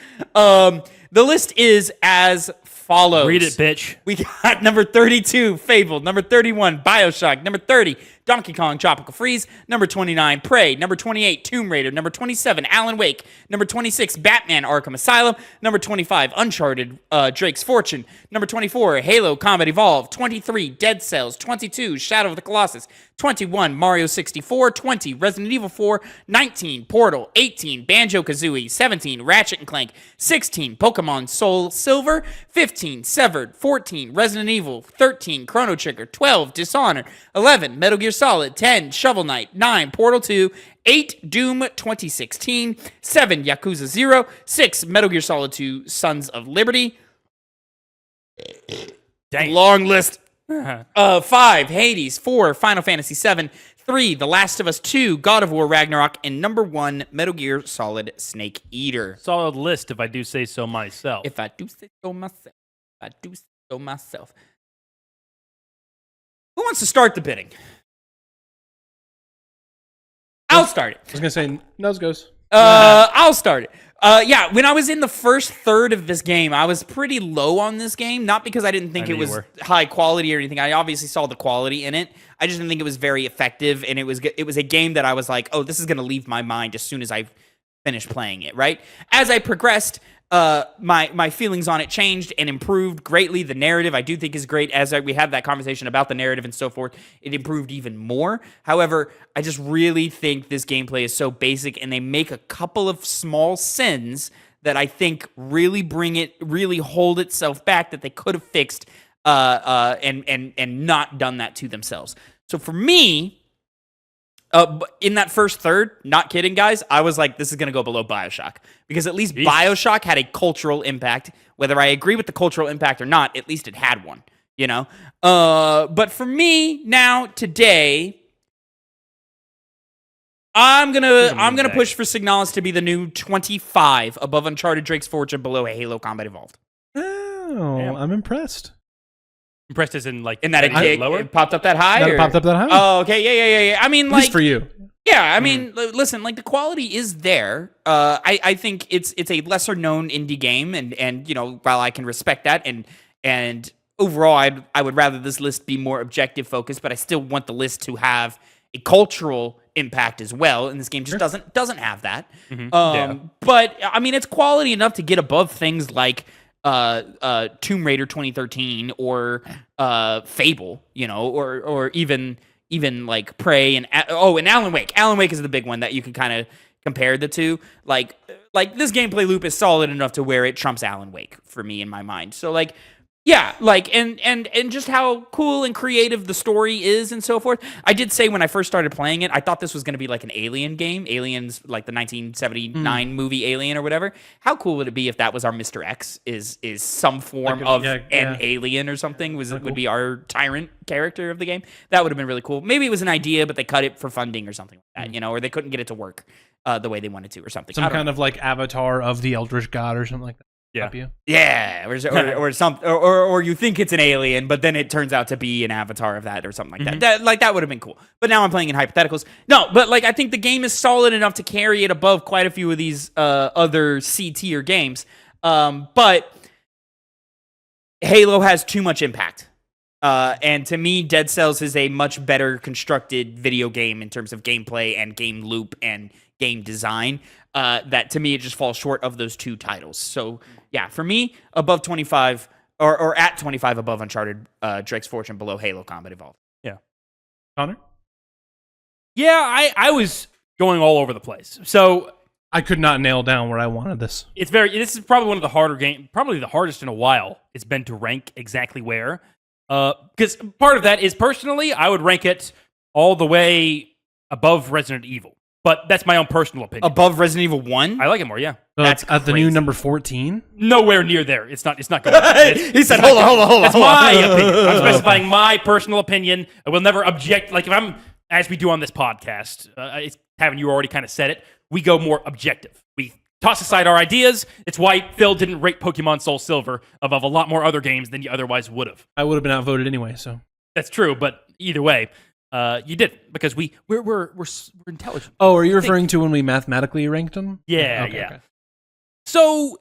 The list is as follows. Read it, bitch. We got number 32, Fable. Number 31, Bioshock. Number 30, Donkey Kong Tropical Freeze. Number 29, Prey. Number 28, Tomb Raider. Number 27, Alan Wake. Number 26, Batman Arkham Asylum. Number 25, Uncharted Drake's Fortune. Number 24, Halo Combat Evolved. 23, Dead Cells. 22, Shadow of the Colossus. 21, Mario 64. 20, Resident Evil 4. 19, Portal. 18, Banjo-Kazooie. 17, Ratchet & Clank. 16, Pokemon Soul Silver. 15, Severed. 14, Resident Evil. 13, Chrono Trigger. 12, Dishonored. 11, Metal Gear Solid. 10, Shovel Knight. 9, Portal 2. 8, Doom 2016. 7, Yakuza 0. 6, Metal Gear Solid 2, Sons of Liberty. Dang. Long list. 5, Hades. 4, Final Fantasy 7. 3, The Last of Us 2, God of War Ragnarok. And number 1, Metal Gear Solid Snake Eater. Solid list, if I do say so myself. If I do say so myself. I do say so myself. Who wants to start the bidding? I'll start it. I was going to say, nose goes. I'll start it. Yeah, when I was in the first third of this game, I was pretty low on this game. Not because I didn't think I it knew was you were. high quality or anything. I obviously saw the quality in it. I just didn't think it was very effective, and it was a game that I was like, oh, this is going to leave my mind as soon as I finish playing it, right? As I progressed, my feelings on it changed and improved greatly. The narrative I do think is great. As we had that conversation about the narrative and so forth, it improved even more. However, I just really think this gameplay is so basic, and they make a couple of small sins that I think really hold itself back, that they could have fixed and not done that to themselves. So for me, in that first third, not kidding, guys, I was like, this is going to go below Bioshock. Because at least Bioshock had a cultural impact. Whether I agree with the cultural impact or not, at least it had one, you know? But for me, now, today, I'm gonna push for Signalis to be the new 25 above Uncharted Drake's Fortune, below Halo Combat Evolved. Oh, Damn. I'm impressed. Impressed as in, like, And that lower? it popped up that high? That or- popped up that high? Oh, okay, yeah. I mean, At like, least for you. yeah, I mean, listen, like, the quality is there. I think it's a lesser known indie game, and you know, while I can respect that, and overall, I would rather this list be more objective focused, but I still want the list to have a cultural impact as well, and this game just doesn't have that. But I mean, it's quality enough to get above things like Tomb Raider 2013 or Fable, you know, or even like Prey and Alan Wake. Alan Wake is the big one that you can kind of compare the two. Like this gameplay loop is solid enough to where it trumps Alan Wake for me in my mind. So like, Yeah, like and just how cool and creative the story is and so forth. I did say when I first started playing it, I thought this was going to be like an Alien game. Aliens, like the 1979 movie Alien or whatever. How cool would it be if that was our Mr. X is some form of an alien or something? Would be our tyrant character of the game. That would have been really cool. Maybe it was an idea, but they cut it for funding or something like that, or they couldn't get it to work the way they wanted to or something. Some kind of like avatar of the Eldritch God or something like that. Yeah, or you think it's an alien, but then it turns out to be an avatar of that or something like that. That would have been cool. But now I'm playing in hypotheticals. No, but like I think the game is solid enough to carry it above quite a few of these other C tier games. But Halo has too much impact. And to me, Dead Cells is a much better constructed video game in terms of gameplay and game loop and game design. That to me, it just falls short of those two titles. So yeah, for me, above 25 or at 25 above Uncharted, Drake's Fortune, below Halo Combat Evolved. Yeah. Connor? Yeah, I was going all over the place. So I could not nail down where I wanted this. This is probably one of the harder games, probably the hardest in a while. It's been to rank exactly where. Because part of that is personally, I would rank it all the way above Resident Evil. But that's my own personal opinion. Above Resident Evil 1? I like it more, yeah. That's at the new number 14? Nowhere near there. It's not going there. He said, hold on. That's my opinion. I'm specifying my personal opinion. I will never object. Like, if I'm, as we do on this podcast, Tavin, you already kind of said it, we go more objective. We toss aside our ideas. It's why Phil didn't rate Pokemon Soul Silver above a lot more other games than you otherwise would have. I would have been outvoted anyway, so. That's true, but either way. You did because we're intelligent. Oh, are you referring to when we mathematically ranked them? Yeah, okay. So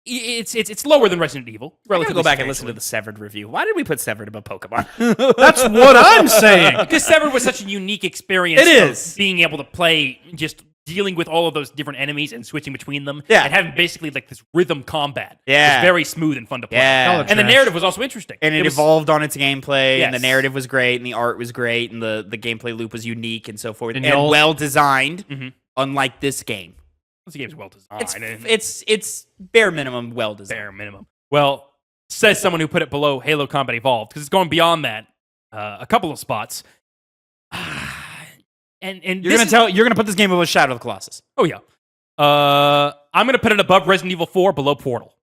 it's lower than Resident Evil. I gotta go back and listen to the Severed review. Why did we put Severed above Pokemon? That's what I'm saying. Because Severed was such a unique experience. It is being able to play just dealing with all of those different enemies and switching between them. Yeah. And having basically like this rhythm combat. Yeah. It was very smooth and fun to play. Yeah. And the narrative was also interesting. And it evolved on its gameplay, Yes. and the narrative was great, and the art was great, and the gameplay loop was unique and so forth. And y'all- well designed, unlike this game. This game's well designed. It's bare minimum well designed. Bare minimum. Well, says someone who put it below Halo Combat Evolved, because it's going beyond that a couple of spots. And You're gonna put this game above Shadow of the Colossus. Oh yeah. I'm gonna put it above Resident Evil 4, below Portal.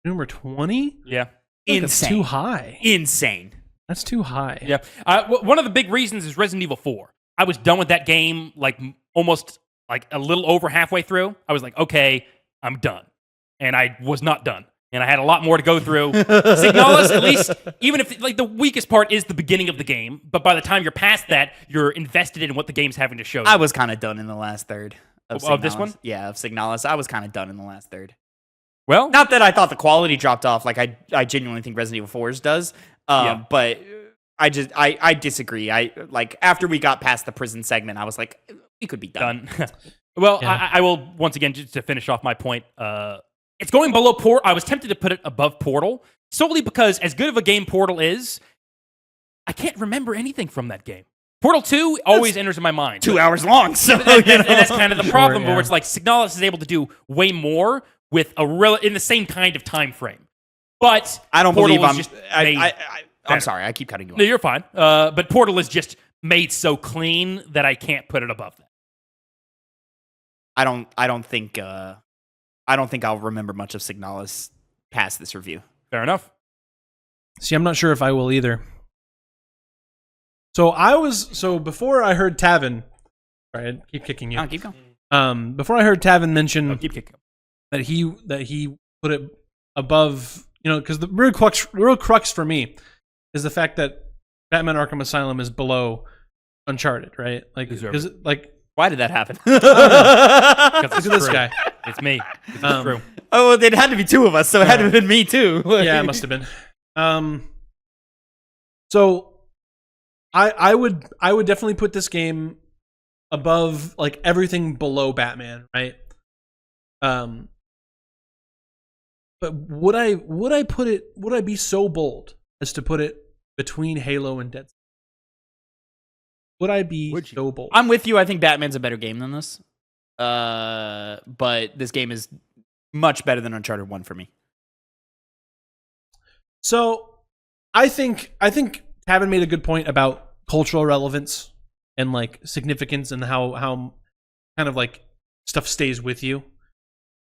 Number 20? Yeah. Insane. That's too high. Insane. That's too high. Yeah. One of the big reasons is Resident Evil 4. I was done with that game like almost like a little over halfway through. I was like, okay, I'm done. And I was not done. And I had a lot more to go through. Signalis, at least, even if like the weakest part is the beginning of the game, but by the time you're past that, you're invested in what the game's having to show you. I was kind of done in the last third of this one. Yeah, of Signalis. I was kind of done in the last third. Well, not that I thought the quality dropped off. Like I genuinely think Resident Evil 4's does. But I disagree. Like after we got past the prison segment, I was like, we could be done. Well, yeah. I will once again just to finish off my point. It's going below Portal. I was tempted to put it above Portal solely because as good of a game Portal is, I can't remember anything from that game. Portal 2 always enters in my mind. 2 hours long, so and that's kind of the problem, where it's like Signalis is able to do way more with in the same kind of time frame. But I don't Portal believe I'm sorry, I keep cutting you off. No, you're fine. But Portal is just made so clean that I can't put it above that. I don't think I'll remember much of Signalis past this review. Fair enough. See, I'm not sure if I will either. So before I heard Tavin, right? Keep kicking you. Oh, keep going. Before I heard Tavin mention keep kicking that he put it above, because the real crux for me is the fact that Batman Arkham Asylum is below Uncharted, right? Why did that happen? Look at this guy. It's me. It's true. Oh, well, it had to be two of us, so it had to have been me too. Yeah, it must have been. So I would definitely put this game above like everything below Batman, right? But would I be so bold as to put it between Halo and Dead Cells? Would I be so bold? I'm with you. I think Batman's a better game than this. But this game is much better than Uncharted 1 for me. So I think Tavin made a good point about cultural relevance and like significance and how kind of like stuff stays with you.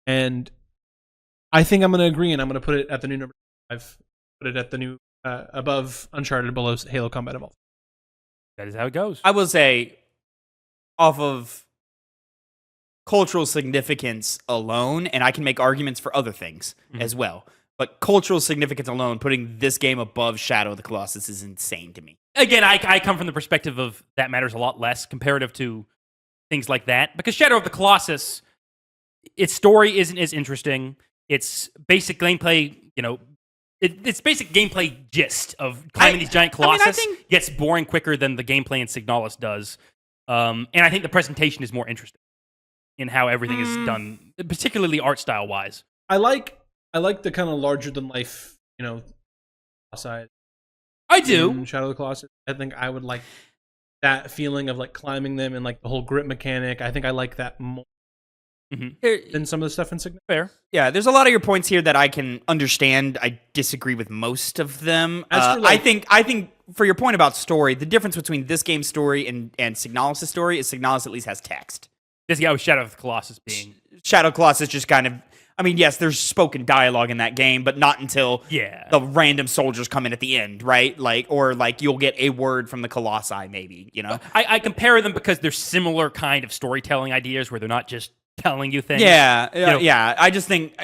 And I think I'm going to agree, and I'm going to put it at the new number 5. Put it at the new above Uncharted, below Halo Combat Evolved. That is how it goes. I will say, off of cultural significance alone, and I can make arguments for other things as well, but cultural significance alone, putting this game above Shadow of the Colossus is insane to me. Again, I come from the perspective of that matters a lot less comparative to things like that, because Shadow of the Colossus, its story isn't as interesting. Its basic gameplay, its basic gameplay gist of climbing these giant colossus gets boring quicker than the gameplay in Signalis does. And I think the presentation is more interesting in how everything is done, particularly art style wise. I like the kind of larger than life, side. I do. In Shadow of the Colossus. I think I would like that feeling of like climbing them and like the whole grip mechanic. I think I like that more than some of the stuff in Signalis. Fair. Yeah, there's a lot of your points here that I can understand. I disagree with most of them. I think for your point about story, the difference between this game's story and Signalis' story is Signalis at least has text. This guy was Shadow of the Colossus being... Shadow of the Colossus just kind of... I mean, yes, there's spoken dialogue in that game, but not until the random soldiers come in at the end, right? Or you'll get a word from the Colossi, maybe, I compare them because they're similar kind of storytelling ideas where they're not just telling you things. Yeah. I just think...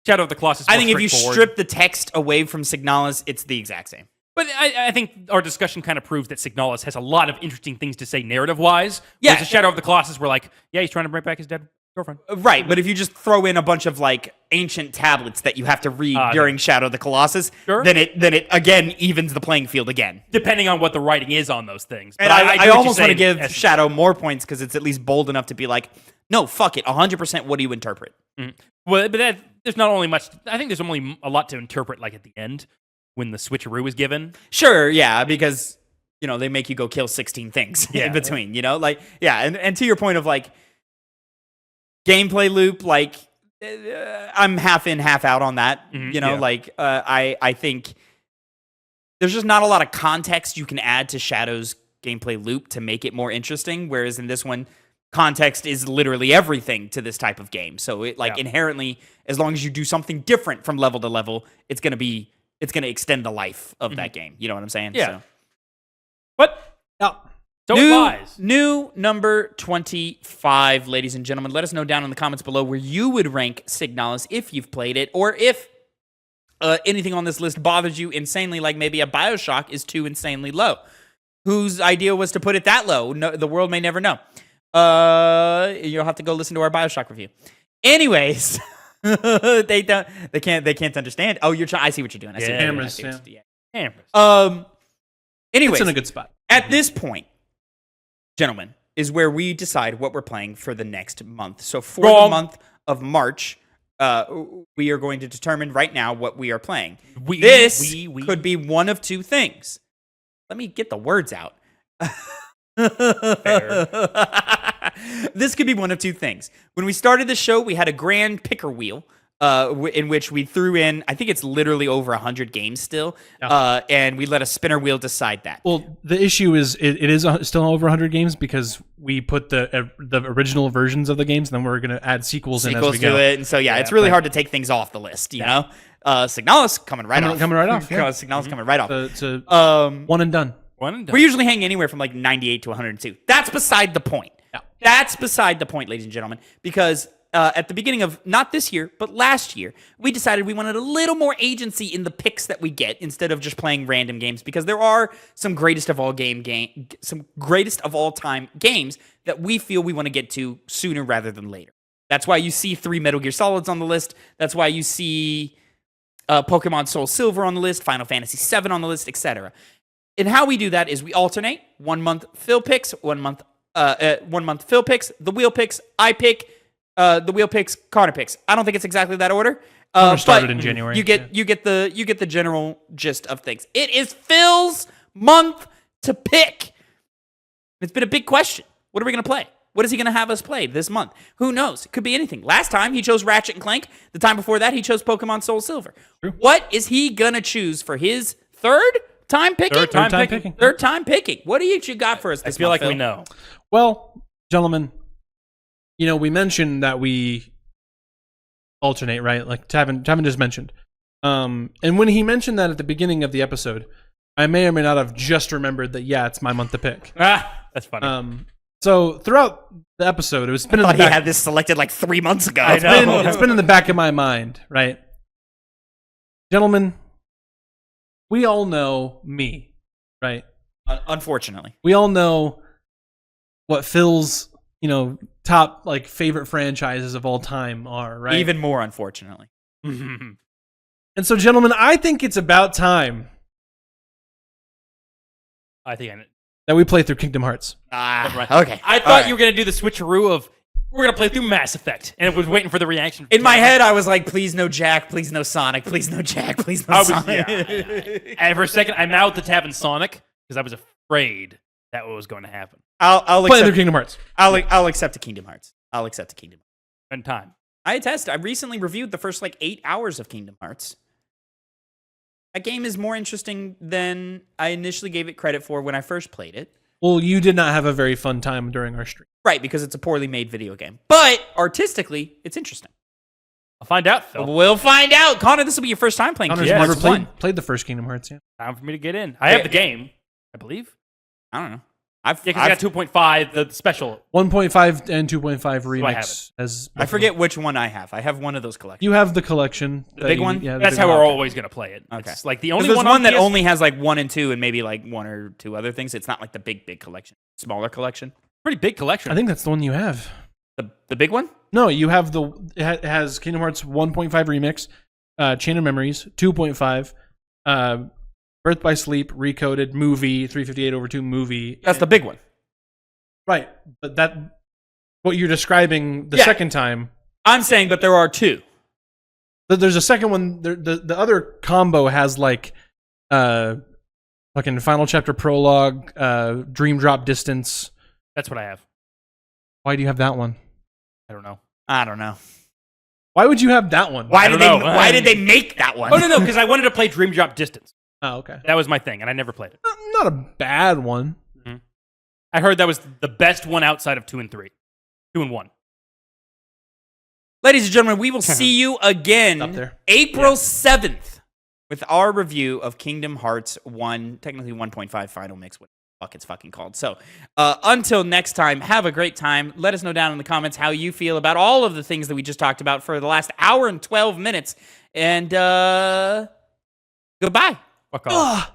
Shadow of the Colossus. I think if you strip the text away from Signalis, it's the exact same. But I think our discussion kind of proves that Signalis has a lot of interesting things to say narrative-wise. Whereas the Shadow of the Colossus, we're like, he's trying to bring back his dead girlfriend. Right, but if you just throw in a bunch of ancient tablets that you have to read during Shadow of the Colossus, then it again evens the playing field again. Depending on what the writing is on those things. But and I almost want to give Shadow more points because it's at least bold enough to be like, no, fuck it, 100%. What do you interpret? Well, but there's not only much. I think there's only a lot to interpret, at the end when the switcheroo is given. Sure, yeah, because they make you go kill 16 things in between. And to your point of gameplay loop, I'm half in, half out on that. I think there's just not a lot of context you can add to Shadow's gameplay loop to make it more interesting. Whereas in this one, context is literally everything to this type of game. So it inherently, as long as you do something different from level to level, it's going to extend the life of that game. You know what I'm saying? Yeah. So. But so it lies. New number 25, ladies and gentlemen. Let us know down in the comments below where you would rank Signalis if you've played it, or if anything on this list bothers you insanely, like maybe a BioShock is too insanely low. Whose idea was to put it that low? No, the world may never know. You'll have to go listen to our BioShock review. Anyways, they can't understand. Oh, I see what you're doing. I see cameras. Cameras. Anyways, it's in a good spot. At this point, gentlemen, is where we decide what we're playing for the next month. So for the month of March, we are going to determine right now what we are playing. This could be one of two things. Let me get the words out. This could be one of two things. When we started the show, we had a grand picker wheel in which we threw in, I think it's literally over 100 games still, and we let a spinner wheel decide that. Well, the issue is it is still over 100 games because we put the original versions of the games, and then we're going to add sequels in as we go. To it, and so it's really hard to take things off the list, you know? Signalis coming right off. Coming right off. Signalis coming right off. It's one and done. We usually hang anywhere from 98 to 102. That's beside the point. Yeah. That's beside the point, ladies and gentlemen, because at the beginning of, not this year, but last year, we decided we wanted a little more agency in the picks that we get instead of just playing random games, because there are some greatest of all time games that we feel we want to get to sooner rather than later. That's why you see 3 Metal Gear Solids on the list. That's why you see Pokemon Soul Silver on the list, Final Fantasy VII on the list, etc. And how we do that is we alternate 1 month Phil picks, 1 month Phil picks, the wheel picks, I pick, the wheel picks, Connor picks. I don't think it's exactly that order. Started in January. You get the general gist of things. It is Phil's month to pick. It's been a big question. What are we gonna play? What is he going to have us play this month? Who knows? It could be anything. Last time, he chose Ratchet & Clank. The time before that, he chose Pokemon Soul Silver. True. What is he going to choose for his third time picking? Third time picking. Third time picking. What do you got for us this I feel month, like we Phil? know. Well, gentlemen, we mentioned that we alternate, right? Like Tavin just mentioned. And when he mentioned that at the beginning of the episode, I may or may not have just remembered that, yeah, it's my month to pick. That's funny. So throughout the episode, it was been in I the thought he back. had this selected like 3 months ago. I know. It's been in the back of my mind, right? Gentlemen, we all know me, right? Unfortunately. We all know what Phil's, top like favorite franchises of all time are, right? Even more unfortunately. And so, gentlemen, I think it's about time I think I know. that we play through Kingdom Hearts. Okay. I thought you were going to do the switcheroo of, we're going to play through Mass Effect. And I was waiting for the reaction. In my head, I was like, please no Jack, please no Sonic, please no Jack, please no Sonic. And for a second, I'm out with the Tavin Sonic because I was afraid that was going to happen. I'll Play through accept. Kingdom Hearts. I'll accept a Kingdom Hearts. I'll accept a Kingdom Hearts. Spend time. I recently reviewed the first 8 hours of Kingdom Hearts. That game is more interesting than I initially gave it credit for when I first played it. Well, you did not have a very fun time during our stream. Right, because it's a poorly made video game. But artistically, it's interesting. I'll find out, Phil. We'll find out. Connor, this will be your first time playing Connor's Kingdom never Hearts 1. played the first Kingdom Hearts, yeah. Time for me to get in. I have the game, I believe. I don't know. Yeah, because I got 2.5, the special. 1.5 and 2.5 I have remix. As I forget which one I have. I have one of those collections. You have the collection. The big one? Yeah, the That's big how one. we're always going to play it. Okay. It's like the Because only there's one, one that PS only has 1 and 2 and maybe 1 or 2 other things. It's not like the big collection. Smaller collection. Pretty big collection. I think that's the one you have. The big one? No, you have it has Kingdom Hearts 1.5 remix, Chain of Memories 2.5, Birth by Sleep recoded movie 358/2 movie. That's the big one. Right, but what you're describing the Yeah. second time. I'm saying, but there are 2. There's a second one. The other combo has fucking Final Chapter Prologue, Dream Drop Distance. That's what I have. Why do you have that one? I don't know. I don't know. Why would you have that one? Why don't did they? know. Why did they make that one? Oh, no, because I wanted to play Dream Drop Distance. Oh, okay. That was my thing, and I never played it. Not a bad one. I heard that was the best one outside of 2 and 3. 2 and 1. Ladies and gentlemen, we will see you again Up there. April 7th with our review of Kingdom Hearts 1, technically 1.5 Final Mix, what the fuck it's fucking called. So until next time, have a great time. Let us know down in the comments how you feel about all of the things that we just talked about for the last hour and 12 minutes. And goodbye. Fuck off.